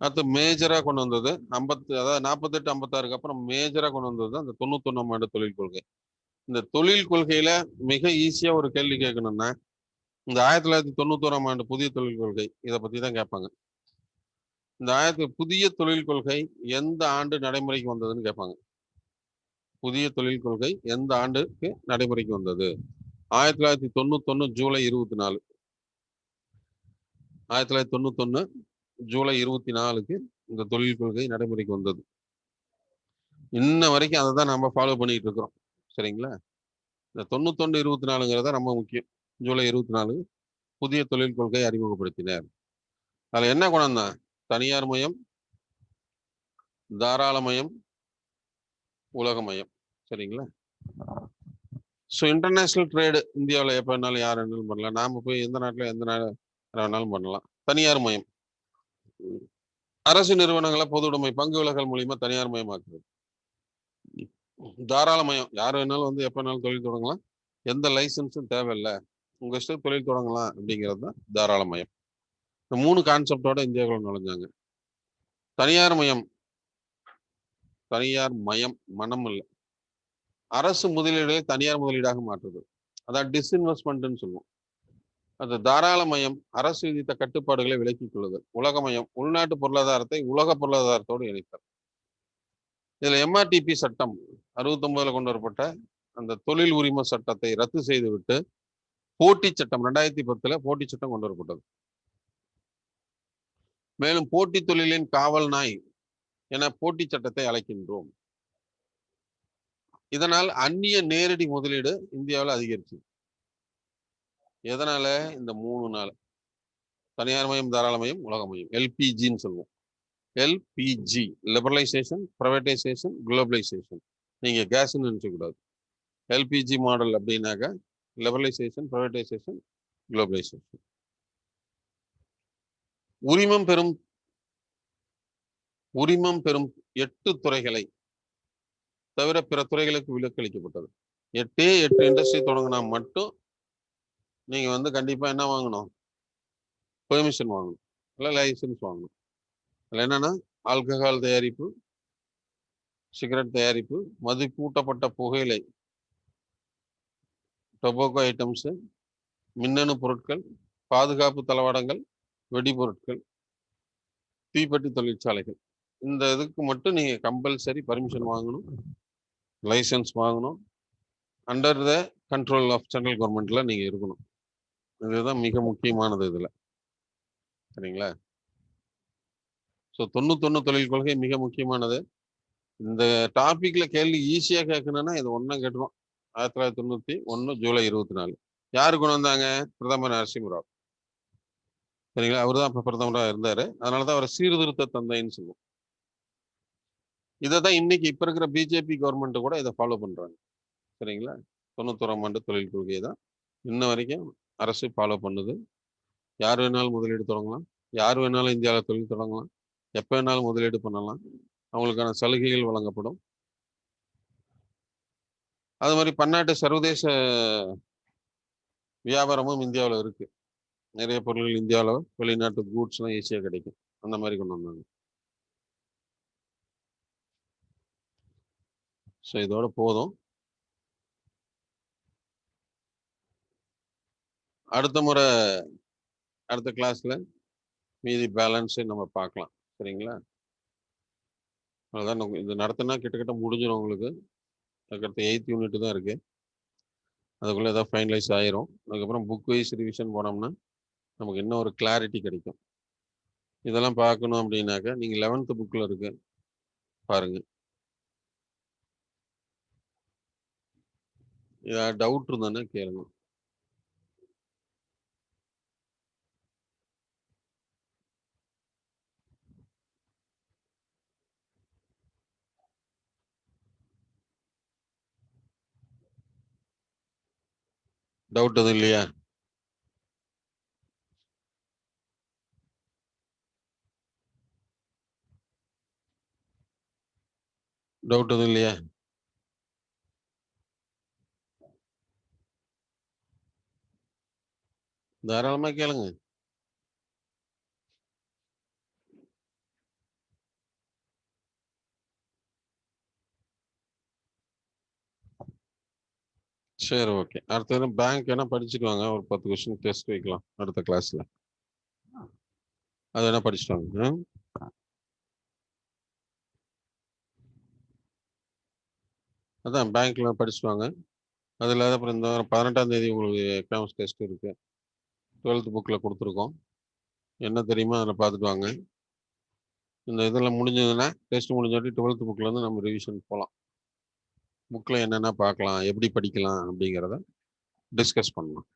அடுத்து மேஜரா கொண்டு வந்தது 48, 56க்கு அப்புறம் மேஜரா கொண்டு வந்தது அந்த 91ஆம் ஆண்டு தொழில் கொள்கை. இந்த தொழில் கொள்கையில மிக ஈஸியா ஒரு கேள்வி கேட்கணும்னா, இந்த 1991ஆம் ஆண்டு புதிய தொழில் கொள்கை இதை பத்தி தான் கேட்பாங்க. இந்த புதிய தொழில் கொள்கை எந்த ஆண்டு நடைமுறைக்கு வந்ததுன்னு கேட்பாங்க. புதிய தொழில் கொள்கை எந்த ஆண்டுக்கு நடைமுறைக்கு வந்தது? 1991 ஜூலை 24. 1991 ஜூலை 24க்கு இந்த தொழில் கொள்கை நடைமுறைக்கு வந்தது. இன்ன வரைக்கும் அதை தான் நம்ம ஃபாலோ பண்ணிட்டு இருக்கிறோம். சரிங்களா, இந்த 91-24ங்கிறத ரொம்ப முக்கியம். ஜூலை 24 புதிய தொழில் கொள்கை அறிமுகப்படுத்தினார். அதுல என்ன குணம்னா, தனியார் மயம், தாராளமயம், உலகமயம். சரிங்களா, ஸோ இன்டர்நேஷனல் ட்ரேடு இந்தியாவில் எப்போ வேணாலும் யார் வேணாலும் பண்ணலாம். நாம போய் எந்த நாட்டில் எந்த நாடு வேணாலும் பண்ணலாம். தனியார் மயம், அரசு நிறுவனங்களை பொது உடைமை பங்கு விலகல் மூலியமா தனியார் மயமாக்குறது. தாராளமயம், யார் வேணாலும் வந்து எப்ப வேணாலும் தொழில் தொடங்கலாம், எந்த லைசன்ஸும் தேவையில்லை, உங்க இஷ்டம் தொழில் தொடங்கலாம் அப்படிங்கிறது தான் தாராளமயம். இந்த 3 கான்செப்டோட இந்தியாவுக்குள்ள நுழைஞ்சாங்க. தனியார் மயம் மனம் இல்லை, அரசு முதலீடுகளை தனியார் முதலீடாக மாற்றுது, அதான் டிஸ்இன்வெஸ்ட்மெண்ட்னு சொல்லுவோம். அது தாராளமயம், அரசு விதித்த கட்டுப்பாடுகளை விலக்கிக் கொள்ளுதல். உலகமயம், உள்நாட்டு பொருளாதாரத்தை உலக பொருளாதாரத்தோடு இணைத்தல். இதுல எம்ஆர்டிபி சட்டம் 69ல கொண்டு வரப்பட்ட அந்த தொழில் உரிம சட்டத்தை ரத்து செய்துவிட்டு போட்டி சட்டம் 2010ல போட்டி சட்டம் கொண்டு வரப்பட்டது. மேலும் போட்டி தொழிலின் காவல் நாய் என போட்டி சட்டத்தை அழைக்கின்றோம். இதனால் அந்நிய நேரடி முதலீடு இந்தியாவில் அதிகரிச்சு. எதனால? இந்த 3 நாள், தனியார் மயம், தாராளமயம், உலகமயம், எல்பிஜின்னு சொல்லுவோம். LPG, liberalisation, privatisation, globalisation. நீங்க கேஸ்ன்னு நினைச்சக்கூடாது. எல்பிஜி மாடல் அப்படின்னாக்க லிபரலைசேஷன், பிரைவேடைசேஷன், குளோபலைசேஷன். உரிமம் பெறும் 8 துறைகளை தவிர பிற துறைகளுக்கு விலக்களிக்கப்பட்டது. 8 இண்டஸ்ட்ரி தொடங்கினா மட்டும் நீங்க வந்து கண்டிப்பா என்ன வாங்கணும்? பெர்மிஷன் வாங்கணும், இல்லை லைசன்ஸ் வாங்கணும். அதில் என்னன்னா ஆல்கஹால் தயாரிப்பு, சிகரெட் தயாரிப்பு, மதிப்பூட்டப்பட்ட புகையிலை, டொபாக்கோ ஐட்டம்ஸு, மின்னணு பொருட்கள், பாதுகாப்பு தளவாடங்கள், வெடிபொருட்கள், தீப்பெட்டி தொழிற்சாலைகள். இந்த இதுக்கு மட்டும் நீங்க கம்பல்சரி பர்மிஷன் வாங்கணும், லைசன்ஸ் வாங்கணும், under the control of central கவர்மெண்ட்ல நீங்க இருக்கணும். இதுதான் மிக முக்கியமானது இதுல. சரிங்களா? ஸோ 91 தொழில் கொள்கை மிக முக்கியமானது. இந்த டாபிக்ல கேள்வி ஈஸியா கேட்கணும்னா இது ஒன்றும் கேட்டுரும். 1991 ஜூலை 24. யாரு கொண்டு வந்தாங்க? பிரதமர் நரசிம்மராவ். சரிங்களா? அவர் தான் அப்ப பிரதமராக இருந்தாரு. அதனாலதான் அவரை சீர்திருத்த தந்தைன்னு சொல்லுவோம். இதை தான் இன்னைக்கு இப்ப இருக்கிற பிஜேபி கவர்மெண்ட் கூட இதை ஃபாலோ பண்றாங்க. சரிங்களா? 91ஆம் ஆண்டு தொழில் கொள்கையை தான் இன்ன வரைக்கும் அரசு ஃபாலோ பண்ணுது. யார் வேணாலும் முதலீடு தொடங்கலாம், யார் வேணாலும் இந்தியாவில் தொழில் தொடங்கலாம், எப்ப வேணாலும் முதலீடு பண்ணலாம், அவங்களுக்கான சலுகைகள் வழங்கப்படும். அது மாதிரி பன்னாட்டு சர்வதேச வியாபாரமும் இந்தியாவில் இருக்கு. நிறைய பொருட்கள் இந்தியாவில் வெளிநாட்டு கூட்ஸ்லாம் ஈஸியாக கிடைக்கும். அந்த மாதிரி கொண்டு வந்தாங்க. ஸோ இதோட போதும். அடுத்த கிளாஸ்ல மீதி பேலன்ஸு நம்ம பார்க்கலாம். சரிங்களா? அதுதான் இது நடத்தினா கிட்டத்தட்ட முடிஞ்சிடும் உங்களுக்கு. அதுக்கடுத்து 8th யூனிட் தான் இருக்கு. அதுக்குள்ள ஏதாவது ஃபைனலைஸ் ஆயிரும். அதுக்கப்புறம் புக் வைஸ் ரிவிஷன் போனோம்னா நமக்கு இன்னும் ஒரு கிளாரிட்டி கிடைக்கும். இதெல்லாம் பார்க்கணும் அப்படின்னாக்கா நீங்க 11th புக்ல இருக்கு பாருங்க. ஏதாவது டவுட் இருந்தானே கேளுங்க. டவுட் எதுவும் இல்லையா? டவுட் எதுவும் இல்லையா? தாராளமா கேளுங்க. சரி, ஓகே. அடுத்தது பேங்க் வேணா படிச்சுட்டு வாங்க. ஒரு 10 கொஸ்டின் டெஸ்ட் வைக்கலாம் அடுத்த கிளாஸ்ல. அது வேணா படிச்சுட்டு வாங்க. அதான் பேங்க்ல படிச்சுட்டு வாங்க. அதில் அப்புறம் இந்த வாரம் 18ஆம் தேதி உங்களுக்கு எக்கனாமிக்ஸ் டெஸ்ட் இருக்கு. 12th புக்கில் கொடுத்துருக்கோம். என்ன தெரியுமோ அதில் பார்த்துட்டு வாங்க. இந்த இதில் முடிஞ்சதுன்னா டெஸ்ட் முடிஞ்சாட்டி 12th புக்கில் இருந்து நம்ம ரிவிஷன் போகலாம். புக்கில் என்னென்ன பார்க்கலாம், எப்படி படிக்கலாம் அப்படிங்கிறத டிஸ்கஸ் பண்ணலாம்.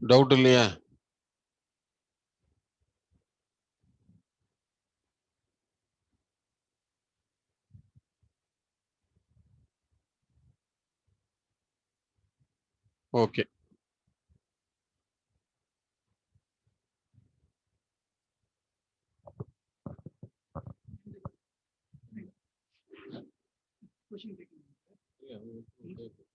டவுட் இல்லையா? ஓகே. Question taking.